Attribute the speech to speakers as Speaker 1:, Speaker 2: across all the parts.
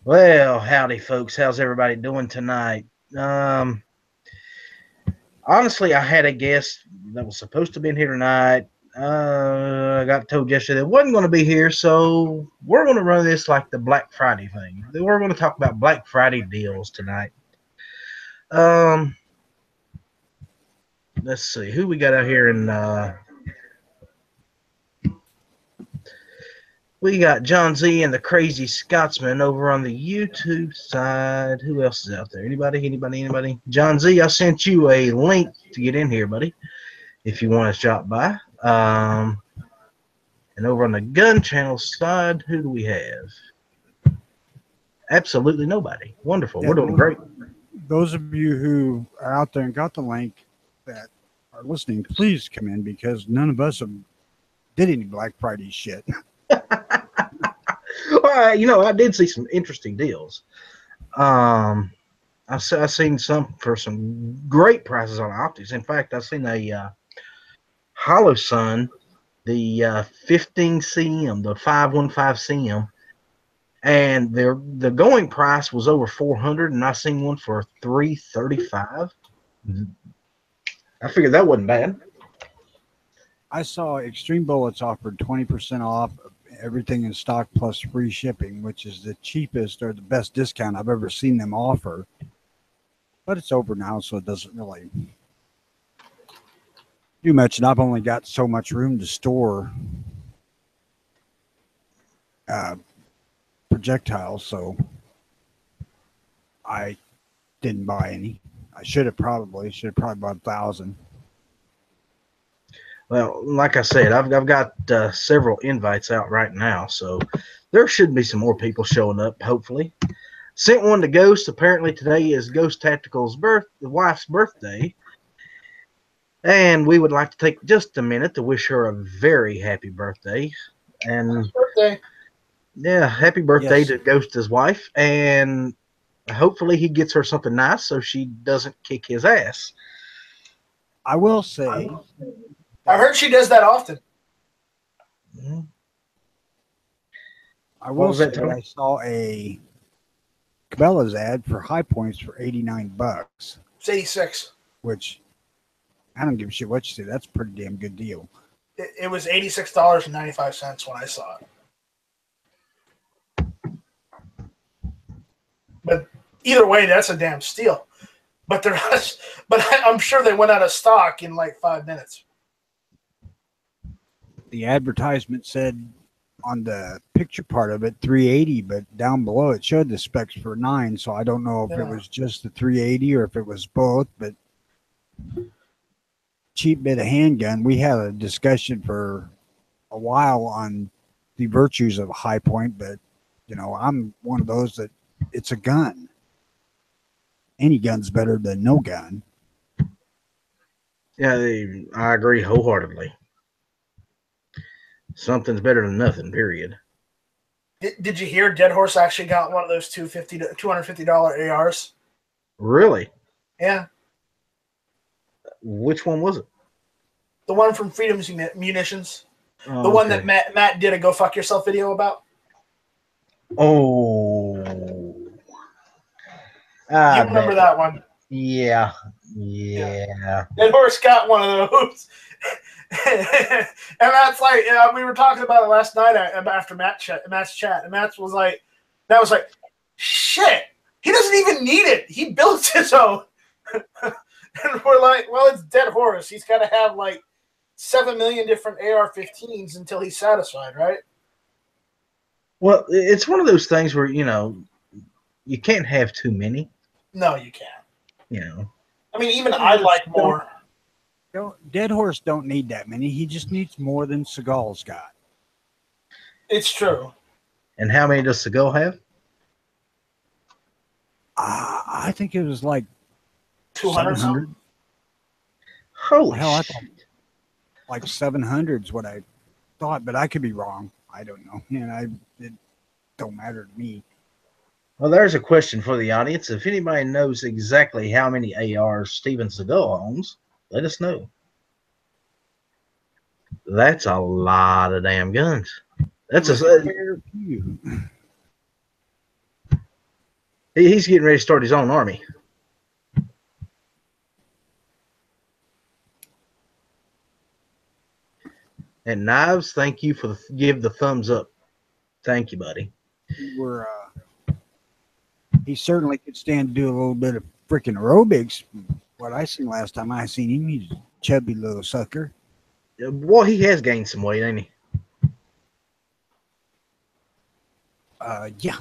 Speaker 1: Well, howdy, folks. How's everybody doing tonight? Um, Honestly, I had a guest that was supposed to be in here tonight. I got told yesterday it wasn't going to be here, so we're going to run this like the Black Friday thing. We're going to talk about Black Friday deals tonight. Um, let's see who we got out here, and we got John Z and the Crazy Scotsman over on the YouTube side. Who else is out there? Anybody? John Z, I sent you a link to get in here, buddy, if you want to drop by. And over on the gun channel side, who do we have? Absolutely nobody. Wonderful.
Speaker 2: Yeah,
Speaker 1: We're doing great.
Speaker 2: those of you who are out there and got the link that are listening, please come in because none of us have did any Black Friday shit.
Speaker 1: Well, I did see some interesting deals. I've seen some for some great prices on optics. In fact, I've seen a Hollow Sun, the 15 cm, the 515 cm, and the going price was over 400, and I seen one for 335. I figured that wasn't bad.
Speaker 2: I saw Extreme Bullets offered 20% off of everything in stock plus free shipping, which is the cheapest or the best discount I've ever seen them offer. But it's over now, so it doesn't really do much. And I've only got so much room to store projectiles, so I didn't buy any. I should have probably bought 1,000.
Speaker 1: Well, like I said, I've got several invites out right now, so there should be some more people showing up, hopefully. Sent one to Ghost. Apparently today is Ghost Tactical's wife's birthday, and we would like to take just a minute to wish her a very happy birthday. And
Speaker 3: Birthday.
Speaker 1: yeah, happy birthday
Speaker 2: Yes.
Speaker 1: to Ghost's wife, and hopefully he gets her something nice so she doesn't kick his ass.
Speaker 2: I will say,
Speaker 3: I heard she does that often.
Speaker 1: Mhm.
Speaker 2: I
Speaker 1: What
Speaker 2: will
Speaker 1: was
Speaker 2: say
Speaker 1: that, Tony?
Speaker 2: I saw a Cabela's ad for High Points for $89,
Speaker 3: It's 86.
Speaker 2: which I don't give a shit what you say. That's a pretty damn good deal.
Speaker 3: It was $86.95 when I saw it. But either way, that's a damn steal. But I'm sure they went out of stock in like 5 minutes.
Speaker 2: The advertisement said on the picture part of it 380, but down below it showed the specs for 9. So I don't know if it was just the 380 or if it was both. But cheap bit of handgun. We had a discussion for a while on the virtues of a High Point, but I'm one of those that it's a gun. Any gun's better than no gun.
Speaker 1: Yeah, I agree wholeheartedly. Something's better than nothing, period.
Speaker 3: Did you hear Dead Horse actually got one of those $250 ARs?
Speaker 1: Really?
Speaker 3: Yeah.
Speaker 1: Which one was it?
Speaker 3: The one from Freedom's Munitions.
Speaker 1: Oh,
Speaker 3: The one
Speaker 1: okay.
Speaker 3: that Matt did a Go Fuck Yourself video about.
Speaker 1: Oh.
Speaker 3: You
Speaker 1: I
Speaker 3: remember
Speaker 1: bet.
Speaker 3: that one?
Speaker 1: Yeah.
Speaker 3: Dead Horse got one of those. And that's like, we were talking about it last night after Matt's chat, and Matt was like, shit, he doesn't even need it. He built his own. And we're like, well, it's Dead Horse. He's got to have like 7 million different AR-15s until he's satisfied, right?
Speaker 1: Well, it's one of those things where, you can't have too many.
Speaker 3: No, you can't. I mean, even I like more.
Speaker 2: Dead Horse don't need that many. He just needs more than Seagal's got.
Speaker 3: It's true.
Speaker 1: And how many does Seagal have?
Speaker 2: I think it was like
Speaker 3: 200 something.
Speaker 1: Holy
Speaker 2: hell, I
Speaker 1: shit.
Speaker 2: thought like 700 is what I thought, but I could be wrong. I don't know. It don't matter to me.
Speaker 1: Well, there's a question for the audience. If anybody knows exactly how many ARs Steven Seagal owns, let us know. That's a lot of damn guns. That's a
Speaker 2: fair few.
Speaker 1: He's getting ready to start his own army. And Knives, thank you for give the thumbs up. Thank you, buddy.
Speaker 2: He certainly could stand to do a little bit of freaking aerobics. What I seen last time I seen him, he's a chubby little sucker.
Speaker 1: Well, he has gained some weight, ain't he?
Speaker 2: Yeah.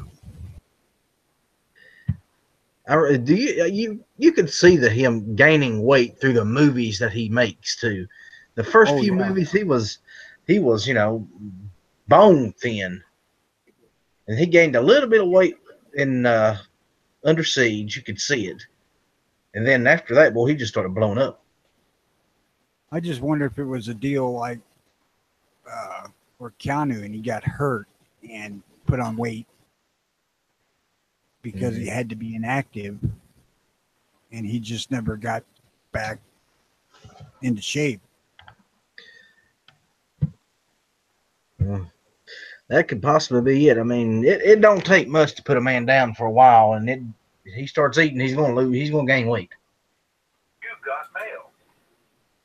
Speaker 1: Do you can see that him gaining weight through the movies that he makes too. The first few movies he was bone thin, and he gained a little bit of weight in Under Siege. You could see it, and then after that, he just started blowing up.
Speaker 2: I just wonder if it was a deal like where Keanu and he got hurt and put on weight because he had to be inactive, and he just never got back into shape.
Speaker 1: That could possibly be it. I mean, it don't take much to put a man down for a while, and he starts eating, he's going to lose. He's going to gain weight.
Speaker 4: You've got mail.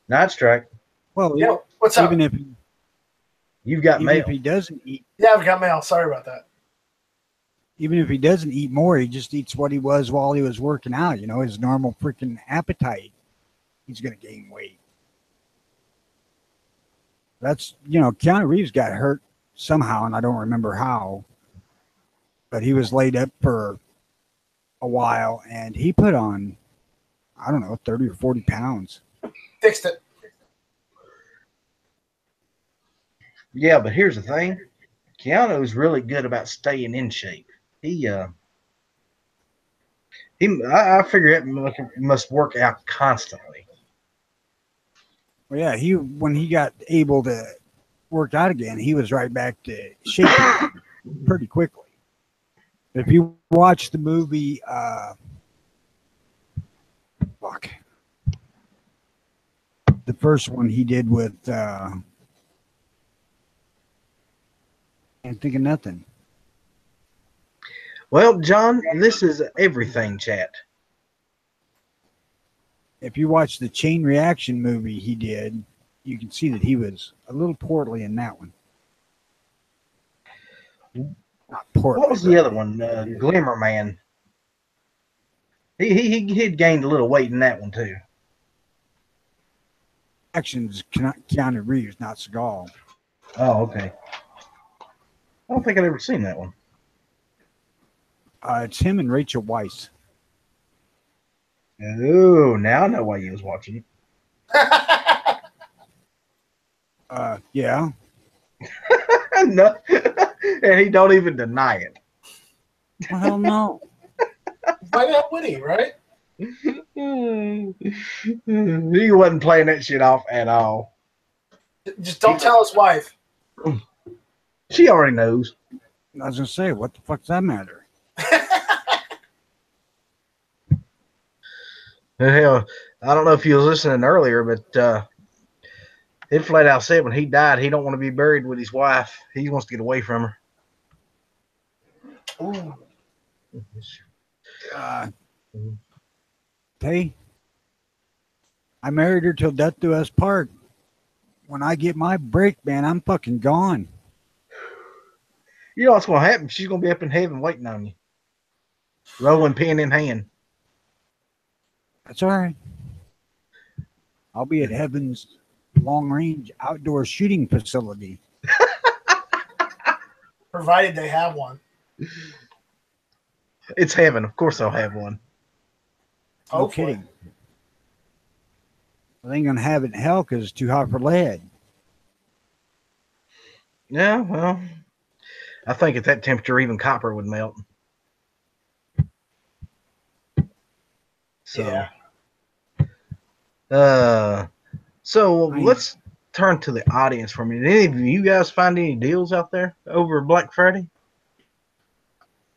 Speaker 1: Night Strike.
Speaker 2: Well,
Speaker 3: yeah, what's up?
Speaker 2: Even if
Speaker 1: you've got mail.
Speaker 2: If he doesn't eat,
Speaker 3: yeah, I've got mail. Sorry about that.
Speaker 2: Even if he doesn't eat more, he just eats what he was while he was working out. You know, his normal freaking appetite. He's going to gain weight. That's, Keanu Reeves got hurt somehow, and I don't remember how, but he was laid up for a while, and he put on, 30 or 40 pounds.
Speaker 3: Fixed it.
Speaker 1: Yeah, but here's the thing. Keanu's really good about staying in shape. I figure it must work out constantly.
Speaker 2: Well, yeah, when he got able to work out again, he was right back to shape pretty quickly. If you watch the movie, the first one he did with, can't think of nothing.
Speaker 1: Well, John, this is everything chat.
Speaker 2: If you watch the Chain Reaction movie he did, you can see that he was a little portly in that one. Not portly.
Speaker 1: What was the other one? Glimmer Man. He'd gained a little weight in that one too.
Speaker 2: Action's Keanu Reeves, not Seagal.
Speaker 1: Oh, okay. I don't think I've ever seen that one.
Speaker 2: It's him and Rachel Weisz.
Speaker 1: Oh, now I know why you was watching it.
Speaker 2: Yeah.
Speaker 1: No, and he don't even deny it.
Speaker 2: Well, hell no.
Speaker 3: Why not would he, right?
Speaker 1: He wasn't playing that shit off at all.
Speaker 3: Just don't tell his wife.
Speaker 1: She already knows.
Speaker 2: I was gonna say, what the fuck does that matter?
Speaker 1: Hell, I don't know if you was listening earlier, but he flat out said when he died, he don't want to be buried with his wife. He wants to get away from her.
Speaker 3: Ooh.
Speaker 2: Hey, I married her till death do us part. When I get my break, man, I'm fucking gone.
Speaker 1: You know what's going to happen? She's going to be up in heaven waiting on you. Rolling pen in hand.
Speaker 2: That's all right. I'll be at heaven's long-range outdoor shooting facility.
Speaker 3: Provided they have one.
Speaker 1: It's heaven. Of course they'll have one.
Speaker 2: No kidding. I ain't gonna have it in hell because it's too hot for lead.
Speaker 1: Yeah, well, I think at that temperature, even copper would melt. So, let's turn to the audience for a minute. Any of you guys find any deals out there over Black Friday?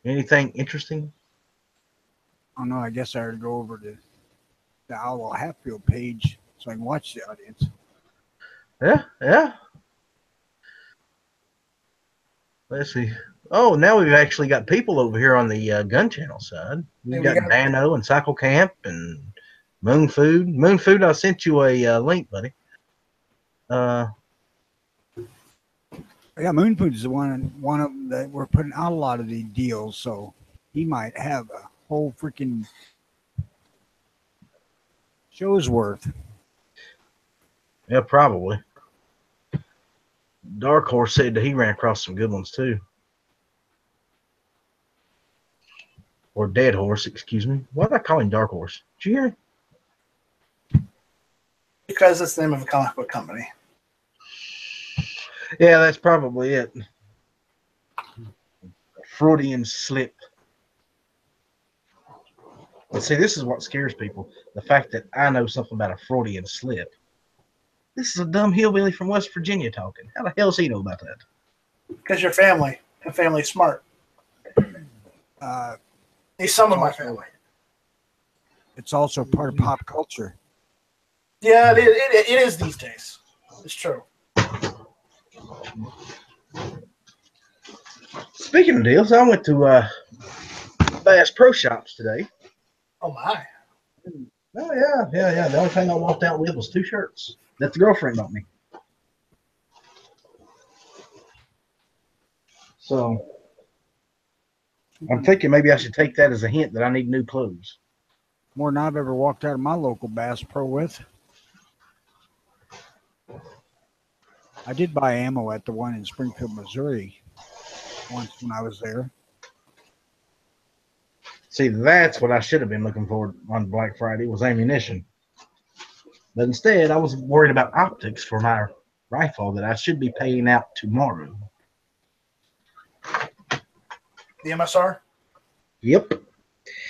Speaker 1: Anything interesting?
Speaker 2: Oh no, I guess I ought to go over to the Outlaw Hatfield page so I can watch the audience.
Speaker 1: Yeah. Let's see. Oh, now we've actually got people over here on the gun channel side. We've
Speaker 3: Yeah, we
Speaker 1: got
Speaker 3: got-
Speaker 1: Dano and Cycle Camp and Moon Food. Moon Food, I sent you a link, buddy.
Speaker 2: Yeah, Moonfood is the one of them that we're putting out a lot of the deals, so he might have a whole freaking show's worth.
Speaker 1: Yeah, probably. Dark Horse said that he ran across some good ones too. Or Dead Horse, excuse me. Why did I call him Dark Horse? Did you hear me?
Speaker 3: Because it's the name of a comic book company.
Speaker 1: Yeah, that's probably it. Freudian slip. But see, this is what scares people. The fact that I know something about a Freudian slip. This is a dumb hillbilly from West Virginia talking. How the hell does he know about that?
Speaker 3: Because your family. The family's smart. He's some of my family.
Speaker 2: It's also part of pop culture.
Speaker 3: Yeah, it is these days. It's true.
Speaker 1: Speaking of deals, I went to Bass Pro Shops today.
Speaker 3: Oh, my.
Speaker 1: Oh, yeah. The only thing I walked out with was 2 shirts that the girlfriend bought me. So I'm thinking maybe I should take that as a hint that I need new clothes.
Speaker 2: More than I've ever walked out of my local Bass Pro with. I did buy ammo at the one in Springfield, Missouri once when I was there.
Speaker 1: See, that's what I should have been looking for on Black Friday was ammunition. But instead, I was worried about optics for my rifle that I should be paying out tomorrow.
Speaker 3: The MSR?
Speaker 1: Yep.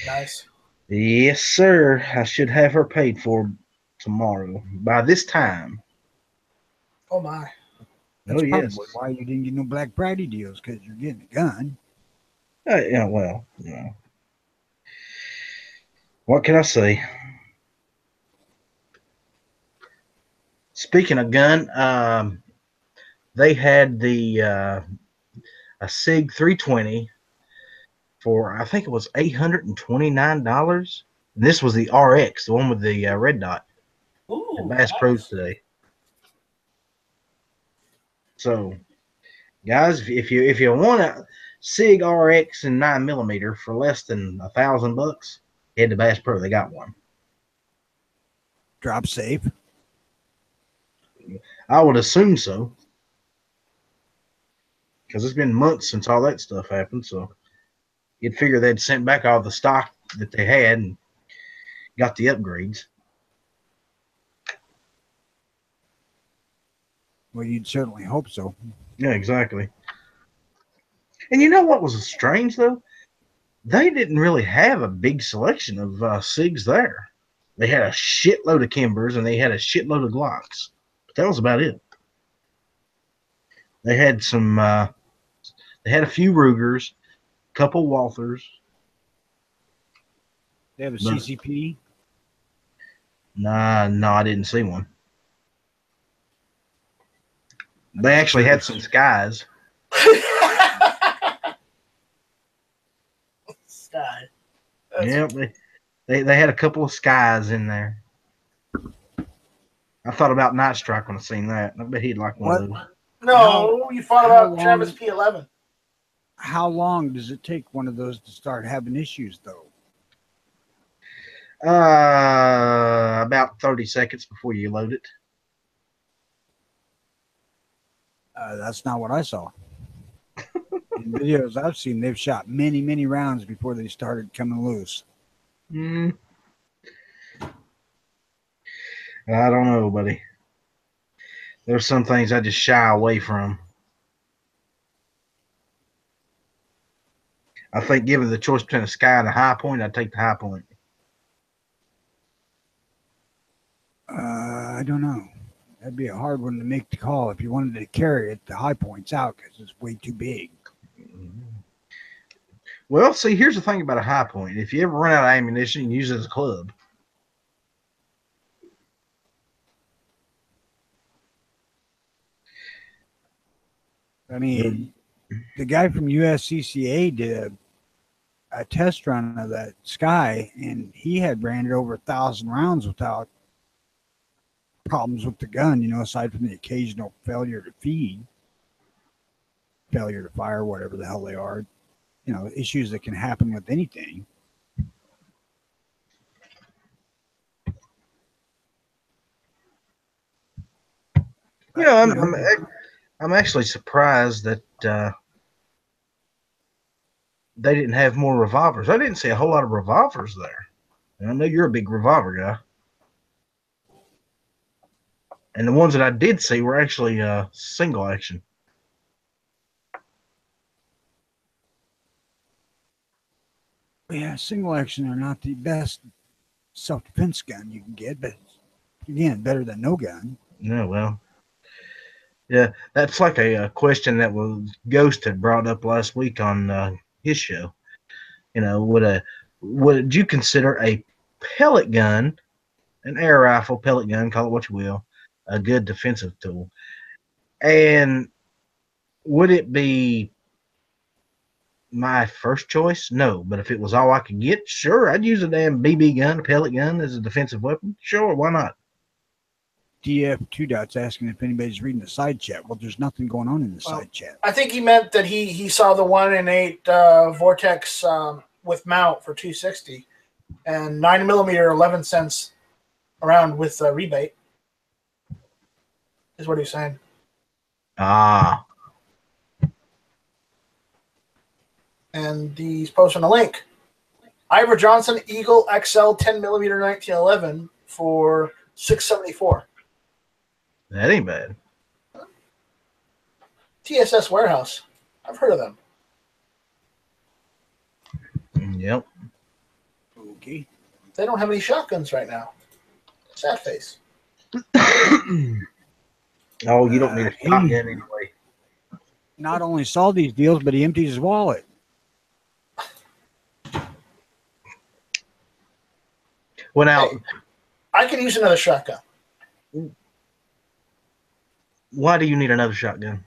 Speaker 3: Nice.
Speaker 1: Yes, sir. I should have her paid for tomorrow by this time.
Speaker 3: Oh, my.
Speaker 2: That's
Speaker 1: Oh, yes.
Speaker 2: probably why you didn't get no Black Friday deals, because you're getting a gun.
Speaker 1: Yeah, well, you know. What can I say? Speaking of gun, they had the a SIG 320 for I think it was $829. And this was the RX, the one with the red dot
Speaker 3: Ooh,
Speaker 1: at Bass
Speaker 3: nice.
Speaker 1: Pros today. So, guys, if you want a SIG RX and 9mm for less than $1,000, head to Bass Pro. They got one.
Speaker 2: Drop safe.
Speaker 1: I would assume so, because it's been months since all that stuff happened. So you'd figure they'd sent back all the stock that they had and got the upgrades.
Speaker 2: Well, you'd certainly hope so.
Speaker 1: Yeah, exactly. And you know what was strange though? They didn't really have a big selection of SIGs there. They had a shitload of Kimbers and they had a shitload of Glocks. But that was about it. They had some. They had a few Rugers, a couple Walthers.
Speaker 2: They have a
Speaker 1: But-
Speaker 2: CCP.
Speaker 1: Nah, no, I didn't see one. They actually had some Skies.
Speaker 3: Sky.
Speaker 1: Yeah, they had a couple of Skies in there. I thought about Night Strike when I seen that. I bet he'd like one of those.
Speaker 3: No, you thought
Speaker 2: how
Speaker 3: about Travis
Speaker 2: long-
Speaker 3: P11.
Speaker 2: How long does it take one of those to start having issues, though?
Speaker 1: About 30 seconds before you load it.
Speaker 2: That's not what I saw. In videos I've seen, they've shot many, many rounds before they started coming loose.
Speaker 1: I don't know, buddy. There's some things I just shy away from. I think given the choice between a Sky and a High Point, I'd take the High Point.
Speaker 2: I don't know. That'd be a hard one to make the call if you wanted to carry it. The high point's out because it's way too big.
Speaker 1: Well, see, here's the thing about a High Point. If you ever run out of ammunition, you can use it as a club.
Speaker 2: I mean, the guy from USCCA did a test run of that Sky, and he had ran it over 1,000 rounds without problems with the gun, aside from the occasional failure to feed, failure to fire, whatever the hell they are, issues that can happen with anything.
Speaker 1: I'm actually surprised that they didn't have more revolvers. I didn't see a whole lot of revolvers there. And I know you're a big revolver guy. And the ones that I did see were actually single action.
Speaker 2: Yeah, single action are not the best self-defense gun you can get, but again, better than no gun.
Speaker 1: Yeah, well. Yeah, that's like a question that was Ghost had brought up last week on his show. Would you consider a pellet gun, an air rifle, pellet gun, call it what you will, a good defensive tool? And would it be my first choice? No, but if it was all I could get, sure, I'd use a damn BB gun, a pellet gun as a defensive weapon. Sure, why not?
Speaker 2: DF2 Dot's asking if anybody's reading the side chat. Well, there's nothing going on in the side chat.
Speaker 3: I think he meant that he saw the 1-in-8 Vortex with mount for $260 and 9mm 11 cents around with rebate. Is what he's saying.
Speaker 1: Ah.
Speaker 3: And he's posting a link. Ivor Johnson Eagle XL 10mm 1911 for $674.
Speaker 1: That ain't bad.
Speaker 3: TSS Warehouse. I've heard of them.
Speaker 1: Yep.
Speaker 2: Okay.
Speaker 3: They don't have any shotguns right now. Sad face.
Speaker 1: Oh, you don't need a shotgun anyway.
Speaker 2: Not only saw these deals, but he emptied his wallet.
Speaker 1: Went out.
Speaker 3: Hey, I could use another shotgun.
Speaker 1: Why do you need another shotgun?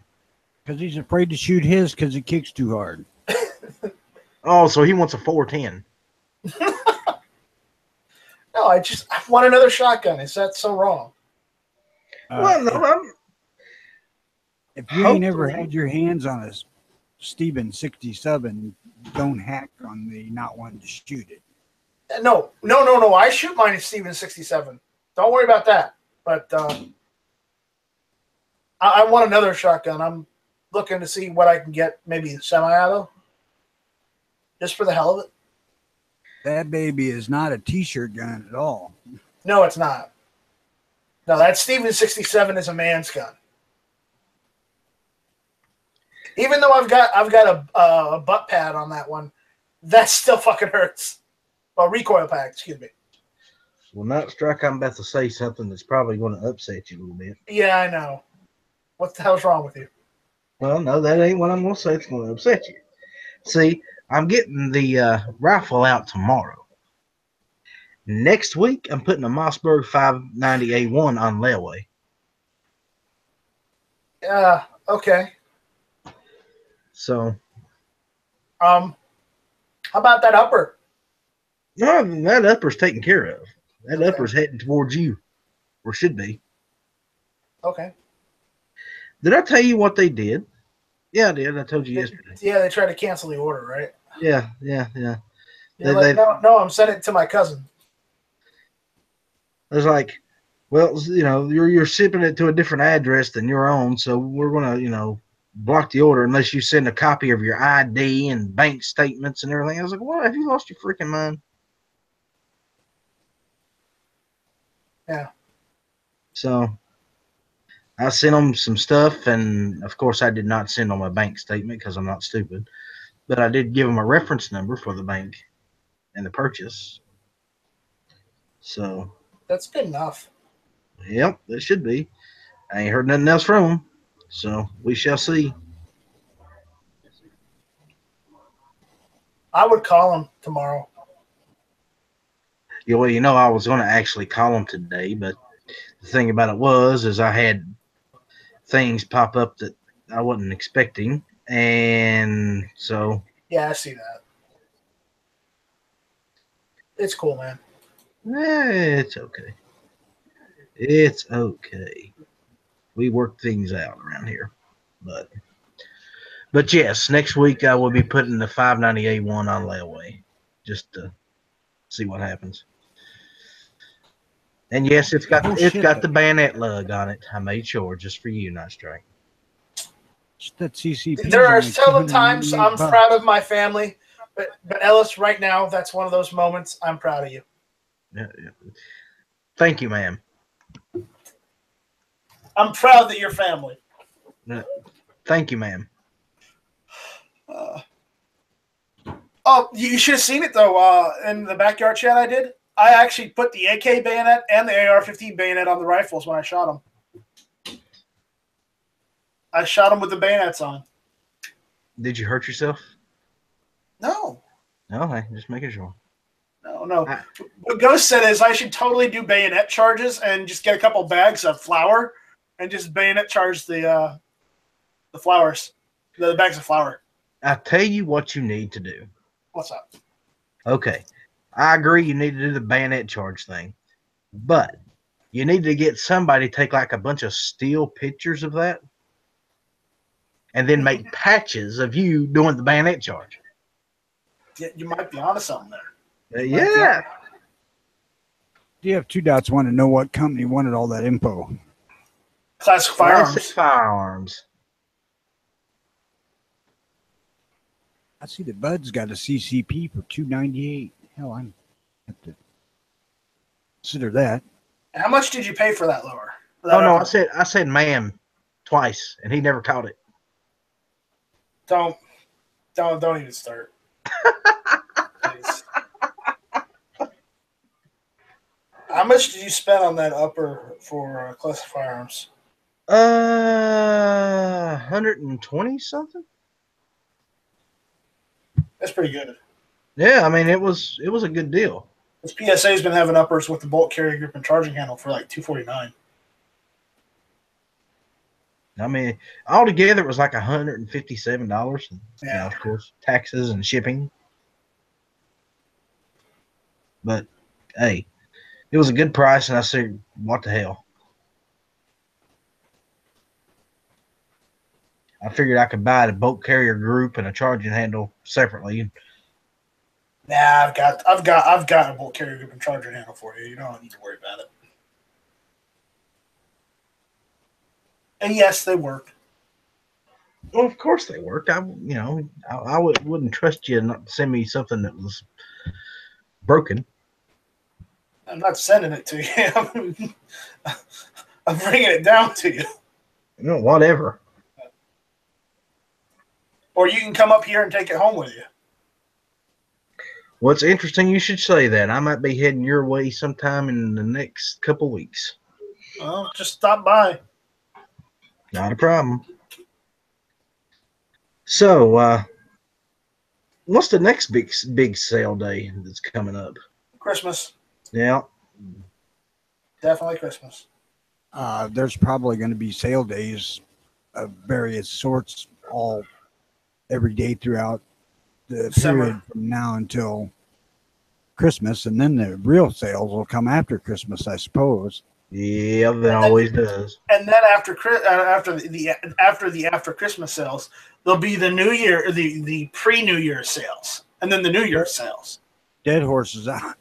Speaker 2: Because he's afraid to shoot his because it kicks too hard.
Speaker 1: Oh, so he wants a 410.
Speaker 3: No, I want another shotgun. Is that so wrong?
Speaker 1: Well, no,
Speaker 2: if you ain't ever had your hands on a Steven 67, don't hack on the not wanting to shoot it.
Speaker 3: No. I shoot mine at Steven 67. Don't worry about that. But I want another shotgun. I'm looking to see what I can get, maybe semi-auto, just for the hell of it.
Speaker 2: That baby is not a t-shirt gun at all.
Speaker 3: No, it's not. No, that Steven 67 is a man's gun. Even though I've got a butt pad on that one, that still fucking hurts. Well, recoil pad, excuse me.
Speaker 1: Well, not strike. I'm about to say something that's probably going to upset you a little bit.
Speaker 3: Yeah, I know. What the hell's wrong with you?
Speaker 1: Well, no, that ain't what I'm going to say. It's going to upset you. See, I'm getting the rifle out tomorrow. Next week, I'm putting a Mossberg 590A1 on layaway.
Speaker 3: Okay.
Speaker 1: So,
Speaker 3: how about that upper?
Speaker 1: no, that upper's taken care of. That upper's heading towards you, or should be.
Speaker 3: Okay.
Speaker 1: Did I tell you what they did? Yeah, I did. I told you yesterday.
Speaker 3: Yeah, they tried to cancel the order, right?
Speaker 1: Yeah.
Speaker 3: No, I'm sending it to my cousin.
Speaker 1: I was like, well, you're shipping it to a different address than your own, so we're gonna, block the order unless you send a copy of your ID and bank statements and everything. I was like, what? Have you lost your freaking mind?
Speaker 3: Yeah.
Speaker 1: So I sent them some stuff, and of course I did not send them a bank statement because I'm not stupid, but I did give them a reference number for the bank and the purchase. So
Speaker 3: That's good enough.
Speaker 1: yep, that should be. I ain't heard nothing else from them, so we shall see.
Speaker 3: I would call him tomorrow.
Speaker 1: Yeah, well, I was going to actually call them today, but the thing about it is I had things pop up that I wasn't expecting, And so,
Speaker 3: Yeah, I see that. It's cool, man.
Speaker 1: it's okay. It's okay. We work things out around here. But yes, next week I will be putting the 590A1 on layaway just to see what happens. And yes, it's got the bayonet lug on it. I made sure just for you, Night Strike.
Speaker 2: That CCP.
Speaker 3: There are several times I'm
Speaker 2: $298.
Speaker 3: proud of my family, but Ellis, right now, that's one of those moments I'm proud of you.
Speaker 1: Yeah. Thank you, ma'am.
Speaker 3: I'm proud that you're family.
Speaker 1: Thank you, ma'am.
Speaker 3: Oh, you should have seen it though. In the backyard chat I did, I actually put the AK bayonet and the AR-15 bayonet on the rifles when I shot them. I shot them with the bayonets on.
Speaker 1: Did you hurt yourself?
Speaker 3: No.
Speaker 1: Okay, just making sure.
Speaker 3: No. What Ghost said is I should totally do bayonet charges and just get a couple bags of flour and just bayonet charge the flowers, the bags of flour.
Speaker 1: I tell you what you need to do.
Speaker 3: What's up?
Speaker 1: Okay, I agree. You need to do the bayonet charge thing, but you need to get somebody to take like a bunch of still pictures of that, and then make patches of you doing the bayonet charge.
Speaker 3: Yeah, you might be onto something there.
Speaker 1: Yeah.
Speaker 2: DF2 want to know what company wanted all that info.
Speaker 3: Classic
Speaker 1: Firearms.
Speaker 2: I see the Bud's got a CCP for $298. Hell, I'm have to consider that.
Speaker 3: How much did you pay for that lure?
Speaker 1: Oh no, I said ma'am twice, and he never caught it.
Speaker 3: Don't even start. How much did you spend on that upper for Classic Firearms?
Speaker 1: 120 something.
Speaker 3: That's pretty good.
Speaker 1: Yeah, I mean it was a good deal.
Speaker 3: This PSA's been having uppers with the bolt carrier grip and charging handle for like $249.
Speaker 1: I mean, altogether it was like $157. Yeah, you know, of course, taxes and shipping. But hey, it was a good price, and I said, "What the hell?" I figured I could buy the bolt carrier group and a charging handle separately.
Speaker 3: Nah, I've got a bolt carrier grip and charger handle for you. You don't need to worry about it. And yes, they work.
Speaker 1: Well, of course they work. I wouldn't trust you not to send me something that was broken.
Speaker 3: I'm not sending it to you. I'm bringing it down to you.
Speaker 1: Whatever.
Speaker 3: Or you can come up here and take it home with you.
Speaker 1: Well, it's interesting you should say that. I might be heading your way sometime in the next couple weeks.
Speaker 3: Well, just stop by.
Speaker 1: Not a problem. So, what's the next big sale day that's coming up?
Speaker 3: Christmas.
Speaker 1: Yeah.
Speaker 3: Definitely Christmas.
Speaker 2: There's probably going to be sale days of various sorts every day throughout the period from now until Christmas, and then the real sales will come after Christmas, I suppose.
Speaker 1: Yeah, that always does.
Speaker 3: And then after the after Christmas sales, there'll be the New Year, the pre-New Year sales, and then the New Year sales.
Speaker 2: Dead Horse is out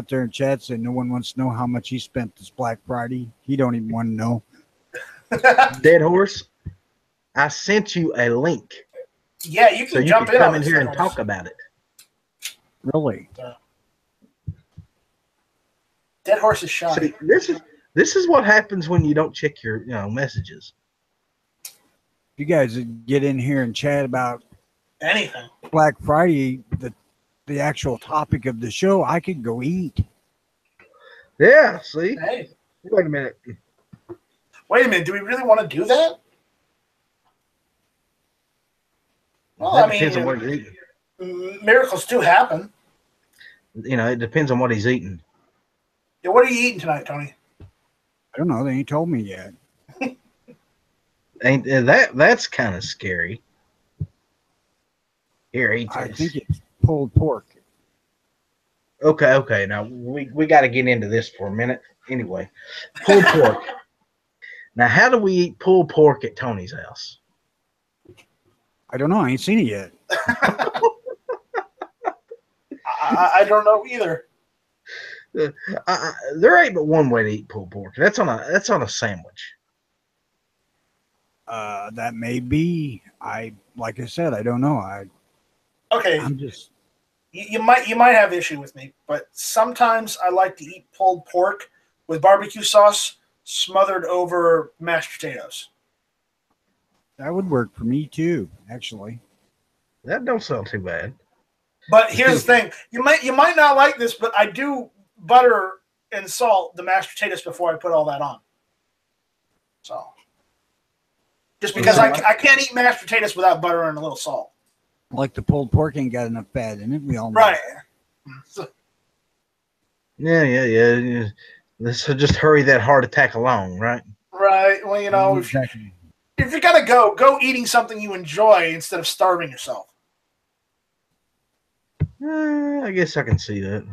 Speaker 2: there in chat saying no one wants to know how much he spent this Black Friday. He don't even want to know.
Speaker 1: Dead Horse, I sent you a link.
Speaker 3: Yeah, you can jump in
Speaker 1: come in here and talk about it.
Speaker 2: Really?
Speaker 3: Dead Horse is shy.
Speaker 1: See, this is what happens when you don't check your messages.
Speaker 2: You guys get in here and chat about
Speaker 3: anything
Speaker 2: Black Friday, the actual topic of the show, I could go eat.
Speaker 1: Yeah, see?
Speaker 3: Hey.
Speaker 1: Wait a minute.
Speaker 3: Do we really want to do that? Well,
Speaker 1: That depends on what he's eating.
Speaker 3: Miracles do happen.
Speaker 1: It depends on what he's eating.
Speaker 3: Yeah, what are you eating tonight, Tony?
Speaker 2: I don't know. They ain't told me yet.
Speaker 1: Ain't that's kind of scary. Here, eat
Speaker 2: I
Speaker 1: this.
Speaker 2: think it's pulled pork.
Speaker 1: Okay. Now we got to get into this for a minute. Anyway, pulled pork. Now, how do we eat pulled pork at Tony's house?
Speaker 2: I don't know. I ain't seen it yet.
Speaker 3: I don't know either.
Speaker 1: There ain't but one way to eat pulled pork. That's on a sandwich.
Speaker 2: That may be. Like I said, I don't know.
Speaker 3: Okay,
Speaker 2: I'm just.
Speaker 3: you might have issue with me, but sometimes I like to eat pulled pork with barbecue sauce smothered over mashed potatoes.
Speaker 2: That would work for me too, actually.
Speaker 1: That don't sound too bad.
Speaker 3: But here's the thing: you might not like this, but I do butter and salt the mashed potatoes before I put all that on. So, just because I can't eat mashed potatoes without butter and a little salt.
Speaker 2: Like the pulled pork ain't got enough fat in it. We all know.
Speaker 3: Right.
Speaker 1: Yeah. Let's just hurry that heart attack along, right?
Speaker 3: Right. Well, you know,
Speaker 2: Exactly.
Speaker 3: if you're gonna go eating something you enjoy instead of starving yourself.
Speaker 1: I guess I can see that.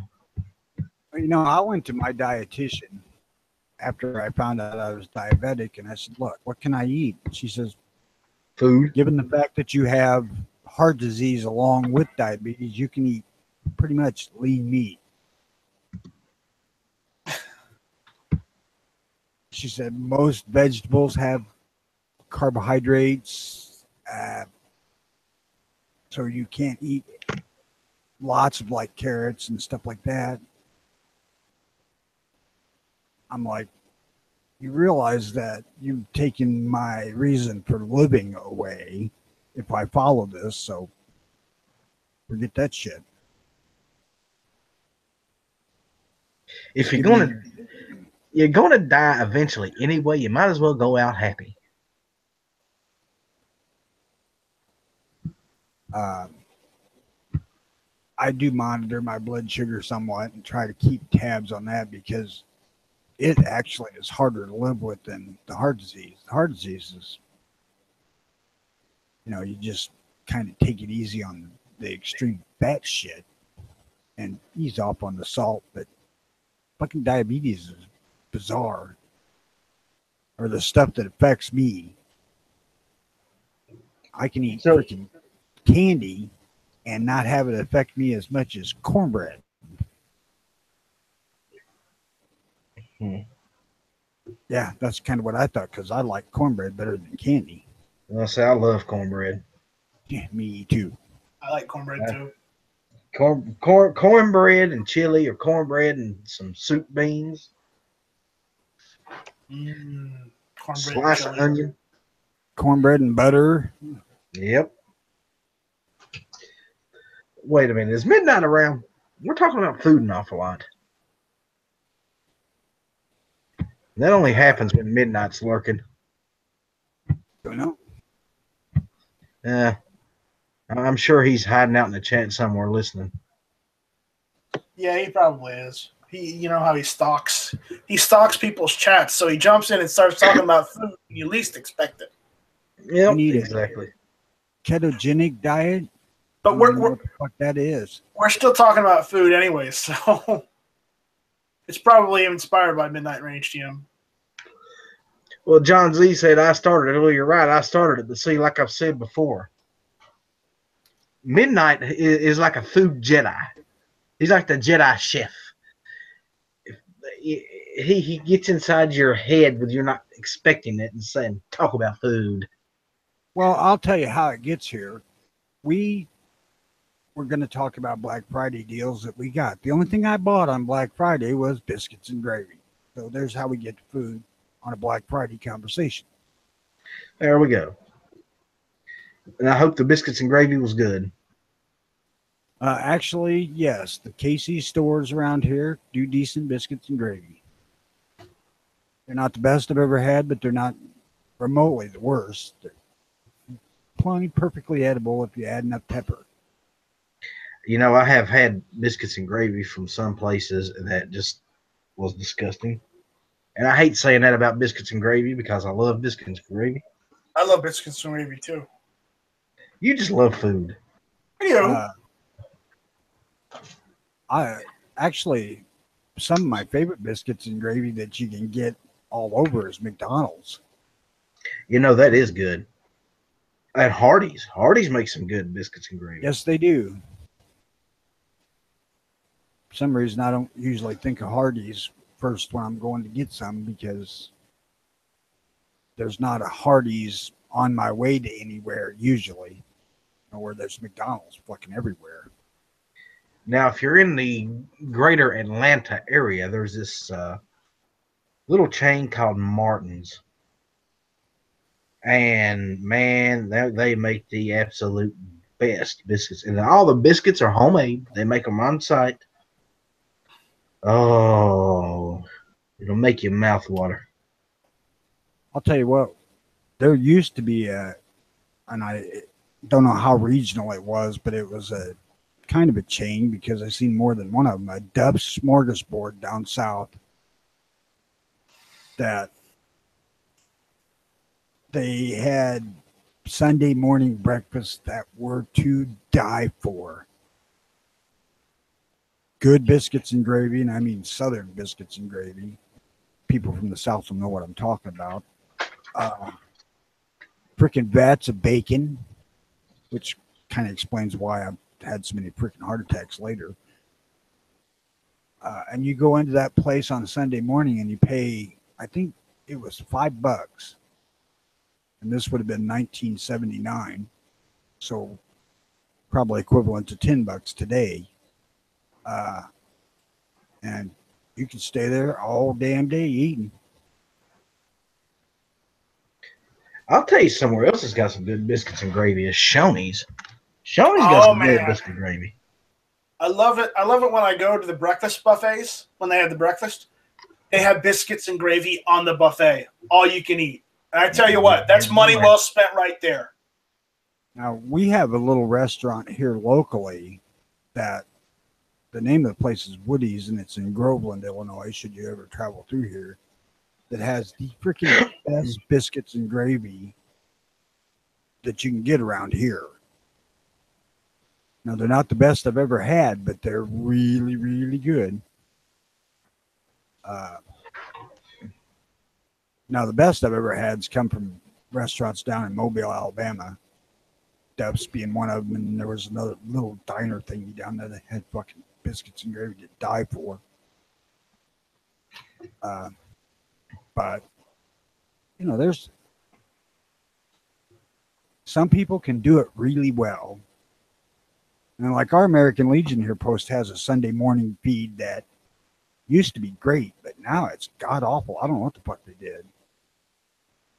Speaker 2: You know, I went to my dietitian after I found out I was diabetic, and I said, "Look, what can I eat?" She says,
Speaker 1: Food.
Speaker 2: "Given the fact that you have heart disease along with diabetes, you can eat pretty much lean meat." She said most vegetables have carbohydrates, so you can't eat lots of like carrots and stuff like that. I'm like, you realize that you've taken my reason for living away if I follow this, so forget that shit.
Speaker 1: If you're gonna die eventually anyway, you might as well go out happy.
Speaker 2: I do monitor my blood sugar somewhat and try to keep tabs on that because it actually is harder to live with than the heart disease. The heart disease is, you just kind of take it easy on the extreme fat shit and ease off on the salt. But fucking diabetes is bizarre. Or the stuff that affects me. I can eat freaking candy and not have it affect me as much as cornbread. Yeah, that's kind of what I thought because I like cornbread better than candy.
Speaker 1: I'll say I love cornbread.
Speaker 2: Yeah, me too.
Speaker 3: I like cornbread too.
Speaker 1: Cornbread and chili, or cornbread and some soup beans.
Speaker 3: Cornbread
Speaker 1: Slice of onion.
Speaker 2: Cornbread and butter.
Speaker 1: Yep. Wait a minute. Is midnight around? We're talking about food an awful lot. That only happens when midnight's lurking.
Speaker 2: Don't know.
Speaker 1: I'm sure he's hiding out in the chat somewhere listening.
Speaker 3: Yeah, he probably is. You know how he stalks people's chats, so he jumps in and starts talking about food when you least expect it.
Speaker 1: Yeah,
Speaker 2: need
Speaker 1: exactly.
Speaker 2: Ketogenic diet.
Speaker 3: But
Speaker 2: what the fuck that is.
Speaker 3: We're still talking about food anyway, so it's probably inspired by Midnight Rage TM.
Speaker 1: Well, John Z said I started it. Well, you're right. I started it, but see, like I've said before, Midnight is like a food Jedi. He's like the Jedi chef. He gets inside your head when you're not expecting it and saying, talk about food.
Speaker 2: Well, I'll tell you how it gets here. We're going to talk about Black Friday deals that we got. The only thing I bought on Black Friday was biscuits and gravy. So there's how we get to food on a Black Friday conversation.
Speaker 1: There we go. And I hope the biscuits and gravy was good.
Speaker 2: Actually, yes. The Casey's stores around here do decent biscuits and gravy. They're not the best I've ever had, but they're not remotely the worst. They're plenty perfectly edible if you add enough pepper.
Speaker 1: You know, I have had biscuits and gravy from some places that just was disgusting. And I hate saying that about biscuits and gravy because I love biscuits and gravy.
Speaker 3: I love biscuits and gravy too.
Speaker 1: You just love food.
Speaker 3: Anywho,
Speaker 2: I actually, some of my favorite biscuits and gravy that you can get all over is McDonald's.
Speaker 1: That is good. And Hardee's makes some good biscuits and gravy.
Speaker 2: Yes, they do. For some reason, I don't usually think of Hardee's first when I'm going to get some because there's not a Hardee's on my way to anywhere usually, or there's McDonald's fucking everywhere.
Speaker 1: Now, if you're in the greater Atlanta area, there's this little chain called Martin's. And man, they make the absolute best biscuits. And all the biscuits are homemade. They make them on site. Oh, it'll make your mouth water.
Speaker 2: I'll tell you what, there used to be and I don't know how regional it was, but it was a kind of a chain because I've seen more than one of them. A Dub's Smorgasbord down south that they had Sunday morning breakfasts that were to die for. Good biscuits and gravy, and I mean Southern biscuits and gravy. People from the South will know what I'm talking about. Freaking vats of bacon, which kind of explains why I've had so many freaking heart attacks later. And you go into that place on Sunday morning and you pay, I think it was $5. And this would have been 1979. So probably equivalent to $10 today. And you can stay there all damn day eating.
Speaker 1: I'll tell you somewhere else that's got some good biscuits and gravy is Shoney's. Shoney's got some good biscuit and gravy.
Speaker 3: I love it. I love it when I go to the breakfast buffets, when they have the breakfast. They have biscuits and gravy on the buffet, all you can eat. And I tell you what, that's money well spent right there.
Speaker 2: Now, we have a little restaurant here locally that the name of the place is Woody's, and it's in Groveland, Illinois, should you ever travel through here, that has the freaking best biscuits and gravy that you can get around here. Now, they're not the best I've ever had, but they're really, really good. Now, the best I've ever had has come from restaurants down in Mobile, Alabama. Dub's being one of them, and there was another little diner thingy down there that had fucking biscuits and gravy to die for. But, there's some people can do it really well. And like our American Legion here post has a Sunday morning feed that used to be great, but now it's god awful. I don't know what the fuck they did.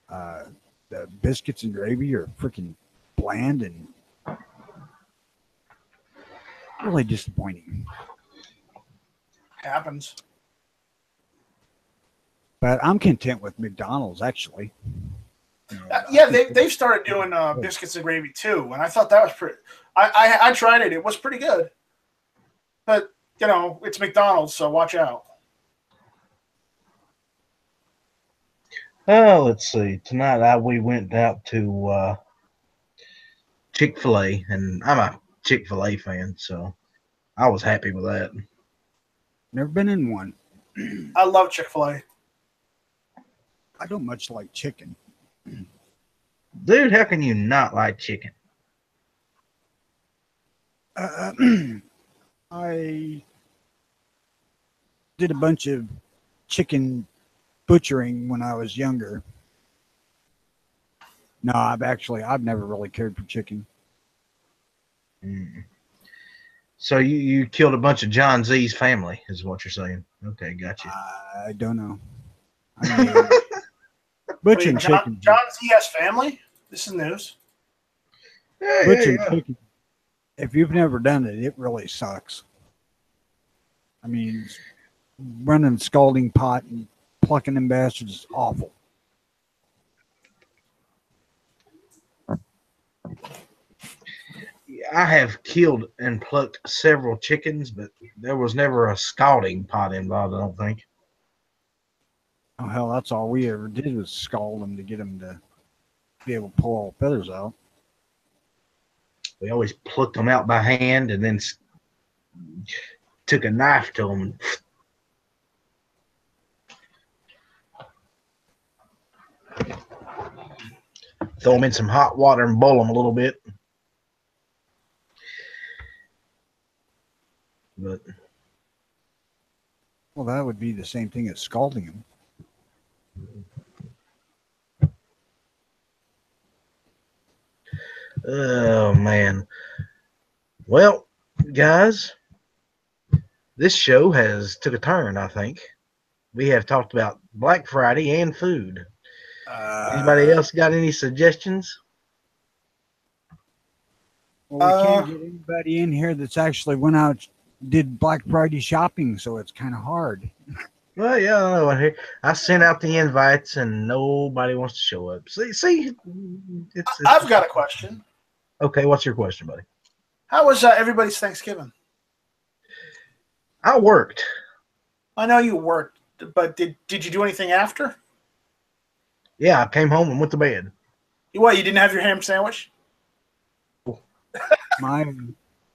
Speaker 2: The biscuits and gravy are freaking bland and really disappointing.
Speaker 3: Happens.
Speaker 2: But I'm content with McDonald's, actually.
Speaker 3: Yeah, they've started doing biscuits and gravy too, and I thought that was pretty. I tried it; it was pretty good. But it's McDonald's, so watch out.
Speaker 1: Let's see. Tonight we went out to Chick-fil-A, and I'm a Chick-fil-A fan, so I was happy with that.
Speaker 2: Never been in one.
Speaker 3: I love Chick-fil-A.
Speaker 2: I don't much like chicken.
Speaker 1: Dude, how can you not like chicken?
Speaker 2: I did a bunch of chicken butchering when I was younger. No, I've never really cared for chicken.
Speaker 1: So you killed a bunch of John Z's family, is what you're saying? Okay, gotcha.
Speaker 2: I don't know. I mean, butchering chicken.
Speaker 3: John Z has family? This is news.
Speaker 2: Butchering chicken. If you've never done it, it really sucks. I mean, running a scalding pot and plucking them bastards is awful.
Speaker 1: I have killed and plucked several chickens, but there was never a scalding pot involved, I don't think.
Speaker 2: Oh, hell, that's all we ever did was scald them to get them to be able to pull all the feathers out.
Speaker 1: We always plucked them out by hand and then took a knife to them. Throw them in some hot water and boil them a little bit. But
Speaker 2: Well, that would be the same thing as scalding them.
Speaker 1: oh man. Well, guys, this show has took a turn, I think. We have talked about Black Friday and food. Anybody else got any suggestions?
Speaker 2: Well, we can't get anybody in here that's actually went out did Black Friday shopping, so it's kind of hard.
Speaker 1: Well, yeah, I know. I sent out the invites and nobody wants to show up. See,
Speaker 3: I've got a question.
Speaker 1: Okay, what's your question, buddy?
Speaker 3: How was everybody's Thanksgiving?
Speaker 1: I worked.
Speaker 3: I know you worked, but did you do anything after?
Speaker 1: Yeah, I came home and went to bed.
Speaker 3: What, you didn't have your ham sandwich?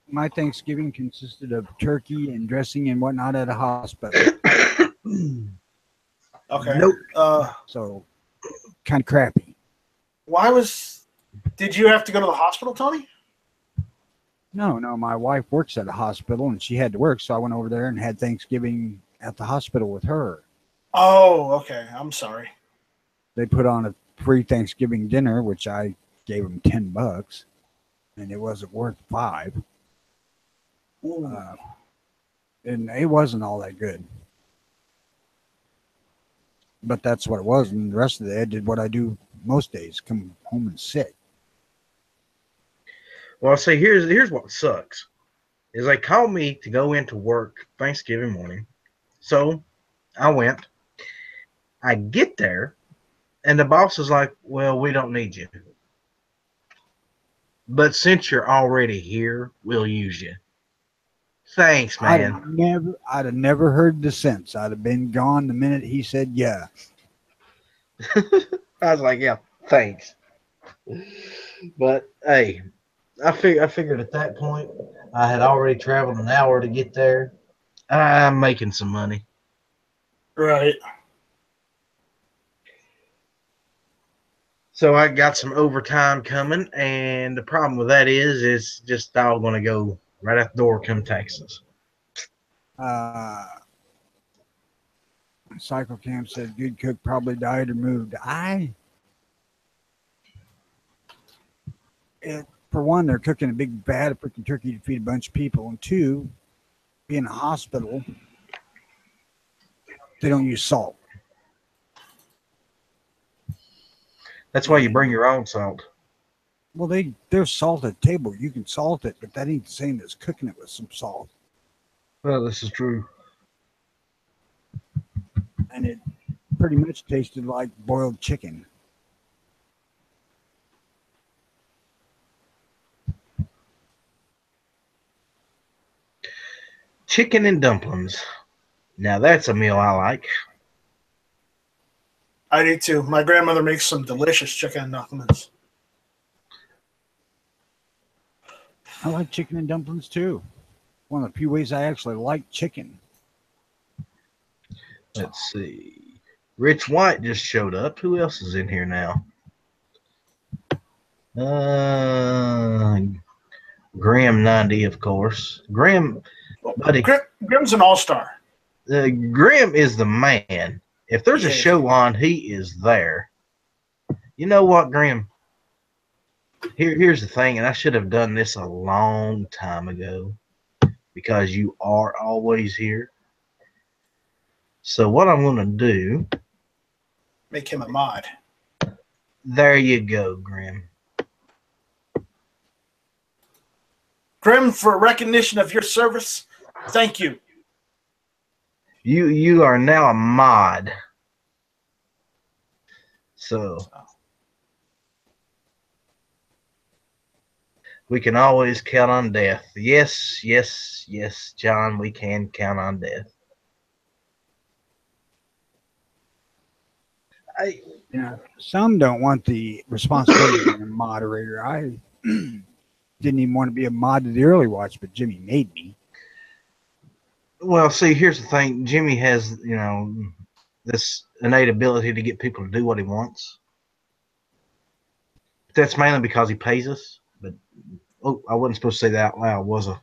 Speaker 2: My Thanksgiving consisted of turkey and dressing and whatnot at a hospital.
Speaker 3: Okay.
Speaker 1: Nope.
Speaker 2: So kind of crappy.
Speaker 3: Did you have to go to the hospital, Tony?
Speaker 2: No, my wife works at a hospital and she had to work, so I went over there and had Thanksgiving at the hospital with her.
Speaker 3: Oh, okay. I'm sorry.
Speaker 2: They put on a free Thanksgiving dinner, which I gave them $10, and it wasn't worth $5. And it wasn't all that good. But that's what it was. And the rest of the day, I did what I do most days, come home and sit.
Speaker 1: Well, see, here's what sucks. Is they called me to go into work Thanksgiving morning. So I went. I get there, and the boss is like, well, we don't need you. But since you're already here, we'll use you. Thanks, man.
Speaker 2: I'd have never heard the sense. I'd have been gone the minute he said yeah.
Speaker 1: I was like, yeah, thanks. But hey, I figured at that point I had already traveled an hour to get there. I'm making some money.
Speaker 3: Right.
Speaker 1: So I got some overtime coming, and the problem with that is it's just all going to go right out the door come taxes.
Speaker 2: Cycle Camp said Good Cook probably died or moved. For one, they're cooking a big vat of freaking turkey to feed a bunch of people, and two, being a hospital, they don't use salt.
Speaker 1: That's why you bring your own salt.
Speaker 2: Well, there's salt at the table. You can salt it, but that ain't the same as cooking it with some salt.
Speaker 1: Well, this is true.
Speaker 2: And it pretty much tasted like boiled chicken.
Speaker 1: Chicken and dumplings. Now that's a meal I like.
Speaker 3: I do too. My grandmother makes some delicious chicken and dumplings.
Speaker 2: I like chicken and dumplings too. One of the few ways I actually like chicken.
Speaker 1: Let's see. Rich White just showed up. Who else is in here now? Graham 90, of course. Graham, buddy.
Speaker 3: Grim's an all-star.
Speaker 1: Graham is the man. If there's a show on, he is there. You know what, Graham? Here's the thing, and I should have done this a long time ago because you are always here. So what I'm going to do...
Speaker 3: Make him a mod.
Speaker 1: There you go, Grim.
Speaker 3: Grim, for recognition of your service, thank you.
Speaker 1: You are now a mod. So we can always count on death. Yes, yes, yes, John, we can count on death.
Speaker 2: Some don't want the responsibility of being a moderator. didn't even want to be a mod to the early watch, but Jimmy made me.
Speaker 1: Well, see, here's the thing. Jimmy has, this innate ability to get people to do what he wants. That's mainly because he pays us. But I wasn't supposed to say that out loud, was I?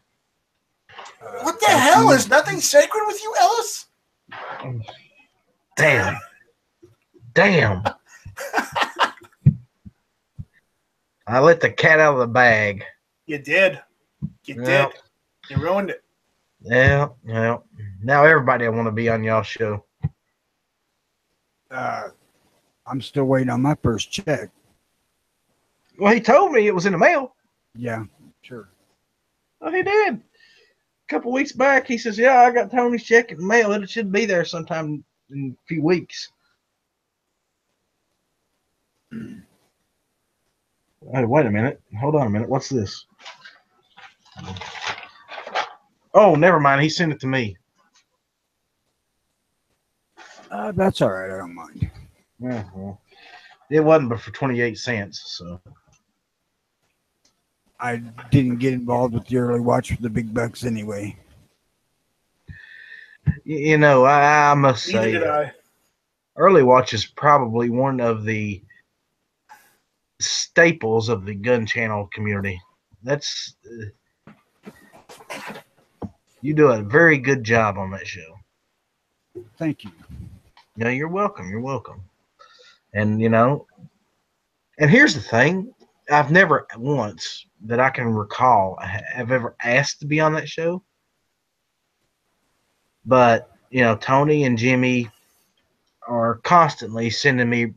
Speaker 3: What the hell? Is nothing sacred with you, Ellis?
Speaker 1: Damn. I let the cat out of the bag.
Speaker 3: You did. You did. You ruined it.
Speaker 1: Yeah. Now everybody want to be on y'all's show.
Speaker 2: I'm still waiting on my first check.
Speaker 1: Well, he told me it was in the mail.
Speaker 2: Yeah, sure.
Speaker 1: Oh, he did. A couple weeks back, he says, "Yeah, I got Tony's check in the mail. It should be there sometime in a few weeks." Hey, wait a minute. Hold on a minute. What's this? Oh, never mind. He sent it to me.
Speaker 2: That's all right. I don't mind.
Speaker 1: Yeah, well, it wasn't but for 28 cents. So
Speaker 2: I didn't get involved with the early watch for the big bucks anyway.
Speaker 1: I must
Speaker 3: Neither
Speaker 1: say,
Speaker 3: did I.
Speaker 1: early watch is probably one of the staples of the gun channel community. That's you do a very good job on that show.
Speaker 2: Thank you.
Speaker 1: No, you're welcome. You're welcome. And and here's the thing: I've never once that I can recall have ever asked to be on that show. But Tony and Jimmy are constantly sending me,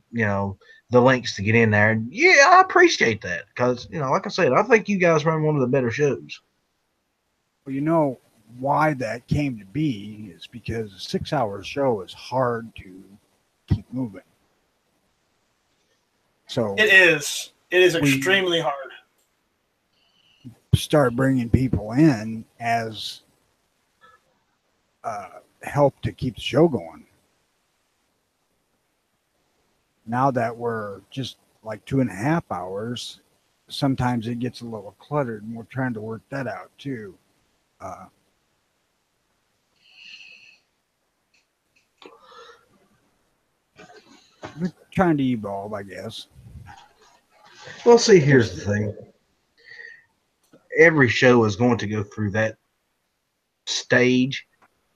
Speaker 1: the links to get in there. And yeah, I appreciate that because, like I said, I think you guys run one of the better shows.
Speaker 2: Well, why that came to be is because a 6-hour show is hard to keep moving. So
Speaker 3: it is extremely hard.
Speaker 2: Start bringing people in as help to keep the show going. Now that we're just like 2.5 hours, sometimes it gets a little cluttered, and we're trying to work that out too. We're trying to evolve, I guess.
Speaker 1: Well, see, here's the thing. Every show is going to go through that stage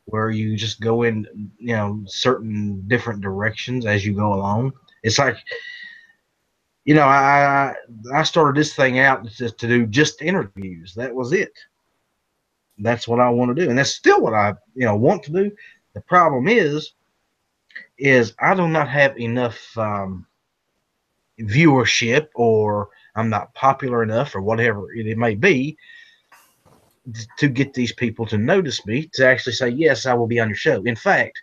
Speaker 1: where you just go in, certain different directions as you go along. It's like, I started this thing out to do just interviews. That was it. That's what I want to do, and that's still what I, want to do. The problem is I do not have enough viewership, or I'm not popular enough, or whatever it may be, to get these people to notice me, to actually say, yes, I will be on your show. In fact,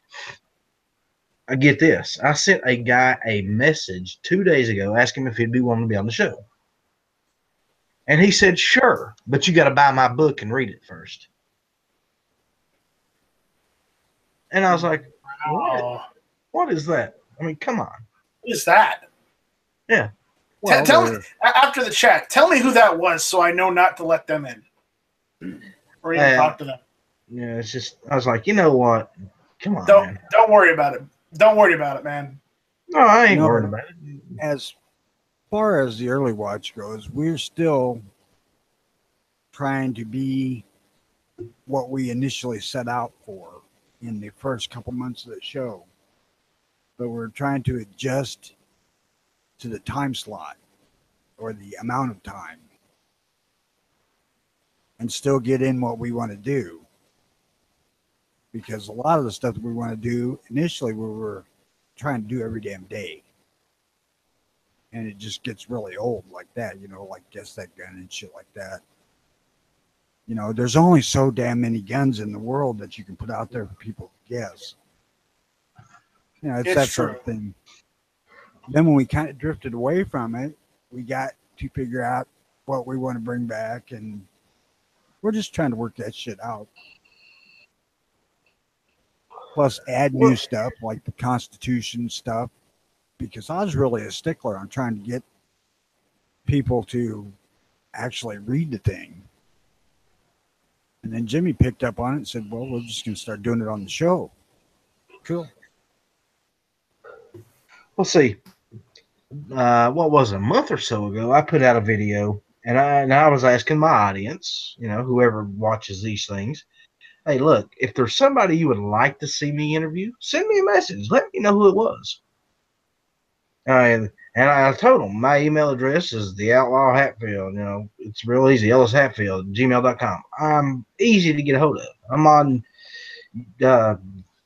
Speaker 1: I get this. I sent a guy a message 2 days ago asking him if he'd be willing to be on the show. And he said, sure, but you got to buy my book and read it first. And I was like, what is that? I mean, come on.
Speaker 3: What is that?
Speaker 1: Yeah.
Speaker 3: Well, tell me, after the chat, tell me who that was so I know not to let them in. Or even talk to them.
Speaker 1: Yeah, it's just, I was like, you know what? Come on, man.
Speaker 3: Don't worry about it. Don't worry about it, man.
Speaker 1: No, I ain't worried about it.
Speaker 2: As far as the early watch goes, we're still trying to be what we initially set out for in the first couple months of the show. But we're trying to adjust to the time slot or the amount of time and still get in what we want to do. Because a lot of the stuff that we want to do initially, we were trying to do every damn day. And it just gets really old like that, like Guess That Gun and shit like that. There's only so damn many guns in the world that you can put out there for people to guess. It's that sort of thing. Then when we kind of drifted away from it, we got to figure out what we want to bring back, and we're just trying to work that shit out. Plus add new stuff like the Constitution stuff, because I was really a stickler on trying to get people to actually read the thing. And then Jimmy picked up on it and said, well, we're just going to start doing it on the show. Cool.
Speaker 1: We'll see. What was it, a month or so ago, I put out a video, and I was asking my audience, whoever watches these things, hey, look, if there's somebody you would like to see me interview, send me a message. Let me know who it was. And I told them my email address is the Outlaw Hatfield. It's real easy. Ellis Hatfield, gmail.com. I'm easy to get a hold of. I'm on,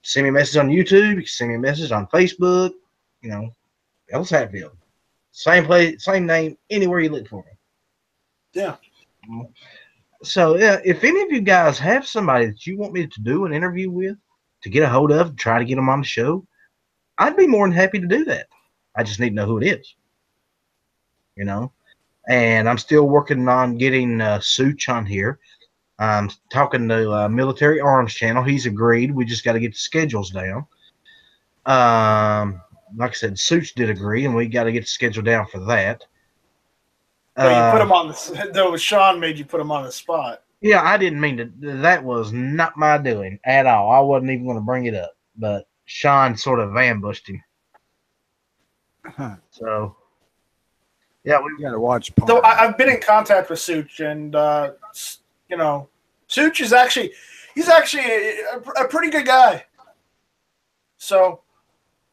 Speaker 1: send me a message on YouTube. You can send me a message on Facebook. Ellis Hatfield. Same place, same name, anywhere you look for me.
Speaker 3: Yeah.
Speaker 1: So, if any of you guys have somebody that you want me to do an interview with, to get a hold of, try to get them on the show, I'd be more than happy to do that. I just need to know who it is. And I'm still working on getting Such on here. I'm talking to Military Arms Channel. He's agreed. We just got to get the schedules down. Like I said, Such did agree, and we got to get the schedule down for that.
Speaker 3: But you put him on the. Though Sean made you put him on the spot.
Speaker 1: Yeah, I didn't mean to. That was not my doing at all. I wasn't even going to bring it up, but Sean sort of ambushed him. So, yeah, we
Speaker 2: got to watch.
Speaker 3: So I've been in contact with Such, and Such is he's actually a pretty good guy. So,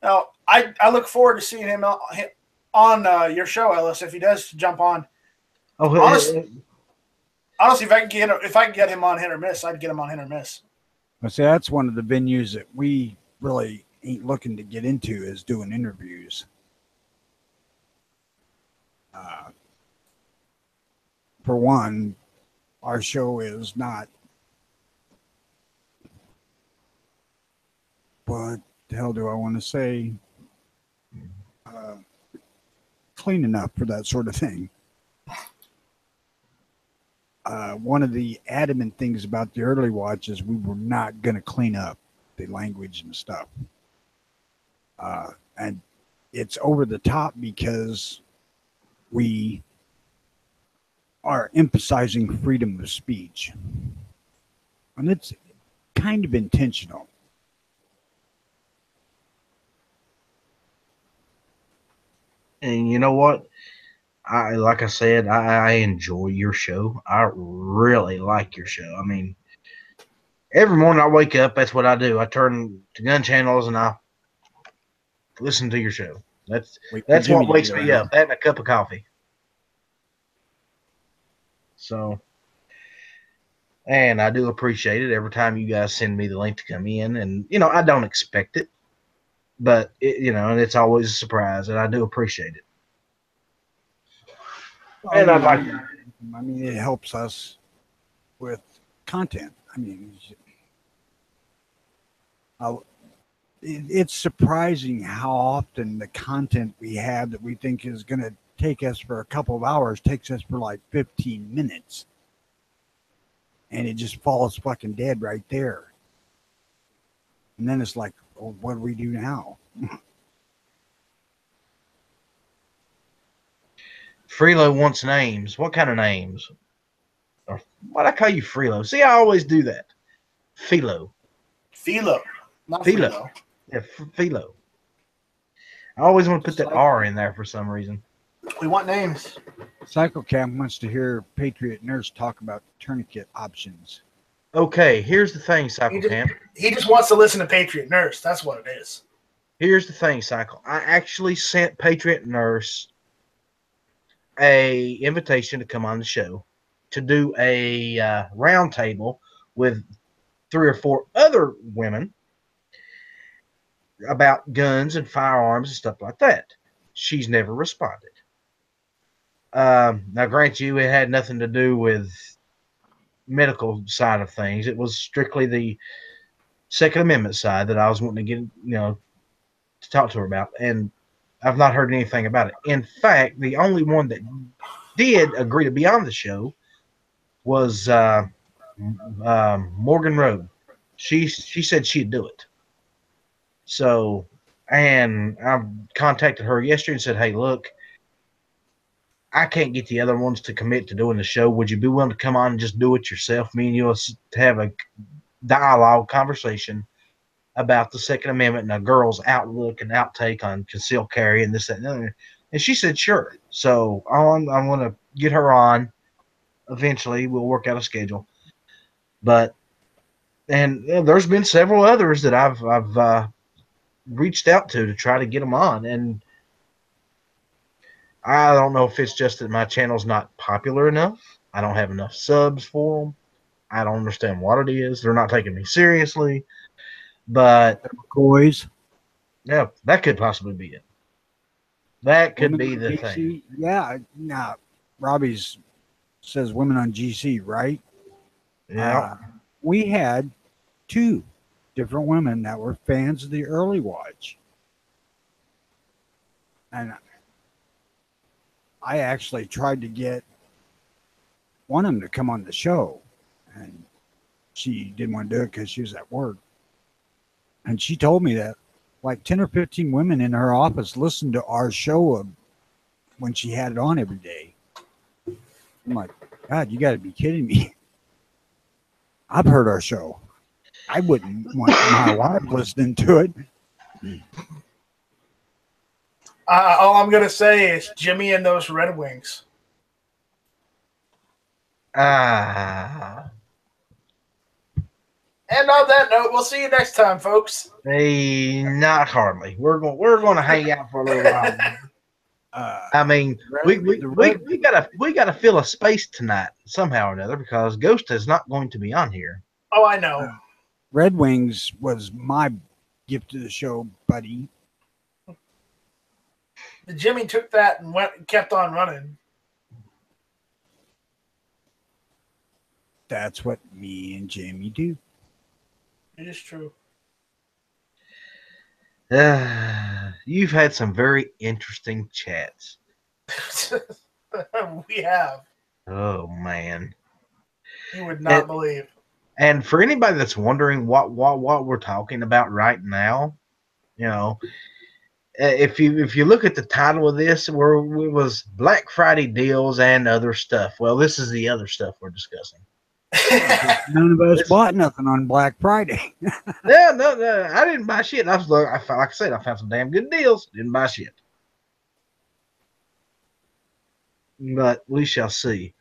Speaker 3: now I look forward to seeing him on your show, Ellis, if he does jump on.
Speaker 1: Oh,
Speaker 3: honestly, if I can get him on Hit or Miss, I'd get him on Hit or Miss.
Speaker 2: I say that's one of the venues that we really ain't looking to get into is doing interviews. For one, our show is not. What the hell do I want to say? Clean enough for that sort of thing. One of the adamant things about the early watch is we were not going to clean up the language and stuff. And it's over the top because we are emphasizing freedom of speech. And it's kind of intentional.
Speaker 1: And you know what? Like I said, I enjoy your show. I really like your show. I mean, every morning I wake up, that's what I do. I turn to gun channels and I listen to your show. That's what wakes me up. That and a cup of coffee. So, and I do appreciate it every time you guys send me the link to come in. And, I don't expect it. But, and it's always a surprise, and I do appreciate it. And I'd like to.
Speaker 2: I mean, it helps us with content. I mean, it's surprising how often the content we have that we think is going to take us for a couple of hours takes us for like 15 minutes. And it just falls fucking dead right there. And then it's like, well, what do we do now?
Speaker 1: Freelo wants names. What kind of names? Or why'd I call you Freelo? See, I always do that. Philo.
Speaker 3: Not
Speaker 1: Philo.
Speaker 3: Freelo.
Speaker 1: Yeah, Philo. I always want to put that R in there for some reason.
Speaker 3: We want names.
Speaker 2: Cycle Camp wants to hear Patriot Nurse talk about tourniquet options.
Speaker 1: Okay, here's the thing, Cycle Camp.
Speaker 3: He just wants to listen to Patriot Nurse. That's what it is.
Speaker 1: Here's the thing, Cycle. I actually sent Patriot Nurse a invitation to come on the show to do a round table with 3 or 4 other women about guns and firearms and stuff like that. She's never responded. Now, grant you, it had nothing to do with medical side of things. It was strictly the Second Amendment side that I was wanting to get, to talk to her about, and I've not heard anything about it. In fact, the only one that did agree to be on the show was Morgan Road. She said she'd do it. So, and I contacted her yesterday and said, hey, look, I can't get the other ones to commit to doing the show. Would you be willing to come on and just do it yourself? Me and you to have a dialogue conversation about the Second Amendment and a girl's outlook and outtake on concealed carry and this, that, and the other. And she said, sure. So I'm going to get her on. Eventually, we'll work out a schedule. But, and there's been several others that I've reached out to try to get them on. And I don't know if it's just that my channel's not popular enough. I don't have enough subs for them. I don't understand what it is. They're not taking me seriously. But
Speaker 2: McCoys.
Speaker 1: yeah, that could possibly be it. That could
Speaker 2: Women
Speaker 1: be
Speaker 2: on
Speaker 1: the
Speaker 2: GC.
Speaker 1: thing.
Speaker 2: Yeah. Now, Robbie's says women on GC, right?
Speaker 1: Yeah.
Speaker 2: We had 2 different women that were fans of the early watch. And I actually tried to get one of them to come on the show. And she didn't want to do it because she was at work. And she told me that like 10 or 15 women in her office listened to our show when she had it on every day. I'm like, God, you got to be kidding me. I've heard our show. I wouldn't want my wife listening to it.
Speaker 3: All I'm going to say is Jimmy and those Red Wings.
Speaker 1: Ah.
Speaker 3: And on that note, we'll see you next time, folks.
Speaker 1: Hey, not hardly. We're going to hang out for a little while. I mean, we gotta fill a space tonight somehow or another because Ghost is not going to be on here.
Speaker 3: Oh, I know.
Speaker 2: Red Wings was my gift to the show, buddy.
Speaker 3: Jimmy took that and kept on running.
Speaker 2: That's what me and Jamie do.
Speaker 3: It is true.
Speaker 1: You've had some very interesting chats.
Speaker 3: We have.
Speaker 1: Oh man,
Speaker 3: you would not believe.
Speaker 1: And for anybody that's wondering what we're talking about right now, you know, if you look at the title of this, where it was Black Friday deals and other stuff. Well, this is the other stuff we're discussing.
Speaker 2: None of us bought nothing on Black Friday.
Speaker 1: No, I didn't buy shit. Like I said, I found some damn good deals. Didn't buy shit. But we shall see.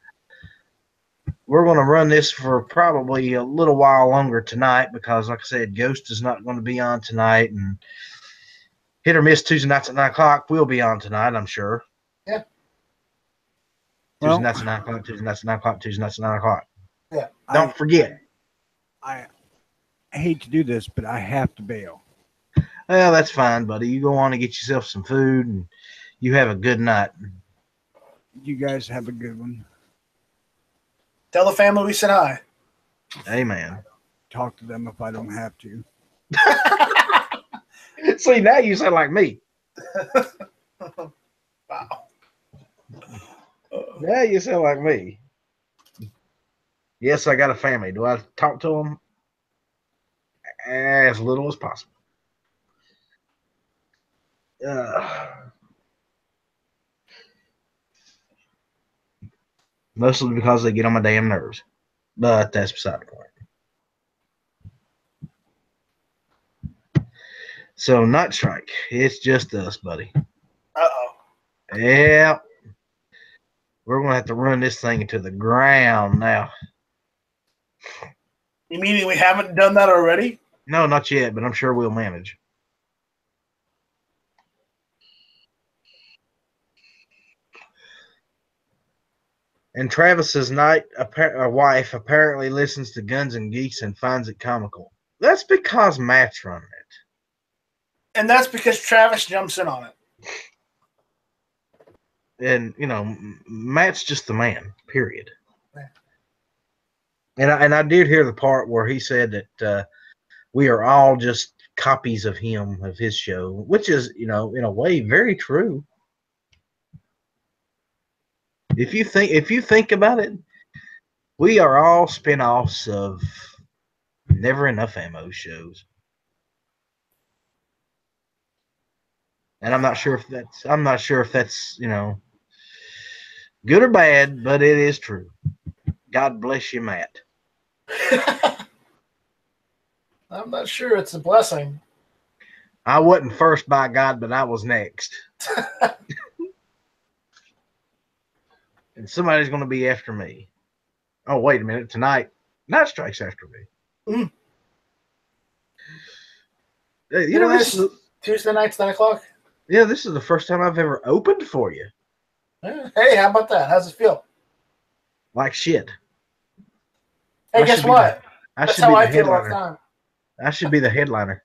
Speaker 1: We're going to run this for probably a little while longer tonight because, like I said, Ghost is not going to be on tonight, and Hit or Miss Tuesday nights at 9 o'clock will be on tonight, I'm sure.
Speaker 3: Yeah.
Speaker 1: Tuesday nights at 9 o'clock, Tuesday nights at 9 o'clock, Tuesday nights at 9 o'clock.
Speaker 3: Yeah.
Speaker 1: Don't forget.
Speaker 2: I hate to do this, but I have to bail.
Speaker 1: Well, that's fine, buddy. You go on and get yourself some food, and you have a good night.
Speaker 2: You guys have a good one.
Speaker 3: Tell the family we said hi.
Speaker 1: Amen.
Speaker 2: Talk to them if I don't have to.
Speaker 1: See, now you sound like me.
Speaker 3: Wow.
Speaker 1: Now you sound like me. Yes, I got a family. Do I talk to them? As little as possible. Mostly because they get on my damn nerves. But that's beside the point. So, Night Strike. It's just us, buddy.
Speaker 3: Uh-oh.
Speaker 1: Yeah. We're going to have to run this thing into the ground now.
Speaker 3: You mean we haven't done that already?
Speaker 1: No, not yet, but I'm sure we'll manage. And Travis's wife apparently listens to Guns and Geeks and finds it comical. That's because Matt's running it.
Speaker 3: And that's because Travis jumps in on it.
Speaker 1: And, you know, Matt's just the man, period.
Speaker 3: Yeah.
Speaker 1: And I did hear the part where he said that we are all just copies of him, of his show, which is, you know, in a way, very true. If you think about it, we are all spin-offs of Never Enough Ammo shows. And I'm not sure if that's, you know, Good or bad, but it is true. God bless you, Matt.
Speaker 3: I'm not sure it's a blessing.
Speaker 1: I wasn't first by God, but I was next. And somebody's going to be after me. Oh, wait a minute. Tonight, Night Strike's after me.
Speaker 3: Mm.
Speaker 1: You know, this is,
Speaker 3: Tuesday nights, 9 o'clock.
Speaker 1: yeah, this is the first time I've ever opened for you.
Speaker 3: Yeah. Hey, how about that? How's it feel?
Speaker 1: Like shit.
Speaker 3: Hey,
Speaker 1: I
Speaker 3: guess
Speaker 1: should be
Speaker 3: what?
Speaker 1: I
Speaker 3: That's
Speaker 1: should
Speaker 3: how
Speaker 1: be the
Speaker 3: I feel all the
Speaker 1: headliner.
Speaker 3: time.
Speaker 1: I should be the headliner.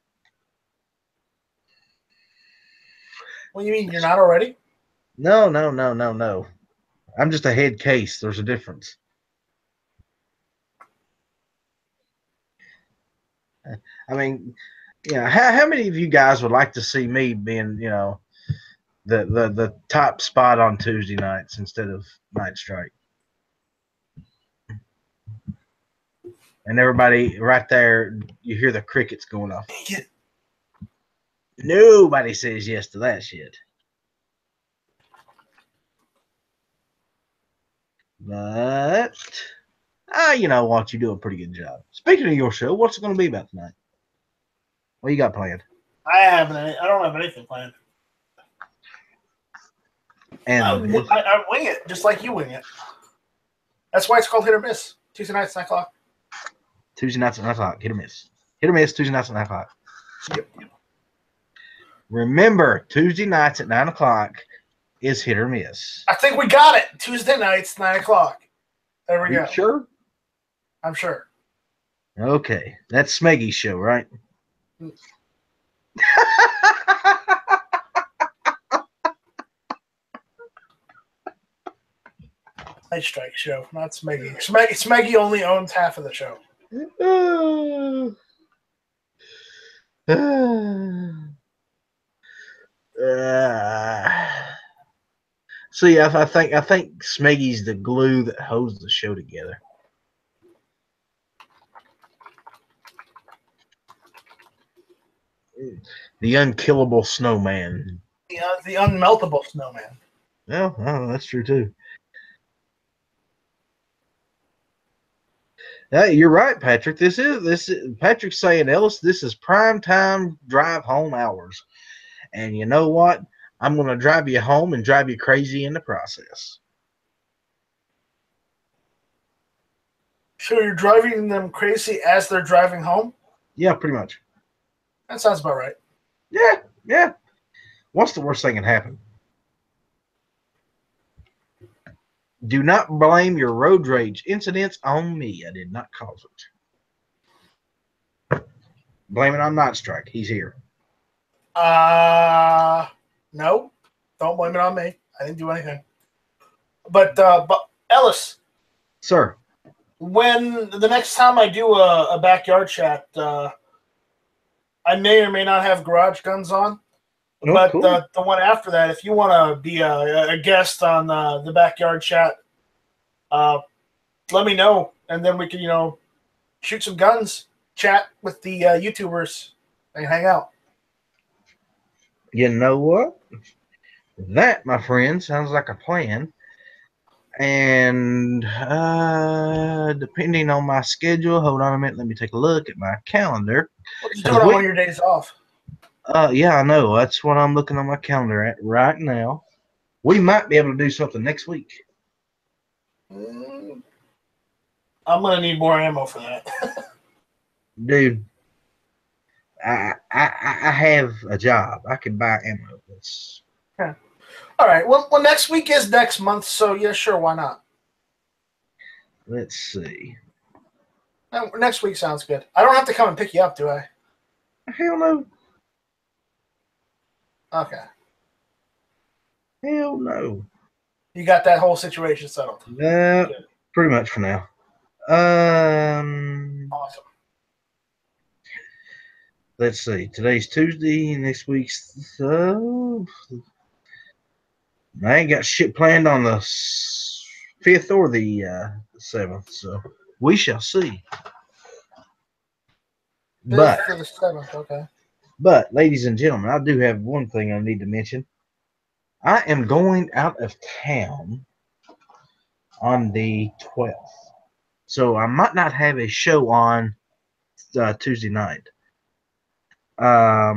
Speaker 3: What do you mean? You're not already?
Speaker 1: No, no, no, no, no. I'm just a head case. There's a difference. I mean, yeah. How many of you guys would like to see me being, you know, the top spot on Tuesday nights instead of Night Strike? And everybody right there, you hear the crickets going off.
Speaker 3: Yeah.
Speaker 1: Nobody says yes to that shit. But you know what? You do a pretty good job. Speaking of your show, what's it going to be about tonight? What you got planned?
Speaker 3: I don't have anything planned.
Speaker 1: And
Speaker 3: I wing it, just like you wing it. That's why it's called hit or miss. Tuesday nights, 9 o'clock.
Speaker 1: Tuesday nights at 9 o'clock. Hit or miss. Hit or miss. Tuesday nights at 9 o'clock.
Speaker 3: Yep.
Speaker 1: Remember, Tuesday nights at 9 o'clock is hit or miss.
Speaker 3: I think we got it. Tuesday nights, 9 o'clock. There we
Speaker 1: Are
Speaker 3: go.
Speaker 1: you sure?
Speaker 3: I'm sure.
Speaker 1: Okay. That's Smeggy's show, right?
Speaker 3: Night Strike show, not Smeggy. Smeggy only owns half of the show.
Speaker 1: See, I think Smeggy's the glue that holds the show together. The unkillable snowman.
Speaker 3: The unmeltable snowman.
Speaker 1: Well, that's true too. Hey, you're right, Patrick. This is Patrick's saying, Ellis, this is prime time drive home hours. And you know what? I'm going to drive you home and drive you crazy in the process.
Speaker 3: So you're driving them crazy as they're driving home?
Speaker 1: Yeah, pretty much.
Speaker 3: That sounds about right.
Speaker 1: Yeah. What's the worst thing that can happen? Do not blame your road rage incidents on me. I did not cause it. Blame it on Night Strike. He's here.
Speaker 3: No. Don't blame it on me. I didn't do anything. But Ellis.
Speaker 1: Sir.
Speaker 3: When the next time I do a backyard chat, I may or may not have garage guns on.
Speaker 1: Oh,
Speaker 3: but
Speaker 1: cool.
Speaker 3: the one after that, if you want to be a guest on the backyard chat, let me know, and then we can, shoot some guns, chat with the YouTubers, and hang out.
Speaker 1: You know what? That, my friend, sounds like a plan. And depending on my schedule, hold on a minute. Let me take a look at my calendar.
Speaker 3: What you doing on one of your days off?
Speaker 1: Yeah, I know. That's what I'm looking on my calendar at right now. We might be able to do something next week.
Speaker 3: I'm gonna need more ammo for that.
Speaker 1: Dude, I have a job. I can buy ammo.
Speaker 3: Okay. All right. Well, next week is next month, so yeah, sure, why not?
Speaker 1: Let's see.
Speaker 3: Next week sounds good. I don't have to come and pick you up, do I?
Speaker 1: Hell no.
Speaker 3: Okay.
Speaker 1: Hell no.
Speaker 3: You got that whole situation settled.
Speaker 1: Pretty much for now.
Speaker 3: Awesome.
Speaker 1: Let's see. Today's Tuesday. Next week's. I ain't got shit planned on the 5th or the 7th, so we shall see.
Speaker 3: 5th for the 7th, okay.
Speaker 1: But, ladies and gentlemen, I do have one thing I need to mention. I am going out of town on the 12th. So I might not have a show on Tuesday night. Now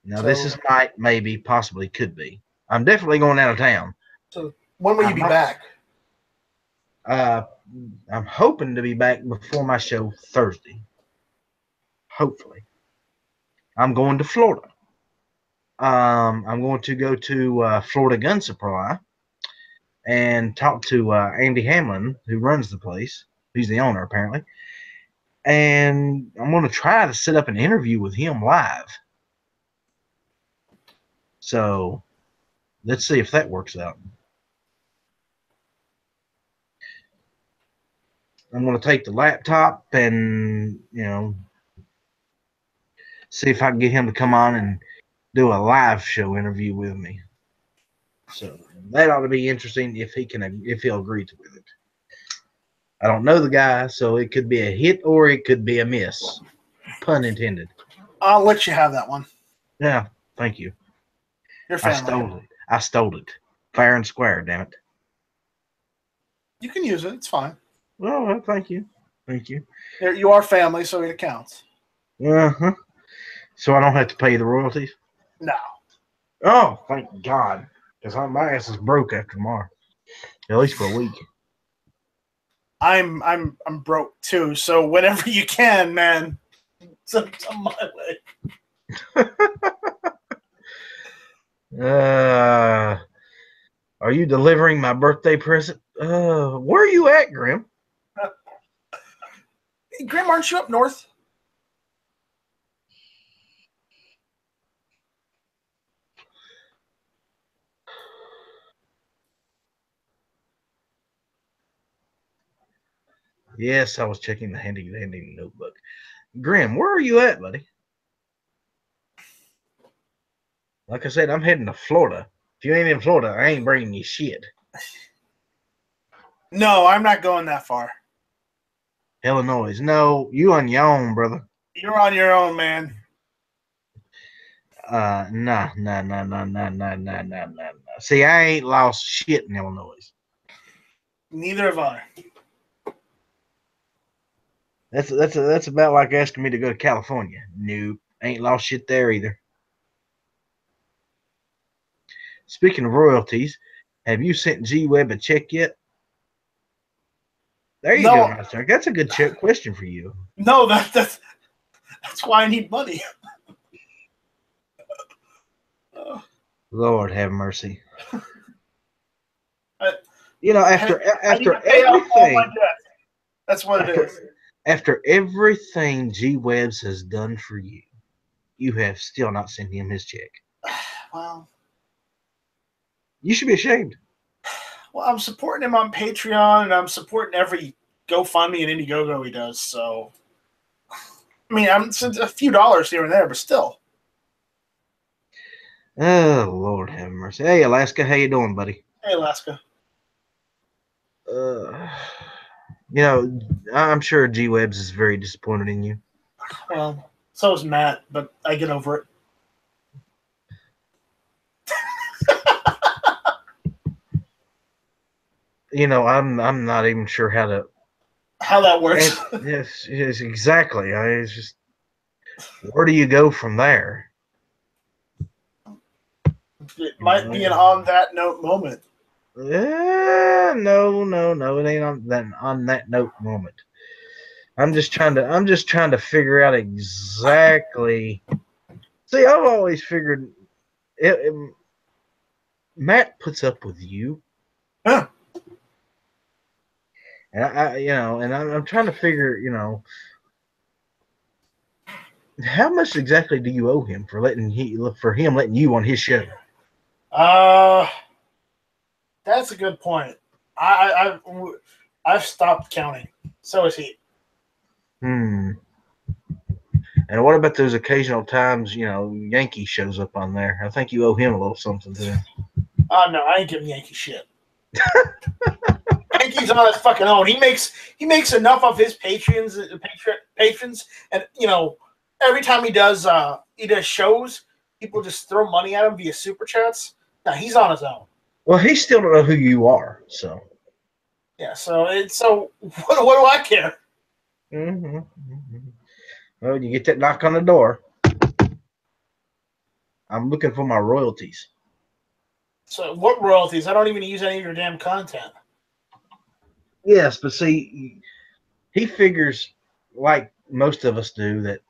Speaker 1: this
Speaker 3: So-
Speaker 1: is might, maybe, possibly, could be. I'm definitely going out of town.
Speaker 3: So when will you be back?
Speaker 1: I'm hoping to be back before my show Thursday. Hopefully. I'm going to Florida. I'm going to go to Florida Gun Supply and talk to Andy Hamlin, who runs the place. He's the owner, apparently. And I'm going to try to set up an interview with him live. So let's see if that works out. I'm going to take the laptop and, see if I can get him to come on and do a live show interview with me. So that ought to be interesting if he'll agree to with it. I don't know the guy, so it could be a hit or it could be a miss. Pun intended.
Speaker 3: I'll let you have that one.
Speaker 1: Yeah, thank you.
Speaker 3: Your family.
Speaker 1: I stole it. Fair and square, damn it.
Speaker 3: You can use it. It's fine.
Speaker 1: Well, thank you. Thank you.
Speaker 3: You are family, so it counts.
Speaker 1: Uh-huh. So I don't have to pay the royalties?
Speaker 3: No.
Speaker 1: Oh, thank God. Because my ass is broke after tomorrow. At least for a week.
Speaker 3: I'm broke too, so whenever you can, man, send some my way.
Speaker 1: Are you delivering my birthday present? Where are you at, Grim?
Speaker 3: Hey, Grim, aren't you up north?
Speaker 1: Yes, I was checking the handy notebook. Grim, where are you at, buddy? Like I said, I'm heading to Florida. If you ain't in Florida, I ain't bringing you shit.
Speaker 3: No, I'm not going that far.
Speaker 1: Illinois. No, you on your own, brother.
Speaker 3: You're on your own, man.
Speaker 1: Nah. See, I ain't lost shit in Illinois.
Speaker 3: Neither have I.
Speaker 1: That's about like asking me to go to California. Nope, ain't lost shit there either. Speaking of royalties, have you sent G-Web a check yet? There you go, Master. That's a good question for you.
Speaker 3: No, that's why I need money.
Speaker 1: Lord have mercy.
Speaker 3: I
Speaker 1: after
Speaker 3: pay off all my
Speaker 1: everything,
Speaker 3: debt. That's what it is.
Speaker 1: After everything G-Webs has done for you, you have still not sent him his check.
Speaker 3: Well,
Speaker 1: you should be ashamed.
Speaker 3: Well, I'm supporting him on Patreon, and I'm supporting every GoFundMe and Indiegogo he does. So, I mean, I'm a few dollars here and there, but still.
Speaker 1: Oh, Lord have mercy. Hey, Alaska, how you doing, buddy?
Speaker 3: Hey, Alaska.
Speaker 1: I'm sure G-Webs is very disappointed in you.
Speaker 3: Well, so is Matt, but I get over it.
Speaker 1: I'm not even sure how
Speaker 3: that works.
Speaker 1: Yes, exactly. It's just, where do you go from there?
Speaker 3: It might be an on that note moment.
Speaker 1: No, it ain't on that note moment. I'm just trying to figure out exactly. See, I've always figured Matt puts up with you.
Speaker 3: Huh.
Speaker 1: And I'm trying to figure, how much exactly do you owe him for letting you on his show?
Speaker 3: That's a good point. I've stopped counting. So is he.
Speaker 1: And what about those occasional times, Yankee shows up on there? I think you owe him a little something too.
Speaker 3: Oh no, I ain't giving Yankee shit. Yankee's on his fucking own. He makes enough of his patrons, and every time he does shows, people just throw money at him via super chats. Now he's on his own.
Speaker 1: Well, he still don't know who you are, so.
Speaker 3: Yeah, so what do I care?
Speaker 1: Mm-hmm. Mm-hmm. Well, you get that knock on the door. I'm looking for my royalties.
Speaker 3: So what royalties? I don't even use any of your damn content.
Speaker 1: Yes, but see, he figures, like most of us do, that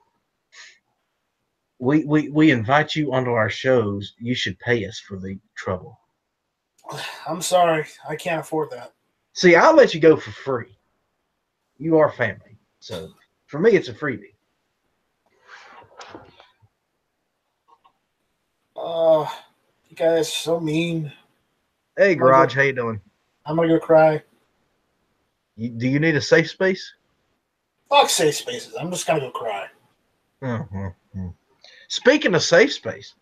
Speaker 1: we invite you onto our shows. You should pay us for the trouble.
Speaker 3: I'm sorry, I can't afford that.
Speaker 1: See, I'll let you go for free. You are family. So for me, it's a freebie.
Speaker 3: You guys are so mean.
Speaker 1: Hey,
Speaker 3: I'm gonna go,
Speaker 1: Garage, how you doing?
Speaker 3: I'm gonna go cry.
Speaker 1: Do you need a safe space?
Speaker 3: Fuck safe spaces. I'm just gonna go cry.
Speaker 1: Mm-hmm. Speaking of safe space,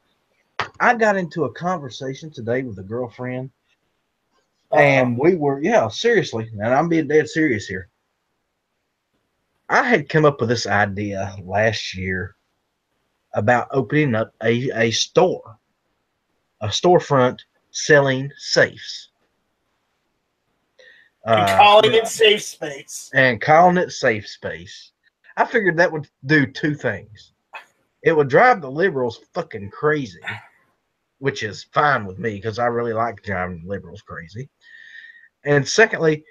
Speaker 1: I got into a conversation today with a girlfriend, and we were, yeah, seriously, and I'm being dead serious here. I had come up with this idea last year about opening up a store, a storefront selling safes.
Speaker 3: And calling
Speaker 1: Yeah,
Speaker 3: it safe space.
Speaker 1: and calling it Safe Space. I figured that would do two things. It would drive the liberals fucking crazy, which is fine with me because I really like driving liberals crazy. And secondly,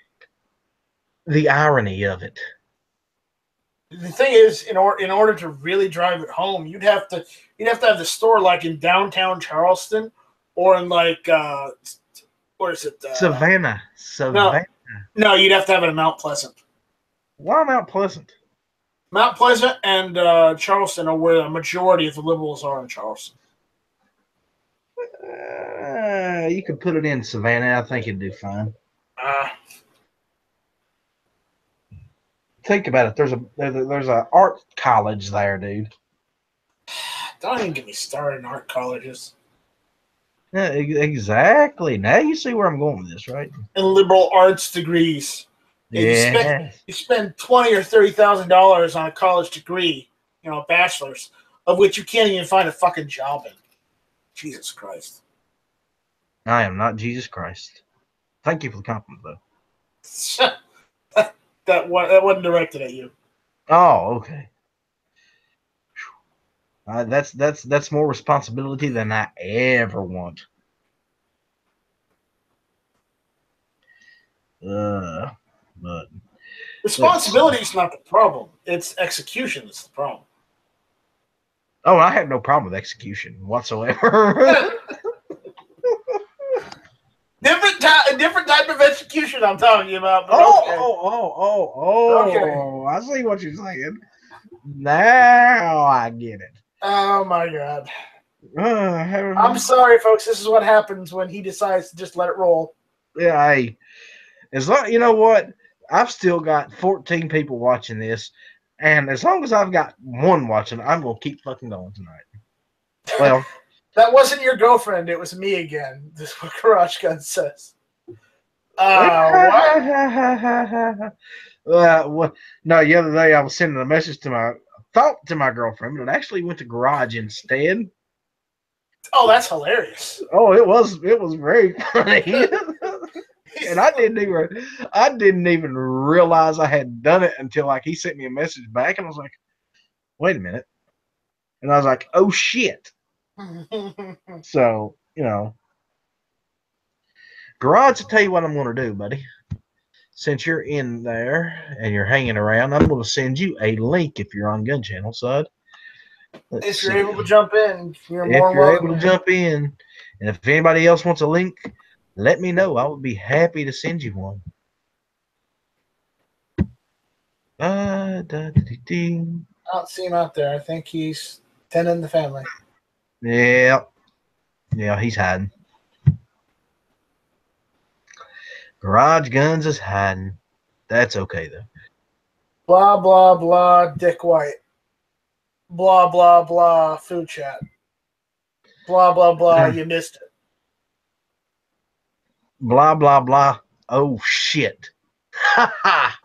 Speaker 1: the irony of it.
Speaker 3: The thing is, in order to really drive it home, you'd have the store like in downtown Charleston, or in like what is it?
Speaker 1: Savannah.
Speaker 3: No, no, you'd have to have it in Mount Pleasant.
Speaker 1: Why Mount Pleasant?
Speaker 3: Mount Pleasant and Charleston are where the majority of the liberals are in Charleston.
Speaker 1: You could put it in Savannah. I think it'd do fine. Think about it. There's a art college there, dude.
Speaker 3: Don't even get me started in art colleges
Speaker 1: Yeah, exactly. Now you see where I'm going with this, right?
Speaker 3: and liberal arts degrees.
Speaker 1: Yeah.
Speaker 3: You spend $20,000 or $30,000 on a college degree, a bachelor's, of which you can't even find a fucking job in. Jesus Christ.
Speaker 1: I am not Jesus Christ. Thank you for the compliment, though.
Speaker 3: that wasn't directed at you.
Speaker 1: Oh, okay. That's more responsibility than I ever want. But
Speaker 3: Responsibility is not the problem. It's execution that's the problem.
Speaker 1: oh, I have no problem with execution whatsoever.
Speaker 3: Different type of execution I'm talking about. But okay.
Speaker 1: Oh! I see what you're saying. Now I get it.
Speaker 3: Oh my God. I'm sorry, folks. This is what happens when he decides to just let it roll.
Speaker 1: Yeah, hey, as long you know what, I've still got 14 people watching this, and as long as I've got one watching, I'm gonna keep fucking going tonight. Well,
Speaker 3: that wasn't your girlfriend. It was me again. This is what Garage Gun says. What?
Speaker 1: No, the other day I was sending a message to my girlfriend, but it actually went to Garage instead.
Speaker 3: Oh, that's hilarious.
Speaker 1: Oh, it was very funny. And I didn't even realize I had done it until like he sent me a message back, and I was like, wait a minute. And I was like, oh shit. So, Garage, to tell you what I'm gonna do, buddy. Since you're in there and you're hanging around, I'm gonna send you a link if you're on Gun Channel, Sud.
Speaker 3: If you're able to jump in, you're
Speaker 1: if
Speaker 3: more
Speaker 1: you're
Speaker 3: welcome.
Speaker 1: able to jump in, and if anybody else wants a link, let me know. I would be happy to send you one.
Speaker 3: I don't see him out there. I think he's tending the family.
Speaker 1: Yeah, he's hiding. Garage Guns is hiding. That's okay though.
Speaker 3: Blah blah blah. Dick White. Blah blah blah. Food chat. Blah blah blah. You missed it.
Speaker 1: Blah blah blah. Oh shit. Ha ha.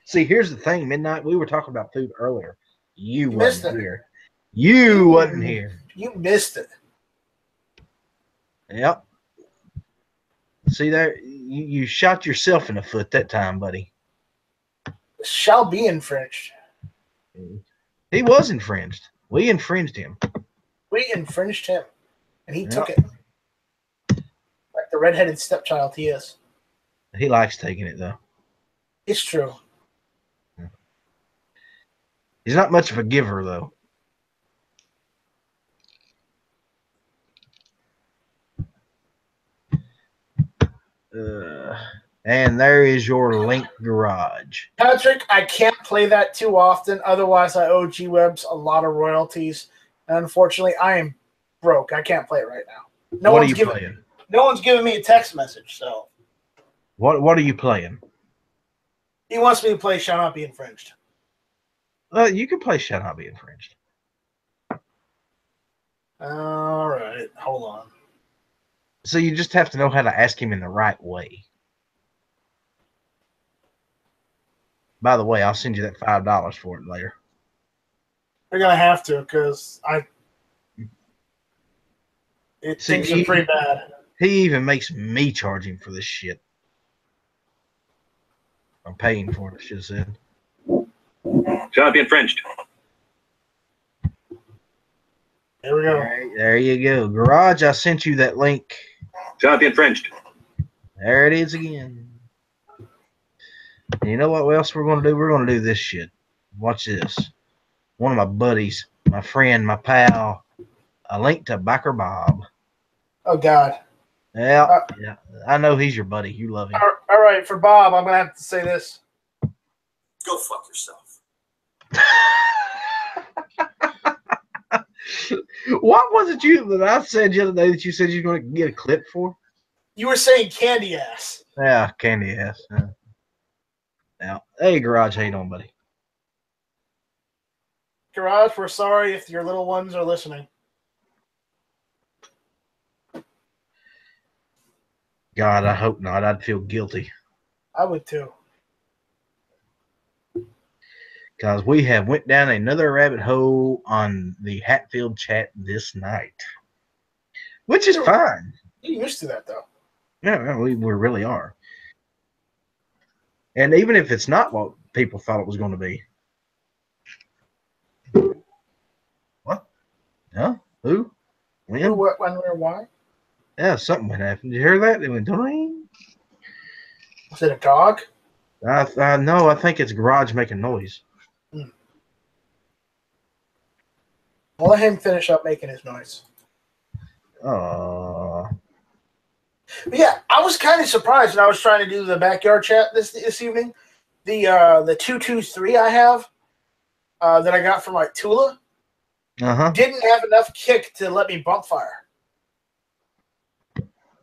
Speaker 1: See, here's the thing, Midnight. We were talking about food earlier. You wasn't here. You wasn't here.
Speaker 3: You missed it.
Speaker 1: Yep. See there, you shot yourself in the foot that time, buddy.
Speaker 3: Shall be infringed.
Speaker 1: He was infringed. We infringed him.
Speaker 3: We infringed him, and he took
Speaker 1: Yep.
Speaker 3: it. Like the redheaded stepchild he is.
Speaker 1: He likes taking it, though.
Speaker 3: It's true.
Speaker 1: He's not much of a giver, though. And there is your link garage.
Speaker 3: Patrick, I can't play that too often. Otherwise, I owe G-Webs a lot of royalties. And unfortunately, I am broke. I can't play it right now.
Speaker 1: What are you playing?
Speaker 3: No one's giving me a text message, so.
Speaker 1: What are you playing?
Speaker 3: He wants me to play Shall Not Be Infringed.
Speaker 1: You can play Shall Not Be Infringed.
Speaker 3: All right. Hold on.
Speaker 1: So you just have to know how to ask him in the right way. By the way, I'll send you that $5 for it later.
Speaker 3: We're going to have to because things are pretty bad.
Speaker 1: He even makes me charge him for this shit. I'm paying for it, I should have said.
Speaker 4: Shall not be infringed.
Speaker 3: There we go.
Speaker 1: All right, there you go. Garage, I sent you that link.
Speaker 4: Shall not be infringed.
Speaker 1: There it is again. And you know what else we're going to do? We're going to do this shit. Watch this. One of my buddies, my friend, my pal, a link to Biker Bob.
Speaker 3: Oh, God.
Speaker 1: Yeah, yeah. I know he's your buddy. You love him.
Speaker 3: All right, for Bob, I'm going to have to say this.
Speaker 5: Go fuck yourself.
Speaker 1: What was it that I said the other day that you said you were going to get a clip for?
Speaker 3: You were saying candy ass.
Speaker 1: Yeah, candy ass. Now, hey, Garage, how you doing, buddy?
Speaker 3: Garage, we're sorry if your little ones are listening.
Speaker 1: God, I hope not. I'd feel guilty.
Speaker 3: I would too.
Speaker 1: Because we have went down another rabbit hole on the Hatfield chat this night. Which is fine.
Speaker 3: You're used to that, though.
Speaker 1: Yeah, we really are. And even if it's not what people thought it was going to be. What? Huh? Who? When?
Speaker 3: Who, what, when, where, why?
Speaker 1: Yeah, something went happened. Did you hear that? It went ding.
Speaker 3: Was it a dog?
Speaker 1: No, I think it's Garage making noise.
Speaker 3: I'll let him finish up making his noise.
Speaker 1: Oh.
Speaker 3: Yeah, I was kind of surprised when I was trying to do the backyard chat this evening. The 223 I have that I got from like Tula didn't have enough kick to let me bump fire.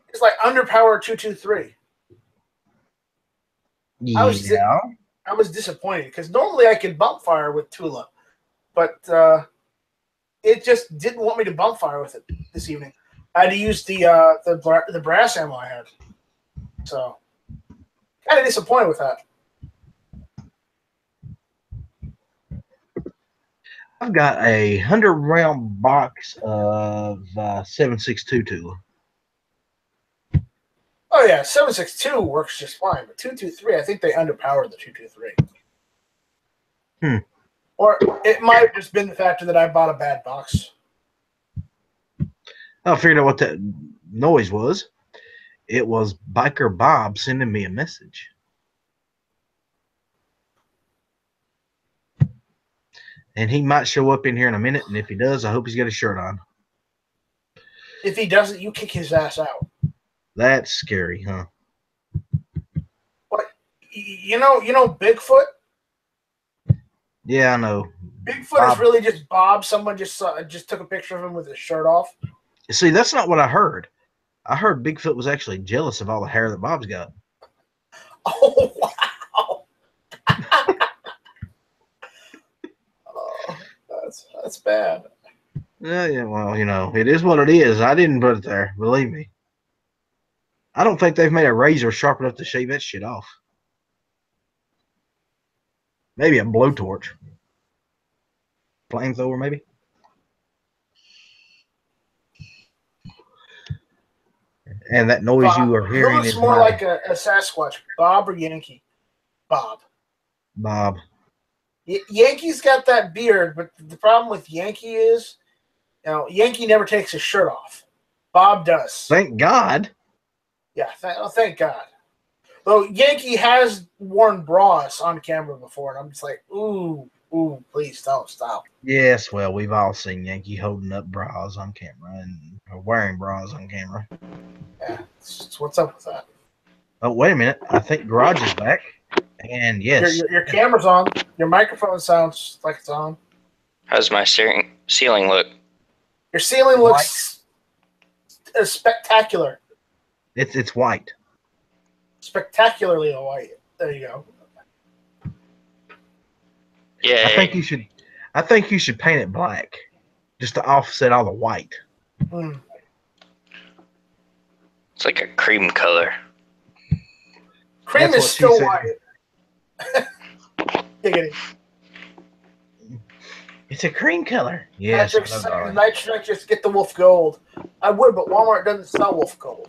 Speaker 3: It's like underpowered 223.
Speaker 1: Yeah.
Speaker 3: I was disappointed because normally I can bump fire with Tula, but it just didn't want me to bump fire with it this evening. I had to use the brass ammo I had, so kind of disappointed with that.
Speaker 1: I've got a 100-round box of 7.62 Tula.
Speaker 3: Oh yeah, 7.62 works just fine, but 223, I think they underpowered the 223. Or it might have just been the factor that I bought a bad box.
Speaker 1: I figured out what that noise was. It was Biker Bob sending me a message. And he might show up in here in a minute, and if he does, I hope he's got a shirt on.
Speaker 3: If he doesn't, you kick his ass out.
Speaker 1: That's scary, huh?
Speaker 3: What? You know Bigfoot?
Speaker 1: Yeah, I know.
Speaker 3: Bigfoot is really just Bob. Someone just took a picture of him with his shirt off.
Speaker 1: See, that's not what I heard. I heard Bigfoot was actually jealous of all the hair that Bob's got.
Speaker 3: Oh, wow. Oh, that's bad.
Speaker 1: Yeah, well, it is what it is. I didn't put it there, believe me. I don't think they've made a razor sharp enough to shave that shit off. Maybe a blowtorch. Flamethrower, maybe? And that noise
Speaker 3: Bob.
Speaker 1: you are
Speaker 3: Who
Speaker 1: hearing
Speaker 3: looks
Speaker 1: is
Speaker 3: more
Speaker 1: my
Speaker 3: like a Sasquatch, Bob or Yankee? Bob.
Speaker 1: Bob.
Speaker 3: Yankee's got that beard, but the problem with Yankee is, Yankee never takes his shirt off. Bob does.
Speaker 1: Thank God.
Speaker 3: Yeah, thank God. Though Yankee has worn bras on camera before, and I'm just like, ooh, please don't stop.
Speaker 1: Yes, well, we've all seen Yankee holding up bras on camera or wearing bras on camera.
Speaker 3: Yeah, what's up with that?
Speaker 1: Oh, wait a minute. I think Garage is back. And yes.
Speaker 3: Your camera's on. Your microphone sounds like it's on.
Speaker 6: How's my ceiling look?
Speaker 3: Your ceiling looks spectacular.
Speaker 1: It's white.
Speaker 3: Spectacularly white. There you go.
Speaker 6: Yeah.
Speaker 1: I think you should paint it black, just to offset all the white.
Speaker 3: Mm.
Speaker 6: It's like a cream color.
Speaker 3: Cream
Speaker 1: That's
Speaker 3: is
Speaker 1: what she
Speaker 3: still
Speaker 1: said.
Speaker 3: white. Giggity.
Speaker 1: It's a cream color. Yes.
Speaker 3: Patrick saying nitrogen just get the Wolf Gold. I would, but Walmart doesn't sell Wolf Gold.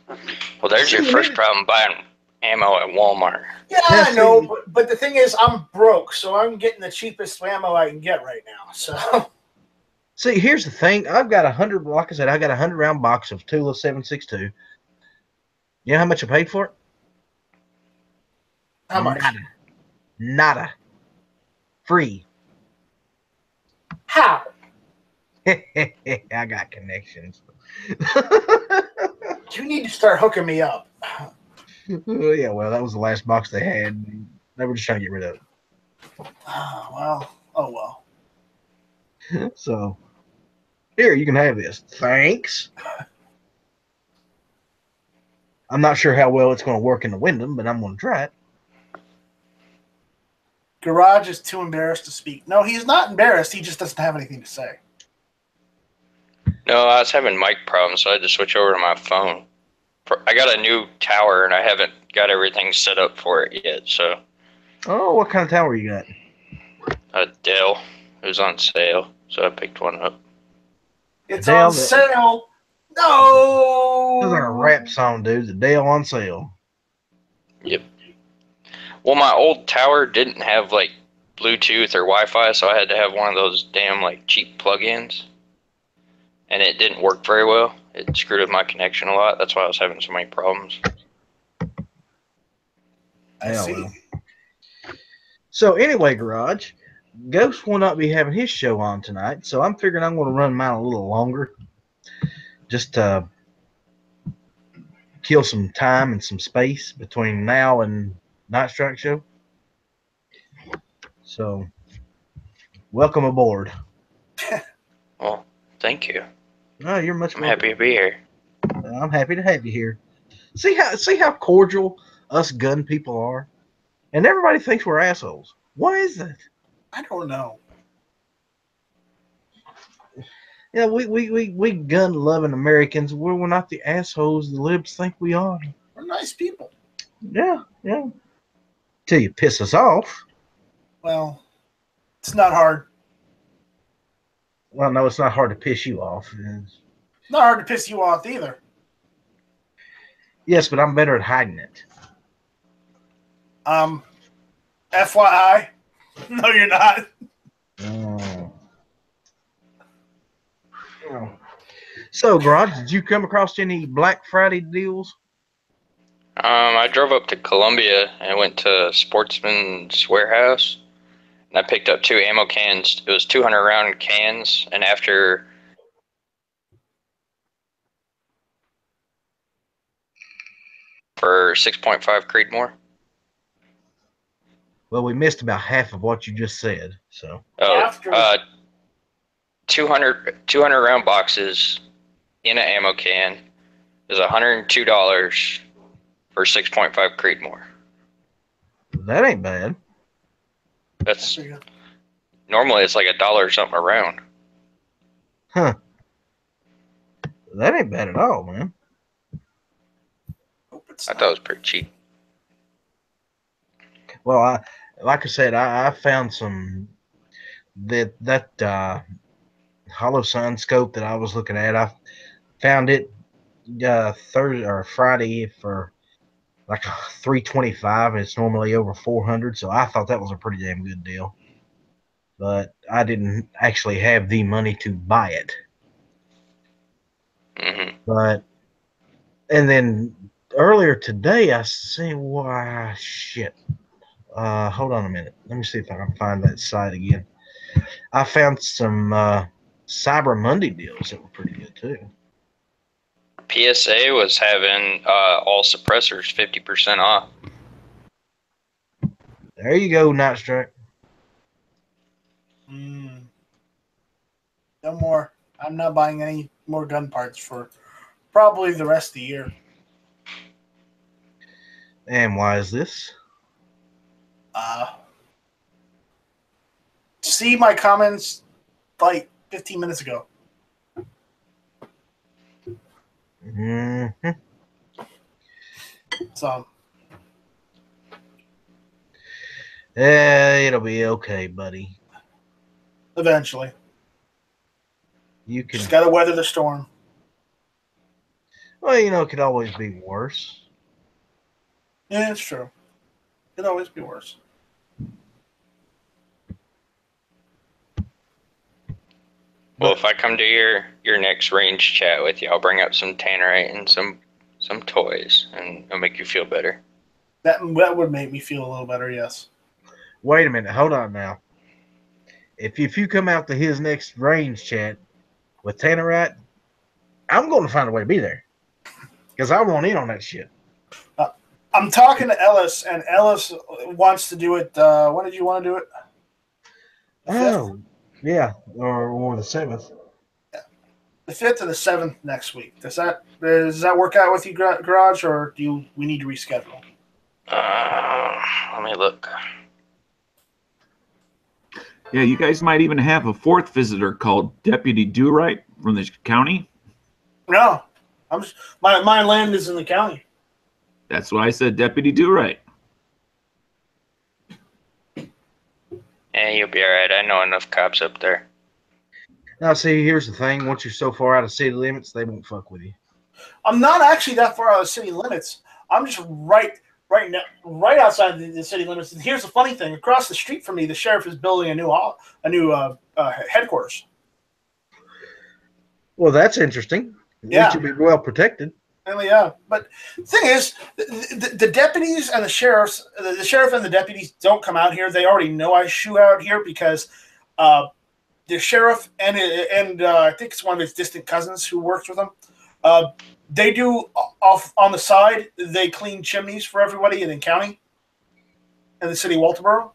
Speaker 6: Well, there's your first problem buying ammo at Walmart.
Speaker 3: Yeah, I know, but the thing is, I'm broke, so I'm getting the cheapest ammo I can get right now. So,
Speaker 1: see, here's the thing. I've got 100. Like I said, I got a 100-round box of Tula 7.62. You know how much I paid for it?
Speaker 3: how much?
Speaker 1: Nada. Free.
Speaker 3: How?
Speaker 1: I got connections.
Speaker 3: You need to start hooking me up.
Speaker 1: Yeah, well, that was the last box they had. They were just trying to get rid of it.
Speaker 3: Oh well.
Speaker 1: So, here, you can have this. Thanks. I'm not sure how well it's going to work in the Wyndham, but I'm going to try it.
Speaker 3: Garage is too embarrassed to speak. No, he's not embarrassed. He just doesn't have anything to say.
Speaker 6: No, I was having mic problems, so I had to switch over to my phone. I got a new tower, and I haven't got everything set up for it yet, so.
Speaker 1: Oh, what kind of tower you got?
Speaker 6: A Dell. It was on sale, so I picked one up.
Speaker 3: It's
Speaker 1: Dale,
Speaker 3: on sale. No.
Speaker 1: This is a rap song, dude. The Dale on sale.
Speaker 6: Yep. Well, my old tower didn't have, like, Bluetooth or Wi-Fi, so I had to have one of those damn, like, cheap plug-ins. And it didn't work very well. It screwed up my connection a lot. That's why I was having so many problems.
Speaker 3: I see.
Speaker 1: Well. So anyway, Garage, Ghost will not be having his show on tonight, so I'm figuring I'm going to run mine a little longer, just to kill some time and some space between now and Night Strike show. So, welcome aboard.
Speaker 6: Well, thank you.
Speaker 1: Oh, you're much
Speaker 6: I'm
Speaker 1: welcome.
Speaker 6: happy to be here.
Speaker 1: I'm happy to have you here. See how cordial us gun people are, and everybody thinks we're assholes. Why is that?
Speaker 3: I don't know.
Speaker 1: Yeah, we gun loving Americans. We're not the assholes the libs think we are.
Speaker 3: We're nice people.
Speaker 1: Yeah. Till you piss us off.
Speaker 3: Well, it's not hard.
Speaker 1: Well, no, it's not hard to piss you off.
Speaker 3: It's not hard to piss you off either.
Speaker 1: Yes, but I'm better at hiding it.
Speaker 3: FYI. No, you're not.
Speaker 1: Oh. So, Garage, did you come across any Black Friday deals?
Speaker 6: I drove up to Columbia and went to Sportsman's Warehouse, and I picked up 2 ammo cans. It was 200 round cans, and after for 6.5 Creedmoor.
Speaker 1: Well, we missed about half of what you just said. So.
Speaker 3: After
Speaker 6: 200 round boxes in an ammo can is $102 for 6.5 Creedmoor.
Speaker 1: That ain't bad.
Speaker 6: That's normally it's like $1 or something a round.
Speaker 1: Huh. That ain't bad at all, man.
Speaker 6: I thought it was pretty cheap.
Speaker 1: Well, like I said, I found some that hollow sun scope that I was looking at. I found it Thursday or Friday for like a 325. It's normally over 400, so I thought that was a pretty damn good deal. But I didn't actually have the money to buy it.
Speaker 6: Mm-hmm.
Speaker 1: But and then earlier today, I see why shit. Hold on a minute. Let me see if I can find that site again. I found some Cyber Monday deals that were pretty good too.
Speaker 6: PSA was having all suppressors 50% off.
Speaker 1: There you go, Night Strike.
Speaker 3: No more. I'm not buying any more gun parts for probably the rest of the year.
Speaker 1: And why is this?
Speaker 3: See my comments like 15 minutes ago.
Speaker 1: Mm-hmm.
Speaker 3: So
Speaker 1: It'll be okay, buddy.
Speaker 3: eventually,
Speaker 1: You can.
Speaker 3: just got to weather the storm.
Speaker 1: Well, you know, it could always be worse.
Speaker 3: Yeah, it's true. Could always be worse.
Speaker 6: Well, if I come to your next range chat with you, I'll bring up some tannerite and some toys, and it'll make you feel better.
Speaker 3: That would make me feel a little better. Yes.
Speaker 1: Wait a minute. Hold on now. If you come out to his next range chat with Tannerite, I'm going to find a way to be there because I want in on that shit.
Speaker 3: I'm talking to Ellis, and Ellis wants to do it. When did you want to do it?
Speaker 1: Oh, yeah, or the 7th.
Speaker 3: The 5th or the 7th next week. Does that work out with you, Garage, or we need to reschedule?
Speaker 6: Let me look.
Speaker 7: Yeah, you guys might even have a fourth visitor called Deputy Do-Right from the county.
Speaker 3: No, I'm just, my land is in the county.
Speaker 7: That's what I said, Deputy Do-Right.
Speaker 6: Yeah, you'll be all right. I know enough cops up there.
Speaker 1: Now, see, here's the thing. Once you're so far out of city limits, they won't fuck with you.
Speaker 3: I'm not actually that far out of city limits. I'm just right outside the city limits. And here's the funny thing: across the street from me, the sheriff is building a new headquarters.
Speaker 1: Well, that's interesting.
Speaker 3: Yeah.
Speaker 1: You should be well protected.
Speaker 3: Yeah, but the thing is, the deputies and the sheriff and the deputies don't come out here. They already know I shoot out here because the sheriff and I think it's one of his distant cousins who works with him. They do off on the side. They clean chimneys for everybody in the county, in the city of Walterboro,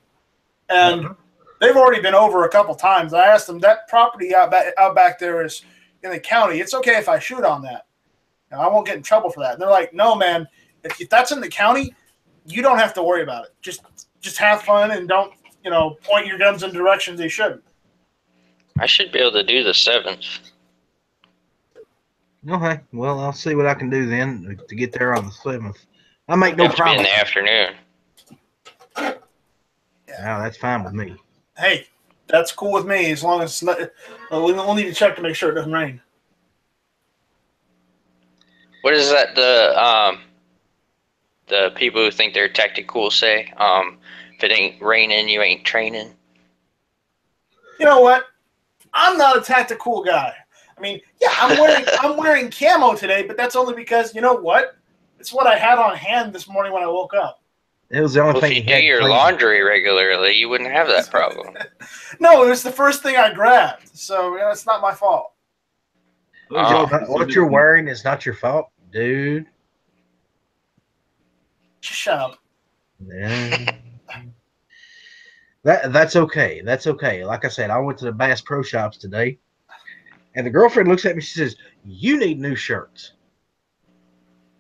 Speaker 3: and they've already been over a couple times. I asked them, that property out back there is in the county. It's okay if I shoot on that. I won't get in trouble for that. And they're like, no, man, if that's in the county, you don't have to worry about it. Just have fun and don't, point your guns in directions they shouldn't.
Speaker 6: I should be able to do the 7th.
Speaker 1: Okay, well, I'll see what I can do then to get there on the 7th. I make no
Speaker 6: Have to be in
Speaker 1: problem.
Speaker 6: the afternoon.
Speaker 1: Yeah, that's fine with me.
Speaker 3: Hey, that's cool with me as long as we'll need to check to make sure it doesn't rain.
Speaker 6: What is that the people who think they're tactical say? If it ain't raining, you ain't training.
Speaker 3: You know what? I'm not a tactical guy. I mean, yeah, I'm wearing camo today, but that's only because you know what? It's what I had on hand this morning when I woke up.
Speaker 1: It was the only
Speaker 6: Well,
Speaker 1: thing
Speaker 6: if you
Speaker 1: you
Speaker 6: do
Speaker 1: had
Speaker 6: your
Speaker 1: clean.
Speaker 6: laundry regularly, you wouldn't have that problem.
Speaker 3: No, it was the first thing I grabbed, so it's not my fault.
Speaker 1: What you're wearing is not your fault, dude.
Speaker 3: Just shut up.
Speaker 1: Yeah. That's okay. That's okay. Like I said, I went to the Bass Pro Shops today, and the girlfriend looks at me. She says, "You need new shirts."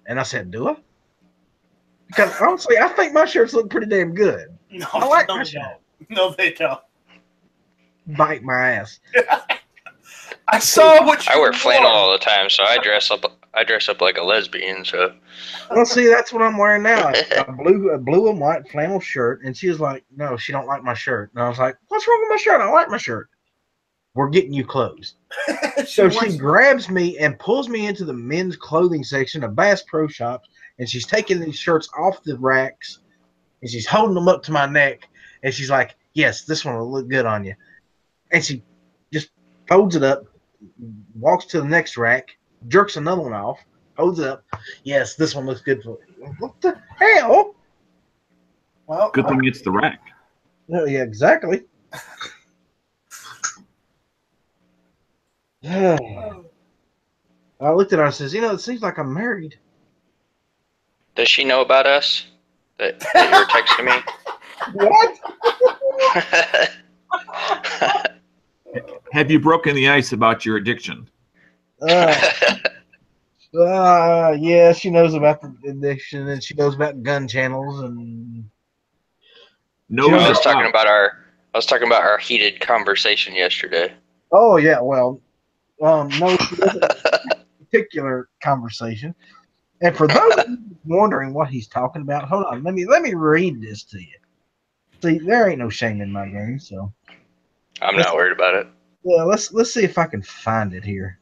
Speaker 1: And I said, "Do I?" Because honestly, I think my shirts look pretty damn good.
Speaker 3: No,
Speaker 1: I like
Speaker 3: no,
Speaker 1: my
Speaker 3: they
Speaker 1: shirt.
Speaker 3: don't. No, they don't.
Speaker 1: Bite my ass.
Speaker 3: I saw what you
Speaker 6: I wear
Speaker 3: wore.
Speaker 6: flannel all the time, so I dress up like a lesbian. So
Speaker 1: Well, see, that's what I'm wearing now. A blue and white flannel shirt, and she was like, "No, she don't like my shirt." And I was like, "What's wrong with my shirt? I like my shirt." we're getting you clothes. So she grabs me and pulls me into the men's clothing section of Bass Pro Shops, and she's taking these shirts off the racks, and she's holding them up to my neck, and she's like, yes, this one will look good on you. And she just folds it up, walks to the next rack, jerks another one off, holds it up. Yes, this one looks good for you. What the hell?
Speaker 3: Well,
Speaker 7: Good thing it's the rack.
Speaker 1: No, yeah, exactly. I looked at her and says, it seems like I'm married.
Speaker 6: Does she know about us? That you were texting me?
Speaker 1: What?
Speaker 7: Have you broken the ice about your addiction?
Speaker 1: Yeah, she knows about the addiction, and she knows about gun channels, and
Speaker 7: No,
Speaker 6: I was talking about our heated conversation yesterday.
Speaker 1: oh yeah, well, no, she wasn't a particular conversation. And for those wondering what he's talking about, hold on, let me read this to you. See, there ain't no shame in my game, so
Speaker 6: I'm not worried about it.
Speaker 1: yeah, let's see if I can find it here.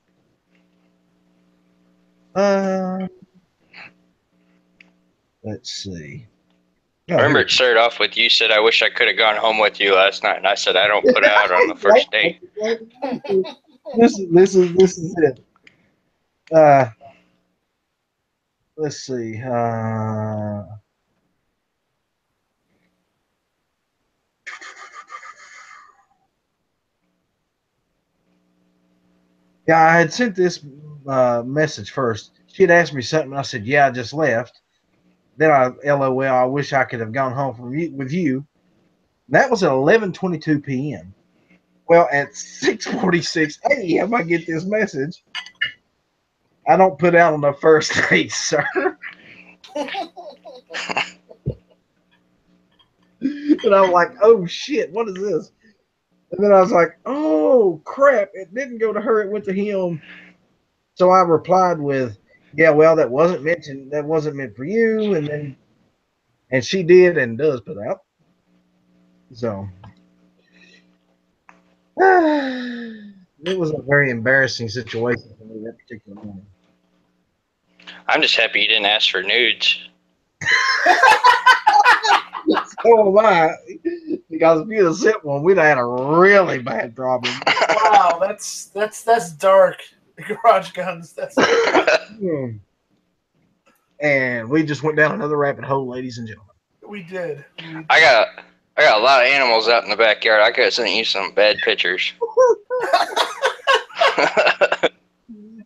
Speaker 1: Let's see.
Speaker 6: I remember it started off with you said, I wish I could have gone home with you last night. And I said, I don't put out on the first date.
Speaker 1: This is it. Let's see. Yeah, I had sent this message first. She had asked me something. I said, yeah, I just left. Then LOL, I wish I could have gone home with you. That was at 11:22 p.m. Well, at 6:46 a.m., I get this message. I don't put out on the first date, sir. And I'm like, oh shit, what is this? And then I was like, oh crap, it didn't go to her, it went to him. So I replied with, yeah, well, that wasn't meant for you. And she did and does put out. So it was a very embarrassing situation for me that particular morning.
Speaker 6: I'm just happy you didn't ask for nudes.
Speaker 1: So am I. Because if you'd have sent one, we'd have had a really bad problem.
Speaker 3: Wow, that's dark. Garage guns. That's
Speaker 1: And we just went down another rabbit hole, ladies and gentlemen.
Speaker 3: we did.
Speaker 6: I got a lot of animals out in the backyard. I could have sent you some bad pictures.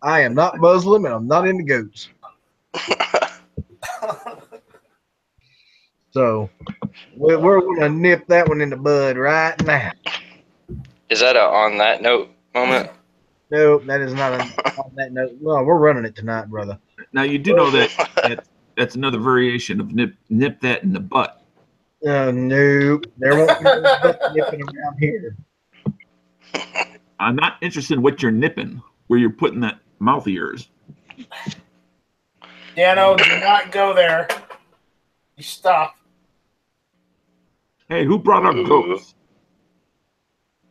Speaker 1: I am not Muslim and I'm not into goats. So we're going to nip that one in the bud right now.
Speaker 6: Is that a on that note moment?
Speaker 1: Nope, that is not on that note. Well, we're running it tonight, brother.
Speaker 7: Now you do know that's another variation of nip that in the butt.
Speaker 1: Nope, there won't be no butt nipping around here.
Speaker 7: I'm not interested in what you're nipping, where you're putting that mouth of yours.
Speaker 3: Dano, do not go there. You stop.
Speaker 7: Hey, who brought up goats?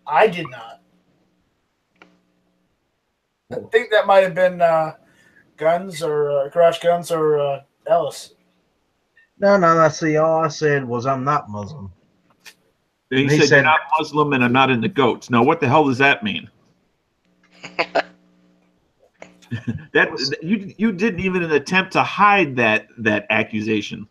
Speaker 3: I did not. I think that might have been Guns or Garage Guns or Ellis.
Speaker 1: No. See, all I said was I'm not Muslim.
Speaker 7: He said you're not Muslim and I'm not into goats. Now, what the hell does that mean? That you didn't even attempt to hide that accusation.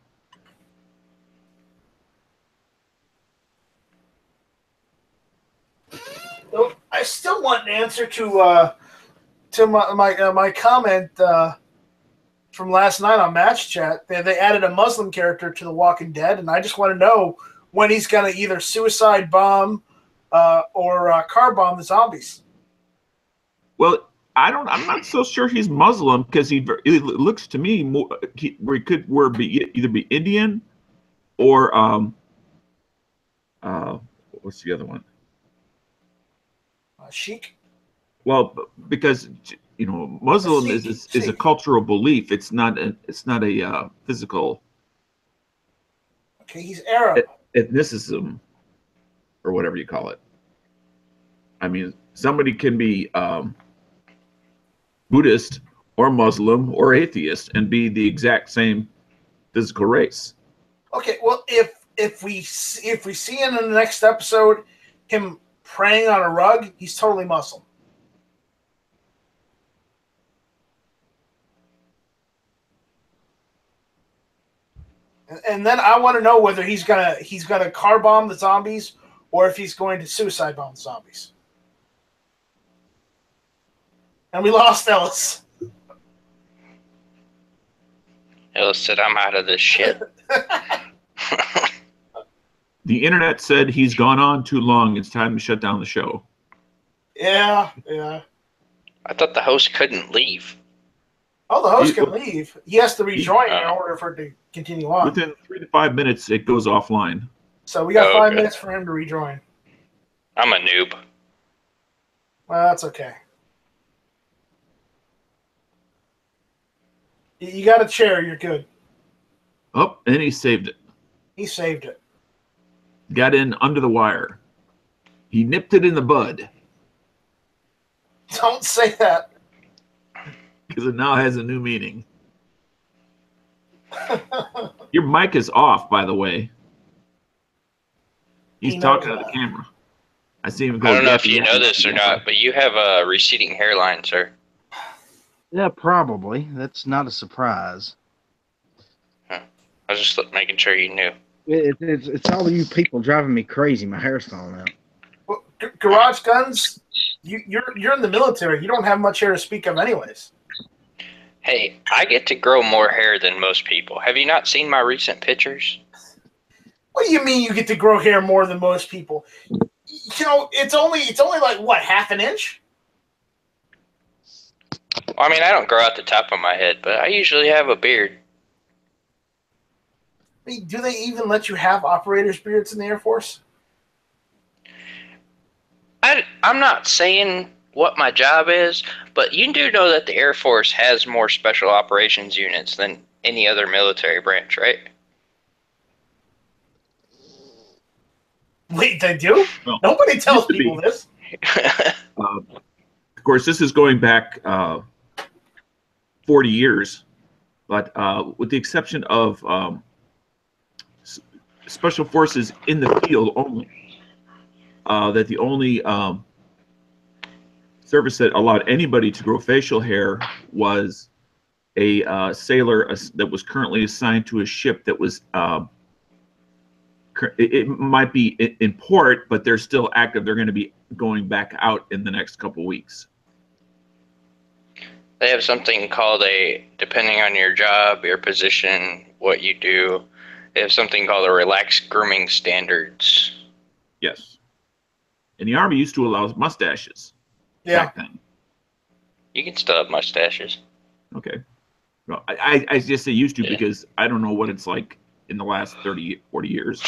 Speaker 3: So I still want an answer to my comment from last night on Match Chat. They added a Muslim character to The Walking Dead, and I just want to know when he's going to either suicide bomb or car bomb the zombies.
Speaker 7: Well, I'm not so sure he's Muslim because it looks to me more where he could either be Indian or what's the other one?
Speaker 3: Sheik.
Speaker 7: Well, because Muslim is a cultural belief. It's not a physical.
Speaker 3: Okay, he's Arab.
Speaker 7: Ethnicism, or whatever you call it. I mean, somebody can be Buddhist or Muslim or atheist and be the exact same physical race.
Speaker 3: Okay, well, if we see in the next episode him praying on a rug, he's totally Muslim. And then I want to know whether he's gonna car bomb the zombies or if he's going to suicide bomb the zombies. And we lost Ellis.
Speaker 6: Ellis said, "I'm out of this shit."
Speaker 7: The internet said he's gone on too long. It's time to shut down the show.
Speaker 3: Yeah.
Speaker 6: I thought the host couldn't leave.
Speaker 3: Oh, the host can leave. He has to rejoin in order for it to continue on.
Speaker 7: Within 3 to 5 minutes, it goes offline.
Speaker 3: So we got 5 minutes for him to rejoin.
Speaker 6: I'm a noob.
Speaker 3: Well, that's okay. You got a chair, you're good.
Speaker 7: Oh, and he saved it.
Speaker 3: He saved it.
Speaker 7: Got in under the wire. He nipped it in the bud.
Speaker 3: Don't say that.
Speaker 7: Because it now has a new meaning. Your mic is off, by the way. He's talking to the camera. I see him go.
Speaker 6: I don't know if you know this or not, but you have a receding hairline, sir.
Speaker 1: Yeah, probably. That's not a surprise.
Speaker 6: Huh. I was just making sure you knew.
Speaker 1: It's all of you people driving me crazy. My hair's falling out.
Speaker 3: Well, Garage Guns, you're in the military. You don't have much hair to speak of anyways.
Speaker 6: Hey, I get to grow more hair than most people. Have you not seen my recent pictures?
Speaker 3: What do you mean you get to grow hair more than most people? You know, it's only like, what, half an inch?
Speaker 6: I mean, I don't grow out the top of my head, but I usually have a beard.
Speaker 3: I mean, do they even let you have operators' beards in the Air Force?
Speaker 6: I'm not saying what my job is, but you do know that the Air Force has more special operations units than any other military branch, right?
Speaker 3: Wait, they do?
Speaker 7: Well,
Speaker 3: Nobody tells people this.
Speaker 7: Of course, this is going back 40 years, but with the exception of special forces in the field only, that the only service that allowed anybody to grow facial hair was a sailor that was currently assigned to a ship that was it might be in port, but they're still active. They're going to be going back out in the next couple weeks.
Speaker 6: They have something called depending on your job, your position, what you do, they have something called a relaxed grooming standards.
Speaker 7: Yes. And the Army used to allow mustaches.
Speaker 3: Yeah.
Speaker 7: Back then.
Speaker 6: You can still have mustaches.
Speaker 7: Okay. Well, I just say used to because I don't know what it's like in the last 30, 40 years.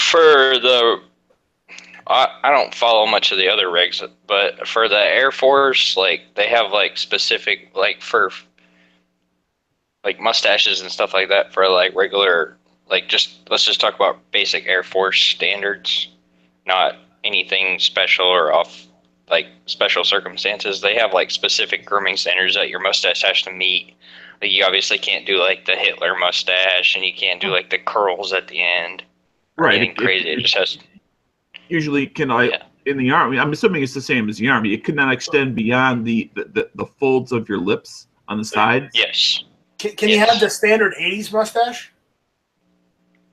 Speaker 6: I don't follow much of the other regs, but for the Air Force, like they have like specific for mustaches and stuff like that for like regular, let's just talk about basic Air Force standards, not anything special or off like special circumstances. They have like specific grooming standards that your mustache has to meet. Like, you obviously can't do like the Hitler mustache, and you can't do like the curls at the end.
Speaker 7: Right.
Speaker 6: Crazy. It just has.
Speaker 7: Usually, in the Army, I'm assuming it's the same as the Army. It could not extend beyond the folds of your lips on the sides.
Speaker 6: Yes.
Speaker 3: Can you have the standard 80s mustache?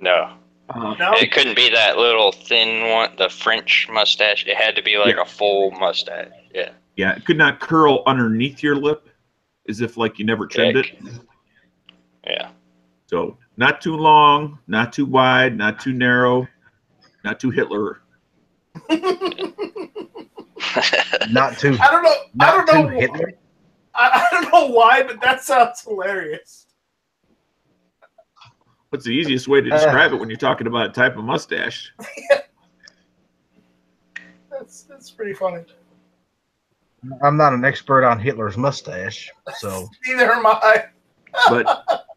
Speaker 6: No.
Speaker 3: No?
Speaker 6: It couldn't be that little thin one, the French mustache. It had to be like a full mustache. Yeah.
Speaker 7: Yeah, it could not curl underneath your lip as if like you never trimmed it.
Speaker 6: Yeah.
Speaker 7: So not too long, not too wide, not too narrow, not too Hitler.
Speaker 1: Not too.
Speaker 3: I don't know.
Speaker 1: Not too Hitler.
Speaker 3: I don't know why, but that sounds hilarious.
Speaker 7: What's the easiest way to describe it when you're talking about a type of mustache?
Speaker 3: That's pretty funny.
Speaker 1: I'm not an expert on Hitler's mustache, so.
Speaker 3: Neither am I.
Speaker 7: But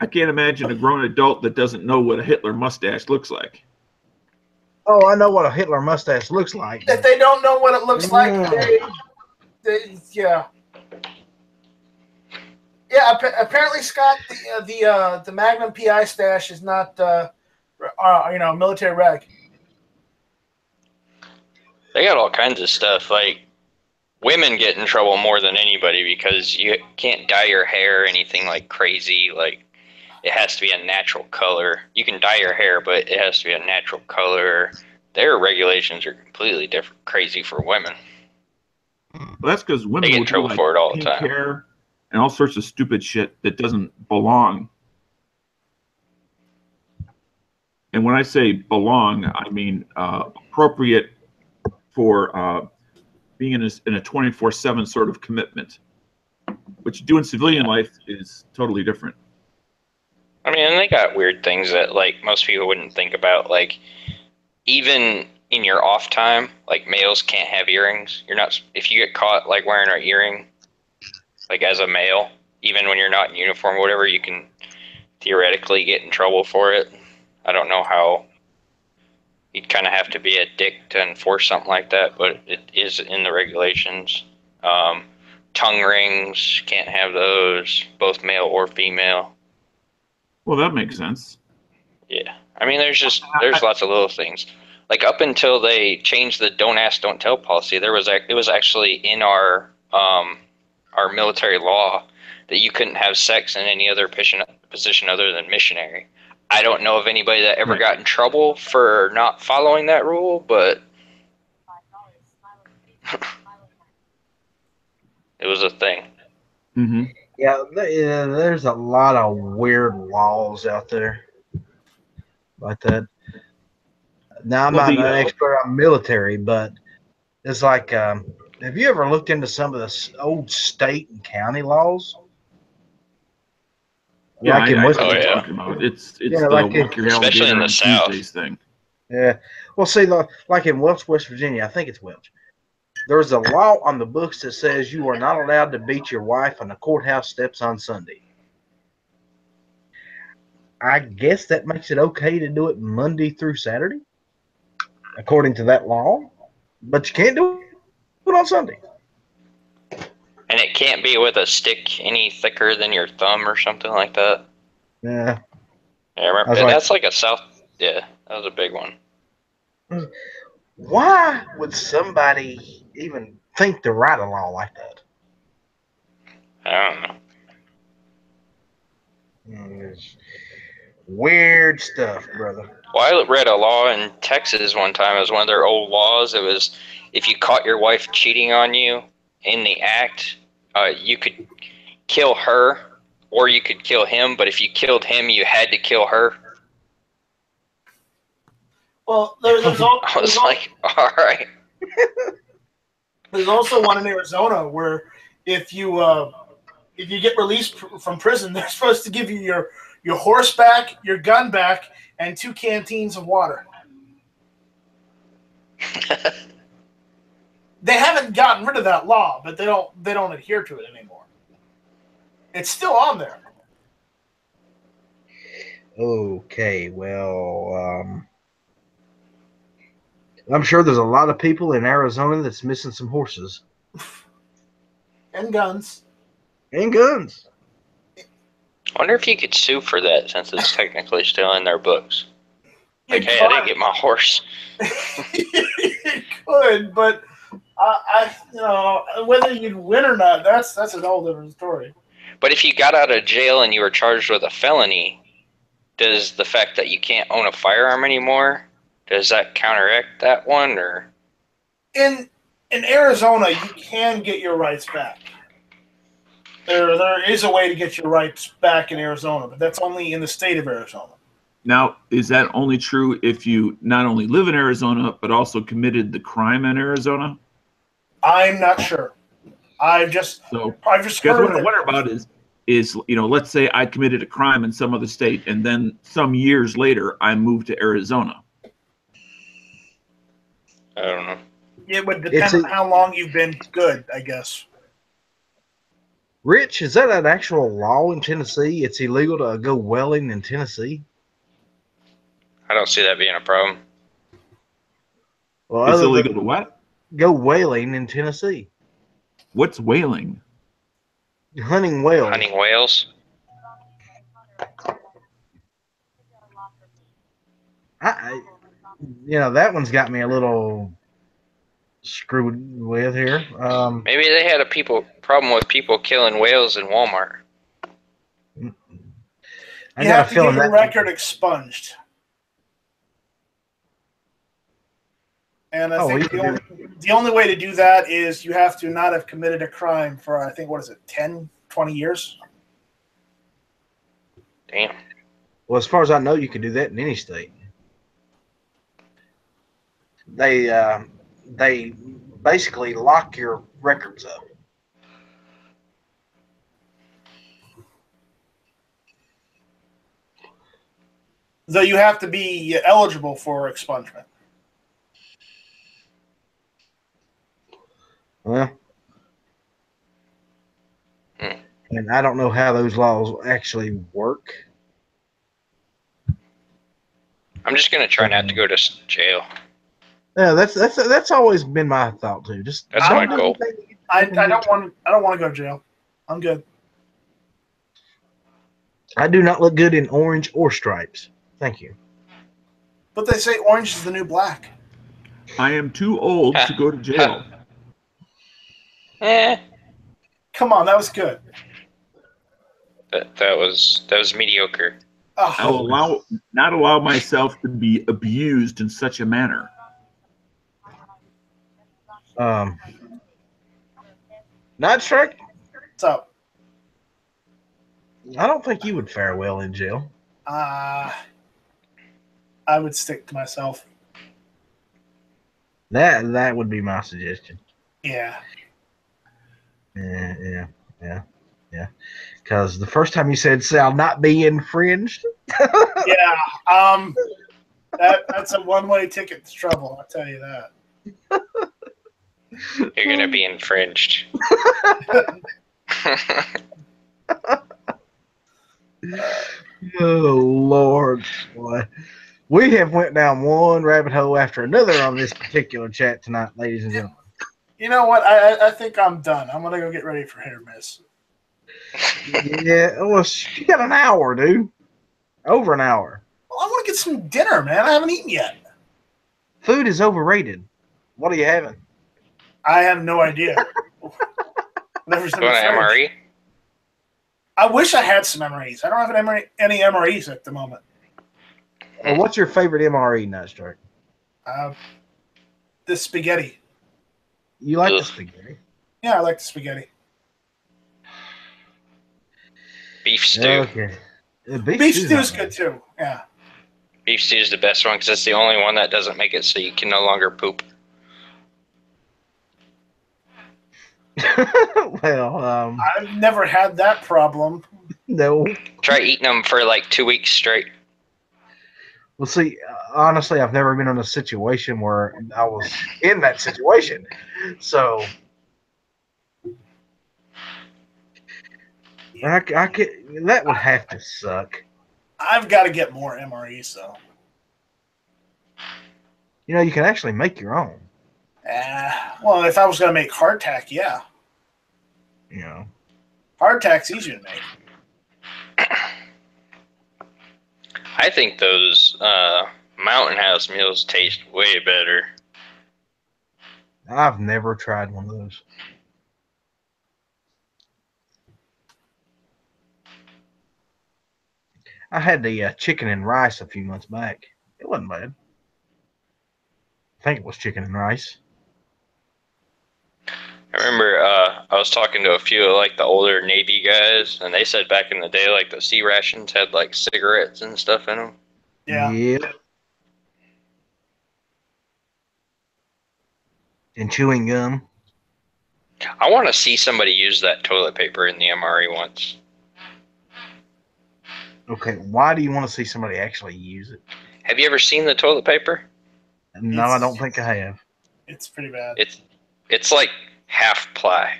Speaker 7: I can't imagine a grown adult that doesn't know what a Hitler mustache looks like.
Speaker 1: Oh, I know what a Hitler mustache looks like.
Speaker 3: If they don't know what it looks like, Yeah. Yeah, apparently, Scott, the Magnum PI stash is not, military reg.
Speaker 6: They got all kinds of stuff. Like, women get in trouble more than anybody because you can't dye your hair or anything like crazy. Like, it has to be a natural color. You can dye your hair, but it has to be a natural color. Their regulations are completely different, crazy for women.
Speaker 7: Well, that's because
Speaker 6: They
Speaker 7: women
Speaker 6: get in
Speaker 7: will do
Speaker 6: trouble
Speaker 7: like
Speaker 6: for it all the
Speaker 7: pink
Speaker 6: time.
Speaker 7: hair and all sorts of stupid shit that doesn't belong. And when I say belong, I mean appropriate for being in a 24/7 sort of commitment, which you do in civilian life is totally different.
Speaker 6: I mean, and they got weird things that like most people wouldn't think about. Like, even in your off time, like males can't have earrings. You're not if you get caught like wearing an earring, like as a male, even when you're not in uniform or whatever, you can theoretically get in trouble for it. I don't know how. You'd kind of have to be a dick to enforce something like that, but it is in the regulations. Tongue rings, can't have those, both male or female.
Speaker 7: Well, that makes sense.
Speaker 6: Yeah, I mean, there's lots of little things. Like up until they changed the "Don't Ask, Don't Tell" policy, it was actually in our military law that you couldn't have sex in any other position other than missionary. I don't know of anybody that ever got in trouble for not following that rule, but it was a thing.
Speaker 7: Mm-hmm.
Speaker 1: Yeah, there's a lot of weird laws out there like that. Now, I'm not an expert on military, but it's like, have you ever looked into some of the old state and county laws?
Speaker 7: Yeah,
Speaker 1: like in
Speaker 7: I
Speaker 1: West
Speaker 7: know what you're
Speaker 1: Virginia.
Speaker 7: talking about. It's
Speaker 1: Yeah,
Speaker 7: the
Speaker 1: like
Speaker 7: walk your
Speaker 6: especially
Speaker 7: alligator
Speaker 6: in the
Speaker 7: on
Speaker 6: South.
Speaker 7: Tuesdays thing.
Speaker 1: Yeah. Well, see, like in Welch, West Virginia, I think it's Welch. There's a law on the books that says you are not allowed to beat your wife on the courthouse steps on Sunday. I guess that makes it okay to do it Monday through Saturday, according to that law, but you can't do it on Sunday.
Speaker 6: And it can't be with a stick any thicker than your thumb or something like that.
Speaker 1: Yeah.
Speaker 6: Yeah, I remember. That's like a South. Yeah, that was a big one.
Speaker 1: Why would somebody even think to write a law like that?
Speaker 6: I don't know.
Speaker 1: It's weird stuff, brother.
Speaker 6: Well, I read a law in Texas one time. It was one of their old laws. It was if you caught your wife cheating on you in the act, you could kill her or you could kill him. But if you killed him, you had to kill her.
Speaker 3: Well, there's all
Speaker 6: right.
Speaker 3: There's also one in Arizona where if you get released from prison, they're supposed to give you your horse back, your gun back, and 2 canteens of water. They haven't gotten rid of that law, but they don't adhere to it anymore. It's still on there.
Speaker 1: Okay, well, I'm sure there's a lot of people in Arizona that's missing some horses.
Speaker 3: And guns.
Speaker 1: And guns.
Speaker 6: I wonder if you could sue for that since it's technically still in their books. Like, hey, I didn't get my horse.
Speaker 3: You could, but whether you'd win or not, that's a whole different story.
Speaker 6: But if you got out of jail and you were charged with a felony, does the fact that you can't own a firearm anymore, does that counteract that one, or?
Speaker 3: In Arizona, you can get your rights back. There is a way to get your rights back in Arizona, but that's only in the state of Arizona.
Speaker 7: Now, is that only true if you not only live in Arizona, but also committed the crime in Arizona?
Speaker 3: I'm not sure. I've just heard
Speaker 7: what I wonder about is let's say I committed a crime in some other state, and then some years later I moved to Arizona.
Speaker 6: I don't know.
Speaker 3: It would depend on how long you've been good, I guess.
Speaker 1: Rich, is that an actual law in Tennessee? It's illegal to go whaling in Tennessee?
Speaker 6: I don't see that being a problem.
Speaker 1: Well,
Speaker 7: it's illegal to what?
Speaker 1: Go whaling in Tennessee.
Speaker 7: What's whaling?
Speaker 1: Hunting whales.
Speaker 6: Hunting whales.
Speaker 1: That one's got me a little screwed with here.
Speaker 6: Maybe they had a problem with people killing whales in Walmart.
Speaker 1: I
Speaker 3: You
Speaker 1: got
Speaker 3: have
Speaker 1: a
Speaker 3: to
Speaker 1: feeling
Speaker 3: get your
Speaker 1: that
Speaker 3: record expunged. And I think the only way to do that is you have to not have committed a crime for, I think, 10, 20 years?
Speaker 6: Damn.
Speaker 1: Well, as far as I know, you can do that in any state. They basically lock your records up.
Speaker 3: Though you have to be eligible for expungement.
Speaker 1: Well, and I don't know how those laws actually work.
Speaker 6: I'm just gonna try not to go to jail.
Speaker 1: Yeah, that's always been my thought too. Just
Speaker 6: That's my goal.
Speaker 3: I don't want to go to jail. I'm good.
Speaker 1: I do not look good in orange or stripes. Thank you.
Speaker 3: But they say orange is the new black.
Speaker 7: I am too old to go to jail.
Speaker 3: Come on, that was good.
Speaker 6: That was mediocre.
Speaker 7: I will not allow myself to be abused in such a manner.
Speaker 1: Not sure.
Speaker 3: What's up?
Speaker 1: I don't think you would fare well in jail.
Speaker 3: I would stick to myself.
Speaker 1: That would be my suggestion.
Speaker 3: Yeah.
Speaker 1: Yeah. Because the first time you said "shall not be infringed."
Speaker 3: Yeah. That's a one-way ticket to trouble. I'll tell you that.
Speaker 6: You're gonna be infringed.
Speaker 1: Oh Lord, boy. We have went down one rabbit hole after another on this particular chat tonight, ladies and gentlemen.
Speaker 3: You know what? I think I'm done. I'm gonna go get ready for hair miss.
Speaker 1: Yeah, well, you got an hour, dude. Over an hour.
Speaker 3: Well, I want to get some dinner, man. I haven't eaten yet.
Speaker 1: Food is overrated. What are you having?
Speaker 3: I have no idea. Never
Speaker 6: Going to MRE?
Speaker 3: I wish I had some MREs. I don't have any MREs at the moment.
Speaker 1: Well, what's your favorite MRE, Nightstrike?
Speaker 3: The spaghetti.
Speaker 1: You like the spaghetti?
Speaker 3: Yeah, I like the spaghetti.
Speaker 6: Beef stew.
Speaker 1: Okay.
Speaker 3: Beef stew is good too. Yeah.
Speaker 6: Beef stew is the best one because it's the only one that doesn't make it so you can no longer poop.
Speaker 1: Well,
Speaker 3: I've never had that problem.
Speaker 1: No.
Speaker 6: Try eating them for like 2 weeks straight.
Speaker 1: Well, see, honestly, I've never been in a situation where I was in that situation. So I could, that would have to suck.
Speaker 3: I've got to get more MREs, though.
Speaker 1: You know, you can actually make your own.
Speaker 3: Well, if I was going to make hardtack, yeah.
Speaker 1: You know.
Speaker 3: Hardtack's easier to make.
Speaker 6: I think those Mountain House meals taste way better.
Speaker 1: I've never tried one of those. I had the chicken and rice a few months back. It wasn't bad. I think it was chicken and rice.
Speaker 6: I remember I was talking to a few of like the older Navy guys, and they said back in the day, like the sea rations had like cigarettes and stuff in them.
Speaker 3: Yeah.
Speaker 1: Yep. And chewing gum.
Speaker 6: I want to see somebody use that toilet paper in the MRE once.
Speaker 1: Okay, why do you want to see somebody actually use it?
Speaker 6: Have you ever seen the toilet paper?
Speaker 1: No, I don't think I have.
Speaker 3: It's pretty bad.
Speaker 6: It's like half ply.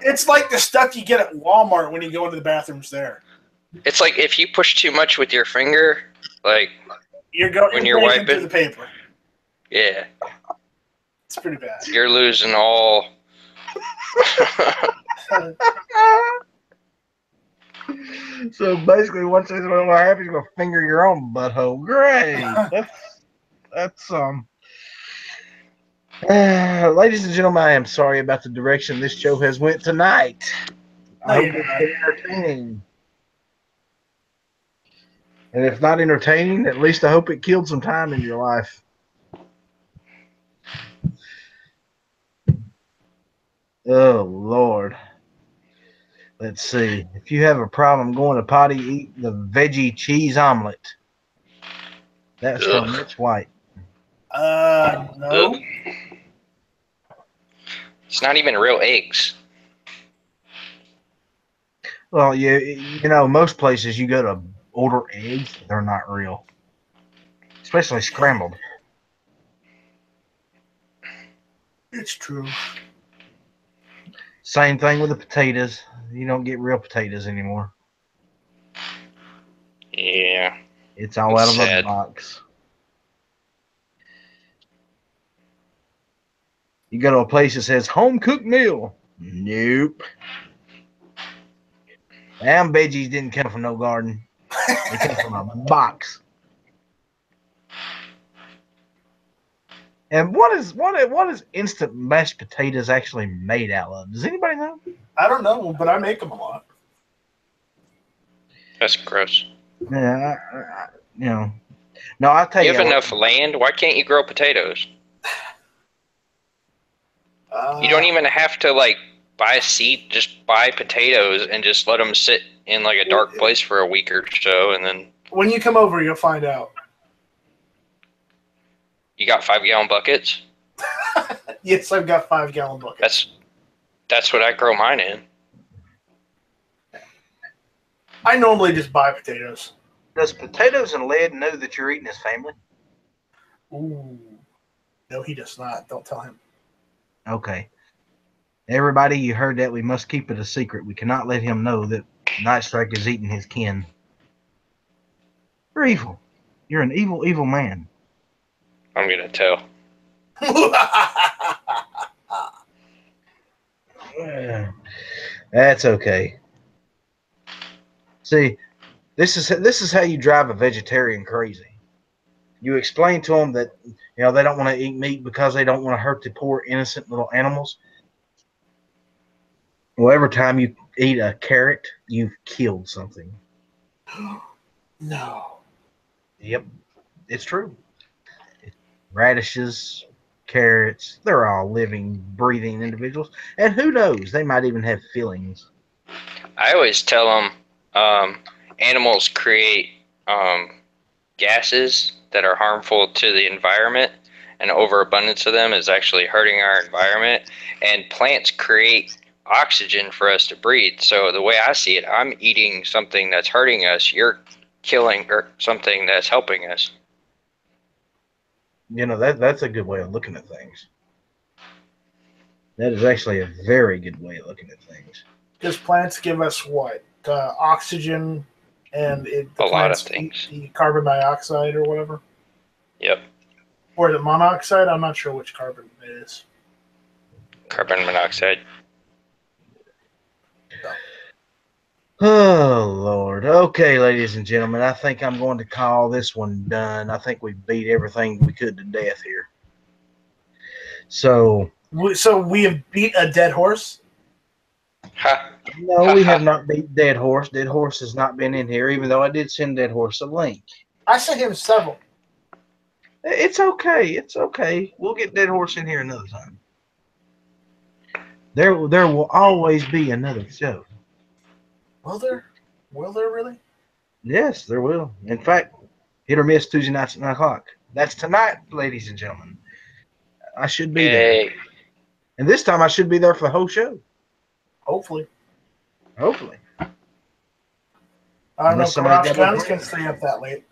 Speaker 3: It's like the stuff you get at Walmart when you go into the bathrooms there.
Speaker 6: It's like if you push too much with your finger, like
Speaker 3: You're
Speaker 6: when you're
Speaker 3: breaking
Speaker 6: wiping
Speaker 3: through the paper.
Speaker 6: Yeah.
Speaker 3: It's pretty bad.
Speaker 6: You're losing all.
Speaker 1: So basically, once this what happens, you're gonna finger your own butthole. Great. That's ladies and gentlemen, I am sorry about the direction this show has went tonight.
Speaker 3: No,
Speaker 1: I hope
Speaker 3: you're
Speaker 1: it's
Speaker 3: not.
Speaker 1: been entertaining. And if not entertaining, at least I hope it killed some time in your life. Oh, Lord. Let's see. If you have a problem going to potty, eat the veggie cheese omelet. That's
Speaker 6: Ugh.
Speaker 1: from Mitch White.
Speaker 3: No.
Speaker 6: Ugh. It's not even real eggs.
Speaker 1: Well, you know, most places you go to order eggs, they're not real. Especially scrambled.
Speaker 3: It's true.
Speaker 1: Same thing with the potatoes. You don't get real potatoes anymore.
Speaker 6: Yeah.
Speaker 1: It's all out of a
Speaker 6: Sad.
Speaker 1: box. You go to a place that says home cooked meal. Nope. Them veggies didn't come from no garden. They come from a box. And what is instant mashed potatoes actually made out of? Does anybody know?
Speaker 3: I don't know, but I make them a lot.
Speaker 6: That's gross.
Speaker 1: Yeah, you know. No, I'll tell
Speaker 6: You
Speaker 1: you.
Speaker 6: have enough land. Why can't you grow potatoes? You don't even have to like buy a seed. Just buy potatoes and just let them sit in like a dark place for a week or so, and then
Speaker 3: When you come over, you'll find out.
Speaker 6: you got 5-gallon buckets.
Speaker 3: Yes, I've got 5-gallon buckets.
Speaker 6: That's what I grow mine in.
Speaker 3: I normally just buy potatoes.
Speaker 1: Does potatoes and lead know that you're eating his family?
Speaker 3: Ooh. No, he does not. Don't tell him.
Speaker 1: Okay. Everybody, you heard that. We must keep it a secret. We cannot let him know that Night Strike is eating his kin. You're evil. You're an evil, evil man.
Speaker 6: I'm gonna tell.
Speaker 1: That's okay. See, this is how you drive a vegetarian crazy. You explain to them that they don't want to eat meat because they don't want to hurt the poor innocent little animals. Well, every time you eat a carrot, you've killed something.
Speaker 3: No.
Speaker 1: Yep, it's true. Radishes, carrots, they're all living, breathing individuals. And who knows, they might even have feelings.
Speaker 6: I always tell them animals create gases that are harmful to the environment, and overabundance of them is actually hurting our environment. And plants create oxygen for us to breathe. So the way I see it, I'm eating something that's hurting us. You're killing something that's helping us.
Speaker 1: That's a good way of looking at things. That is actually a very good way of looking at things.
Speaker 3: Because plants give us what? Oxygen and the
Speaker 6: A lot
Speaker 3: plants
Speaker 6: of things.
Speaker 3: eat the carbon dioxide or whatever.
Speaker 6: Yep.
Speaker 3: Or the monoxide? I'm not sure which carbon it is.
Speaker 6: Carbon monoxide.
Speaker 1: Oh, Lord. Okay, ladies and gentlemen, I think I'm going to call this one done. I think we beat everything we could to death here. So
Speaker 3: we have beat a dead horse?
Speaker 6: Ha.
Speaker 1: no, we have not beat Dead Horse. Dead Horse has not been in here, even though I did send Dead Horse a link.
Speaker 3: I sent him several.
Speaker 1: It's okay. It's okay. We'll get Dead Horse in here another time. There will always be another show.
Speaker 3: Will there? Will there really?
Speaker 1: Yes, there will. In fact, hit or miss Tuesday nights at 9 o'clock. That's tonight, ladies and gentlemen. I should be there. And this time I should be there for the whole show.
Speaker 3: Hopefully.
Speaker 1: Hopefully.
Speaker 3: I don't
Speaker 1: Unless
Speaker 3: know
Speaker 1: somebody
Speaker 3: if
Speaker 1: got
Speaker 3: Guns
Speaker 1: up
Speaker 3: can stay up that late.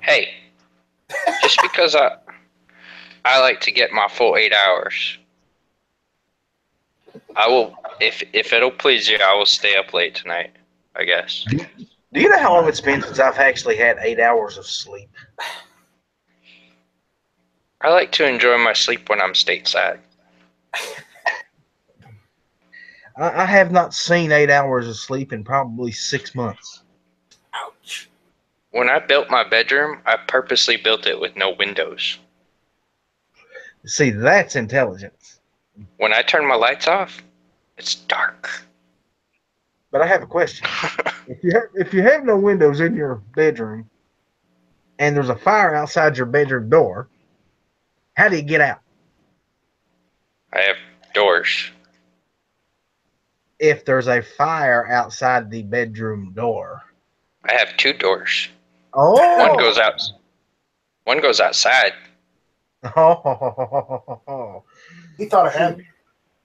Speaker 6: Hey, just because I like to get my full 8 hours, I will, if it'll please you, I will stay up late tonight, I guess.
Speaker 1: Do you know how long it's been since I've actually had 8 hours of sleep?
Speaker 6: I like to enjoy my sleep when I'm stateside.
Speaker 1: I have not seen 8 hours of sleep in probably 6 months.
Speaker 3: Ouch.
Speaker 6: When I built my bedroom, I purposely built it with no windows.
Speaker 1: See, that's intelligence.
Speaker 6: When I turn my lights off, it's dark.
Speaker 1: But I have a question. If you have no windows in your bedroom and there's a fire outside your bedroom door, how do you get out?
Speaker 6: I have doors.
Speaker 1: If there's a fire outside the bedroom door.
Speaker 6: I have 2 doors.
Speaker 1: Oh.
Speaker 6: One goes out. One goes outside.
Speaker 1: Oh.
Speaker 3: He thought ahead.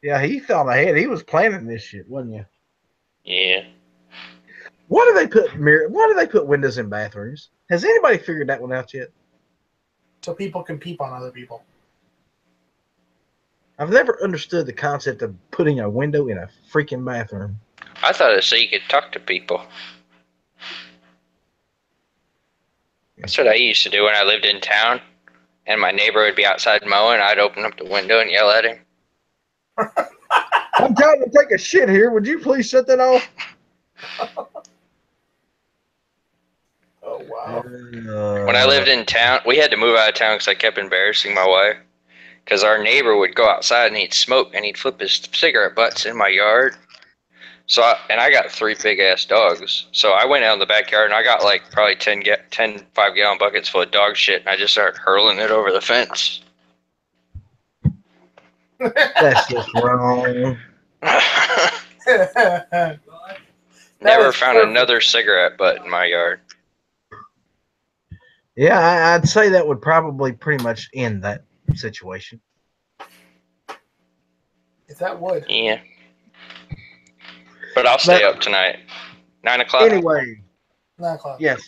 Speaker 1: Yeah, he thought ahead. He was planning this shit, wasn't you?
Speaker 6: Yeah.
Speaker 1: Why do they put windows in bathrooms? Has anybody figured that one out yet?
Speaker 3: So people can peep on other people.
Speaker 1: I've never understood the concept of putting a window in a freaking bathroom.
Speaker 6: I thought it was so you could talk to people. That's what I used to do when I lived in town, and my neighbor would be outside mowing. I'd open up the window and yell at him.
Speaker 1: I'm trying to take a shit here. Would you please shut that off?
Speaker 3: Oh, wow.
Speaker 6: When I lived in town, we had to move out of town because I kept embarrassing my wife. Because our neighbor would go outside and he'd smoke and he'd flip his cigarette butts in my yard. So I got 3 big ass dogs. So I went out in the backyard and I got like probably 10 5-gallon buckets full of dog shit, and I just started hurling it over the fence.
Speaker 1: That's just wrong.
Speaker 6: Never
Speaker 3: is
Speaker 6: found
Speaker 3: perfect.
Speaker 6: another cigarette butt in my yard.
Speaker 1: Yeah, I'd say that would probably pretty much end that situation.
Speaker 3: If that would.
Speaker 6: Yeah. But I'll stay up tonight. 9 o'clock?
Speaker 1: Anyway,
Speaker 3: 9 o'clock.
Speaker 1: yes,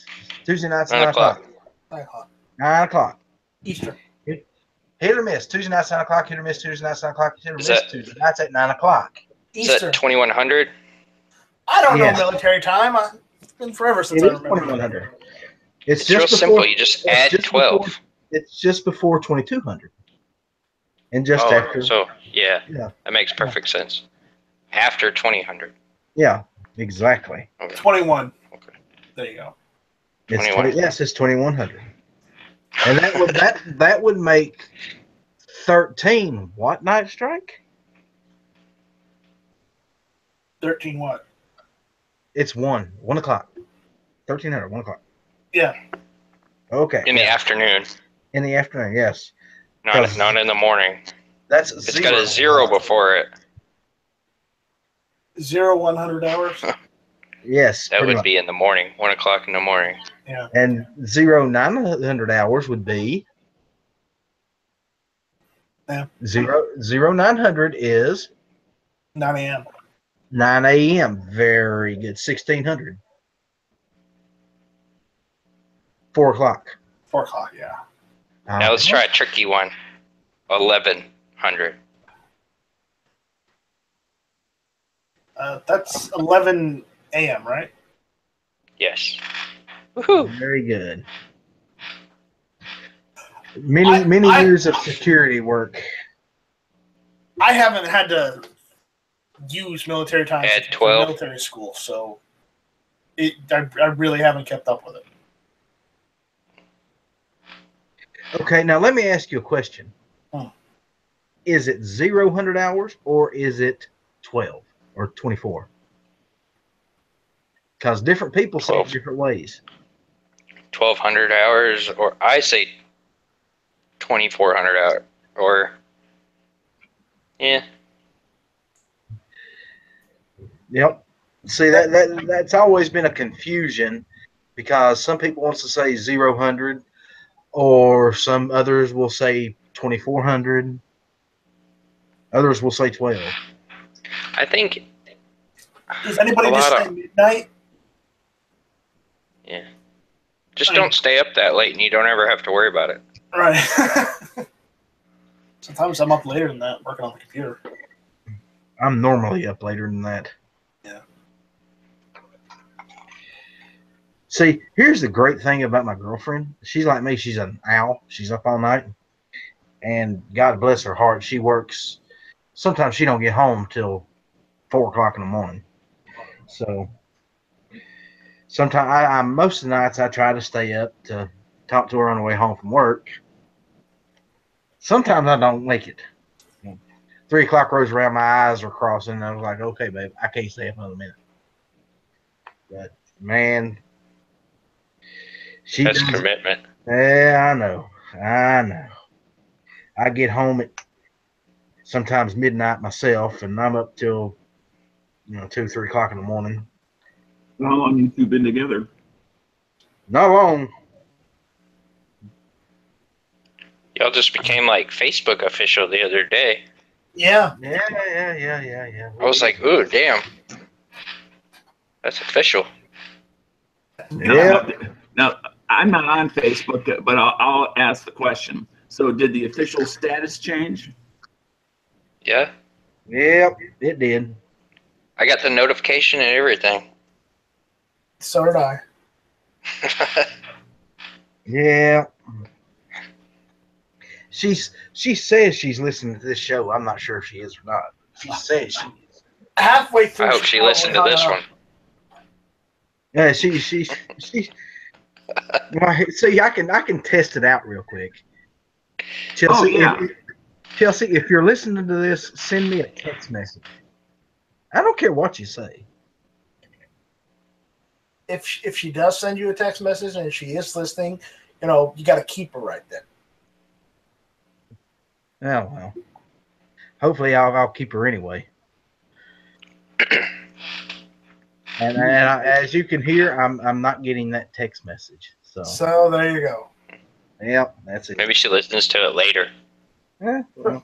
Speaker 1: Tuesday nights,
Speaker 6: 9
Speaker 1: 9 o'clock.
Speaker 3: 9 o'clock.
Speaker 1: 9 o'clock.
Speaker 3: Eastern.
Speaker 1: Hit or miss. Tuesday nights, 9 o'clock. Hit or miss. Tuesday nights, 9 o'clock. Hit or
Speaker 6: Is
Speaker 1: miss.
Speaker 6: that-
Speaker 1: Tuesday nights at 9 o'clock.
Speaker 6: Is
Speaker 3: Eastern.
Speaker 6: that 2100?
Speaker 3: I don't
Speaker 1: Yes.
Speaker 3: know military time. It's been forever since
Speaker 1: It
Speaker 3: I
Speaker 1: is
Speaker 3: remember.
Speaker 1: 2100.
Speaker 6: It's real simple. You just add 12.
Speaker 1: It's just before 2200. And just
Speaker 6: Oh,
Speaker 1: after.
Speaker 6: so yeah,
Speaker 1: Yeah.
Speaker 6: that makes perfect sense. After 2000.
Speaker 1: Yeah, exactly.
Speaker 6: Okay.
Speaker 3: 21.
Speaker 6: Okay.
Speaker 3: There you go.
Speaker 1: It's
Speaker 6: 21.
Speaker 1: yes, it's 2100. And that would make 13 what night strike?
Speaker 3: 13 what?
Speaker 1: It's 1 o'clock. 1300, 1 o'clock.
Speaker 3: Yeah.
Speaker 1: Okay.
Speaker 6: In the afternoon,
Speaker 1: In the afternoon, yes.
Speaker 6: not in the morning.
Speaker 1: That's
Speaker 6: It's got a 0 before it.
Speaker 3: 100 hours.
Speaker 1: Yes.
Speaker 6: That
Speaker 1: pretty
Speaker 6: would
Speaker 1: much.
Speaker 6: be in the morning, 1 o'clock in the morning.
Speaker 3: Yeah.
Speaker 1: And 900 hours would be
Speaker 3: Yeah.
Speaker 1: 900 is
Speaker 3: 9 a.m.
Speaker 1: 9 a.m. Very good. 1600. 4 o'clock.
Speaker 3: 4 o'clock, yeah.
Speaker 6: Now let's try a tricky one. 1100.
Speaker 3: That's 11 a.m., right?
Speaker 6: Yes. Woohoo!
Speaker 1: Very good. Many years of security work.
Speaker 3: I haven't had to use military time
Speaker 6: Add
Speaker 3: since
Speaker 6: 12.
Speaker 3: military school, so I really haven't kept up with it.
Speaker 1: Okay, now let me ask you a question.
Speaker 3: Hmm.
Speaker 1: Is it 100 hours or is it 12 or 24? Because different people say it
Speaker 6: 12.
Speaker 1: different ways.
Speaker 6: 1200 hours, or I say 2400 hours, or yeah.
Speaker 1: Yep. See that's always been a confusion because some people wants to say 100, or some others will say 2400. Others will say 12.
Speaker 6: I think
Speaker 3: Does anybody
Speaker 6: A
Speaker 3: just
Speaker 6: lot
Speaker 3: say
Speaker 6: of-
Speaker 3: midnight?
Speaker 6: yeah. Just don't stay up that late, and you don't ever have to worry about it.
Speaker 3: Right. Sometimes I'm up later than that working on the computer.
Speaker 1: I'm normally up later than that.
Speaker 3: Yeah.
Speaker 1: See, here's the great thing about my girlfriend. She's like me. She's an owl. She's up all night. and God bless her heart, she works. Sometimes she don't get home till 4 o'clock in the morning. So sometimes I most of the nights I try to stay up to talk to her on the way home from work. Sometimes I don't make it. 3 o'clock rolls around, my eyes are crossing, and I was like, okay, babe, I can't stay up another minute. But man,
Speaker 6: That's
Speaker 1: does.
Speaker 6: commitment.
Speaker 1: Yeah, I know. I get home at sometimes midnight myself, and I'm up till 2, 3 o'clock in the morning.
Speaker 7: How long you two been together?
Speaker 1: Not long.
Speaker 6: Y'all just became like Facebook official the other day.
Speaker 3: Yeah.
Speaker 1: Yeah.
Speaker 6: I was like, ooh, damn. That's official.
Speaker 1: Yeah.
Speaker 7: Now, I'm not on Facebook, but I'll ask the question. So, did the official status change?
Speaker 6: Yeah.
Speaker 1: Yep, it did.
Speaker 6: I got the notification and everything.
Speaker 3: So did I.
Speaker 1: Yeah. She says she's listening to this show. I'm not sure if she is or not. She says she is.
Speaker 3: Halfway through.
Speaker 6: I hope she listened to this one.
Speaker 1: Yeah, she. See, I can test it out real quick. Chelsea, Chelsea, if you're listening to this, send me a text message. I don't care what you say.
Speaker 3: If she does send you a text message and she is listening, you got to keep her right there.
Speaker 1: Oh well. Hopefully, I'll keep her anyway. And as you can hear, I'm not getting that text message.
Speaker 3: So there you go.
Speaker 1: Yep, that's it.
Speaker 6: Maybe she listens to it later.
Speaker 1: Yeah, well.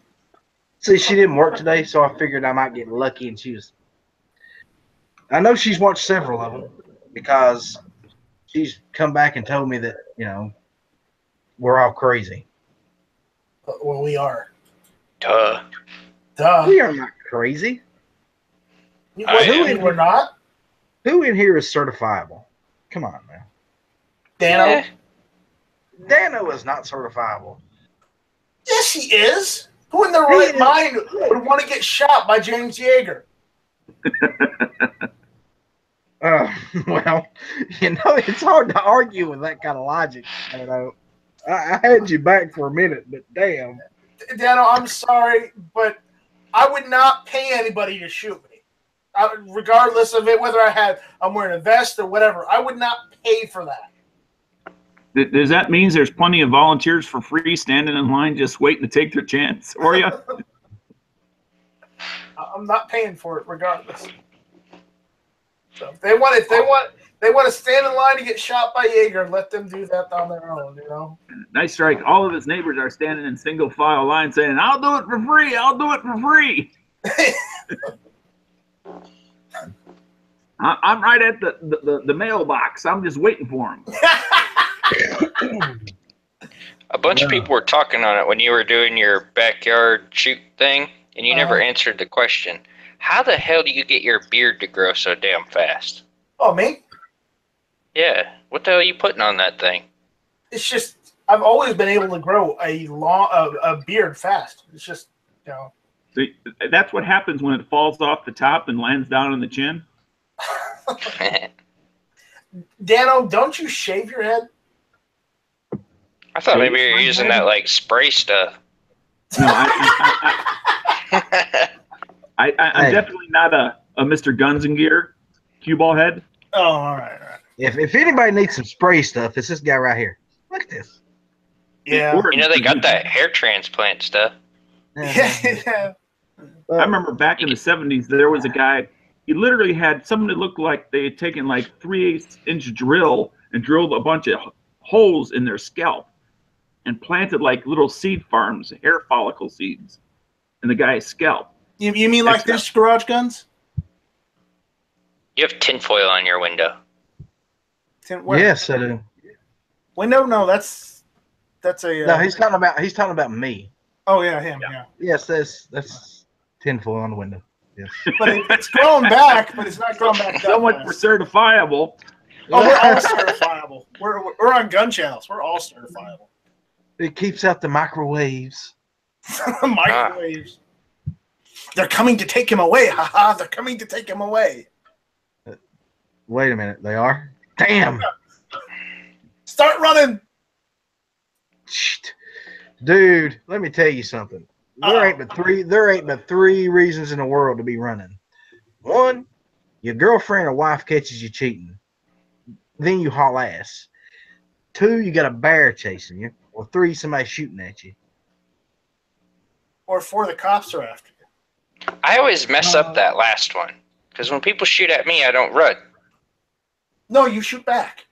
Speaker 1: See, she didn't work today, so I figured I might get lucky, and she was. I know she's watched several of them because she's come back and told me that we're all crazy.
Speaker 3: Well, we are.
Speaker 6: Duh.
Speaker 1: We are not crazy.
Speaker 3: We're not.
Speaker 1: Who in here is certifiable? Come on now.
Speaker 3: Dano?
Speaker 6: Yeah.
Speaker 1: Dano is not certifiable.
Speaker 3: Yes, he is. Who in their right mind would want to get shot by James Yeager?
Speaker 1: Well, it's hard to argue with that kind of logic. I had you back for a minute, but damn.
Speaker 3: Dano, I'm sorry, but I would not pay anybody to shoot me. Regardless of it, whether I'm wearing a vest or whatever, I would not pay for that.
Speaker 7: Does that mean there's plenty of volunteers for free standing in line just waiting to take their chance for you?
Speaker 3: I'm not paying for it regardless. So if they want to stand in line to get shot by Yeager, let them do that on their own,
Speaker 7: Nice strike. All of his neighbors are standing in single file line saying, I'll do it for free. I'll do it for free. I'm right at the mailbox. I'm just waiting for him.
Speaker 6: A bunch of people were talking on it when you were doing your backyard shoot thing, and you never answered the question. How the hell do you get your beard to grow so damn fast?
Speaker 3: Oh, me?
Speaker 6: Yeah. What the hell are you putting on that thing?
Speaker 3: It's just I've always been able to grow a beard fast. It's just
Speaker 7: See, that's what happens when it falls off the top and lands down on the chin.
Speaker 3: Dano, don't you shave your head?
Speaker 6: I thought maybe you were using that like spray stuff.
Speaker 7: No, I'm definitely not a Mr. Guns and Gear cue ball head.
Speaker 3: Oh, all right.
Speaker 1: If anybody needs some spray stuff, it's this guy right here. Look at this.
Speaker 3: Yeah.
Speaker 6: They got that hair transplant stuff.
Speaker 3: Yeah.
Speaker 7: I remember back in the 70s, there was a guy, he literally had something that looked like they had taken like 3/8-inch drill and drilled a bunch of holes in their scalp and planted like little seed farms, hair follicle seeds, in the guy's scalp.
Speaker 3: You mean like this garage guns?
Speaker 6: You have tinfoil on your window.
Speaker 1: Yes, I do.
Speaker 3: Window? No, that's a.
Speaker 1: No, he's talking about me.
Speaker 3: Oh yeah, him. Yeah.
Speaker 1: Yes, that's tinfoil on the window. Yes.
Speaker 3: But it's growing back, but it's not growing back.
Speaker 7: So much for certifiable.
Speaker 3: Oh, we're all certifiable. We're on gun channels. We're all certifiable.
Speaker 1: It keeps out the microwaves.
Speaker 3: Microwaves. They're coming to take him away. Haha, they're coming to take him away.
Speaker 1: Wait a minute, they are? Damn.
Speaker 3: Start running.
Speaker 1: Dude, let me tell you something. There
Speaker 3: Uh-oh.
Speaker 1: ain't but three reasons in the world to be running. One, your girlfriend or wife catches you cheating. Then you haul ass. Two, you got a bear chasing you. Or three, somebody shooting at you.
Speaker 3: Or 4, the cops are after you.
Speaker 6: I always mess up that last one because when people shoot at me, I don't run.
Speaker 3: No, you shoot back.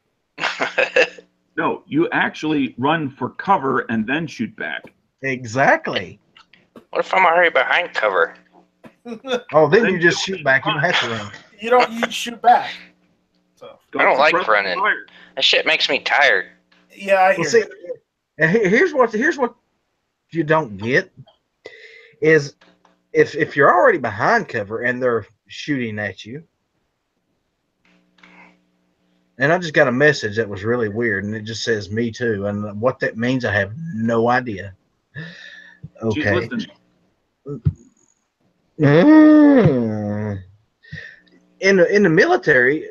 Speaker 7: No, you actually run for cover and then shoot back.
Speaker 1: Exactly.
Speaker 6: What if I'm already behind cover?
Speaker 1: Oh, then you just shoot back. You don't have to run.
Speaker 3: You shoot back. So
Speaker 6: I don't like
Speaker 7: suppress the
Speaker 6: running.
Speaker 7: fire.
Speaker 6: That shit makes me tired.
Speaker 3: yeah, I hear
Speaker 1: Well, see,
Speaker 3: you.
Speaker 1: and here's what you don't get is if you're already behind cover and they're shooting at you. And I just got a message that was really weird, and it just says "me too," and what that means, I have no idea.
Speaker 7: She's
Speaker 1: Okay.
Speaker 7: listening.
Speaker 1: In the military,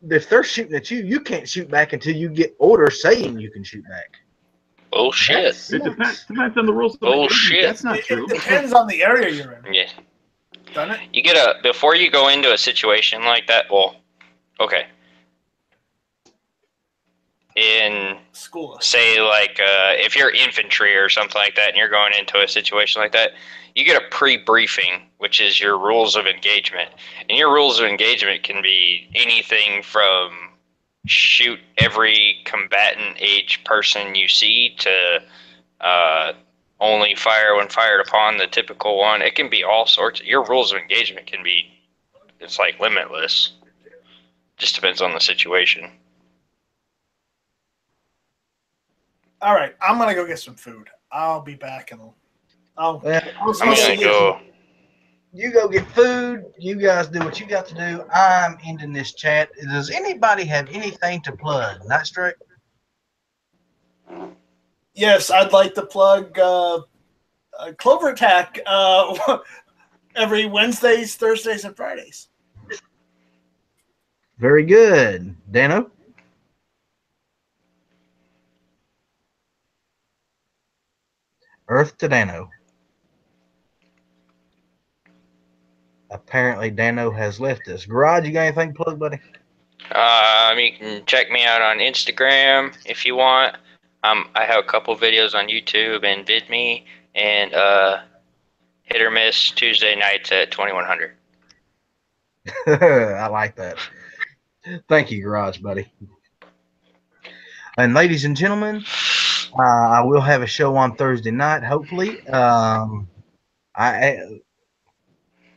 Speaker 1: if they're shooting at you, you can't shoot back until you get orders saying you can shoot back.
Speaker 6: Bullshit.
Speaker 7: It depends on the rules of
Speaker 6: Bullshit.
Speaker 7: engagement. That's not
Speaker 3: It
Speaker 7: true.
Speaker 3: depends on the area you're in.
Speaker 6: Yeah.
Speaker 3: Doesn't it?
Speaker 6: You before you go into a situation like that, well, okay. In,
Speaker 3: School.
Speaker 6: say, like, if you're infantry or something like that and you're going into a situation like that, you get a pre-briefing, which is your rules of engagement. And your rules of engagement can be anything from shoot every combatant age person you see to only fire when fired upon, the typical one. It can be all sorts. Your rules of engagement can be, it's like limitless. Just depends on the situation.
Speaker 3: All right, I'm gonna go get some food. I'll be back and I'll
Speaker 6: I'm gonna go.
Speaker 1: You go get food. You guys do what you got to do. I'm ending this chat. Does anybody have anything to plug? Not straight.
Speaker 3: Yes, I'd like to plug Clover Attack every Wednesdays, Thursdays, and Fridays.
Speaker 1: Very good, Dano. Earth to Dano. Apparently, Dano has left us. Garage, you got anything to plug, buddy?
Speaker 6: You can check me out on Instagram if you want. I have a couple videos on YouTube and VidMe, and Hit or Miss Tuesday nights at 2100.
Speaker 1: I like that. Thank you, Garage, buddy. And ladies and gentlemen, I will have a show on Thursday night, hopefully.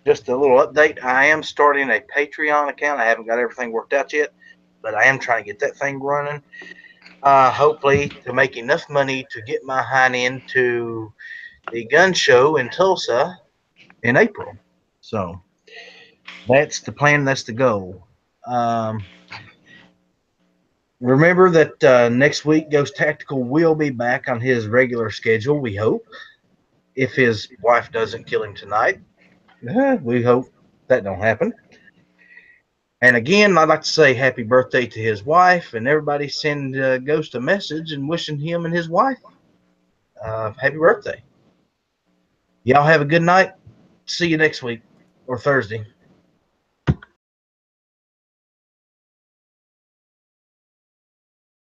Speaker 1: Just a little update. I am starting a Patreon account. I haven't got everything worked out yet, but I am trying to get that thing running. Hopefully to make enough money to get my hind into the gun show in Tulsa in April. So that's the plan. That's the goal. Remember that next week Ghost Tactical will be back on his regular schedule, we hope. If his wife doesn't kill him tonight. We hope that don't happen. And again, I'd like to say happy birthday to his wife, and everybody send Ghost a message and wishing him and his wife happy birthday. Y'all have a good night. See you next week or Thursday.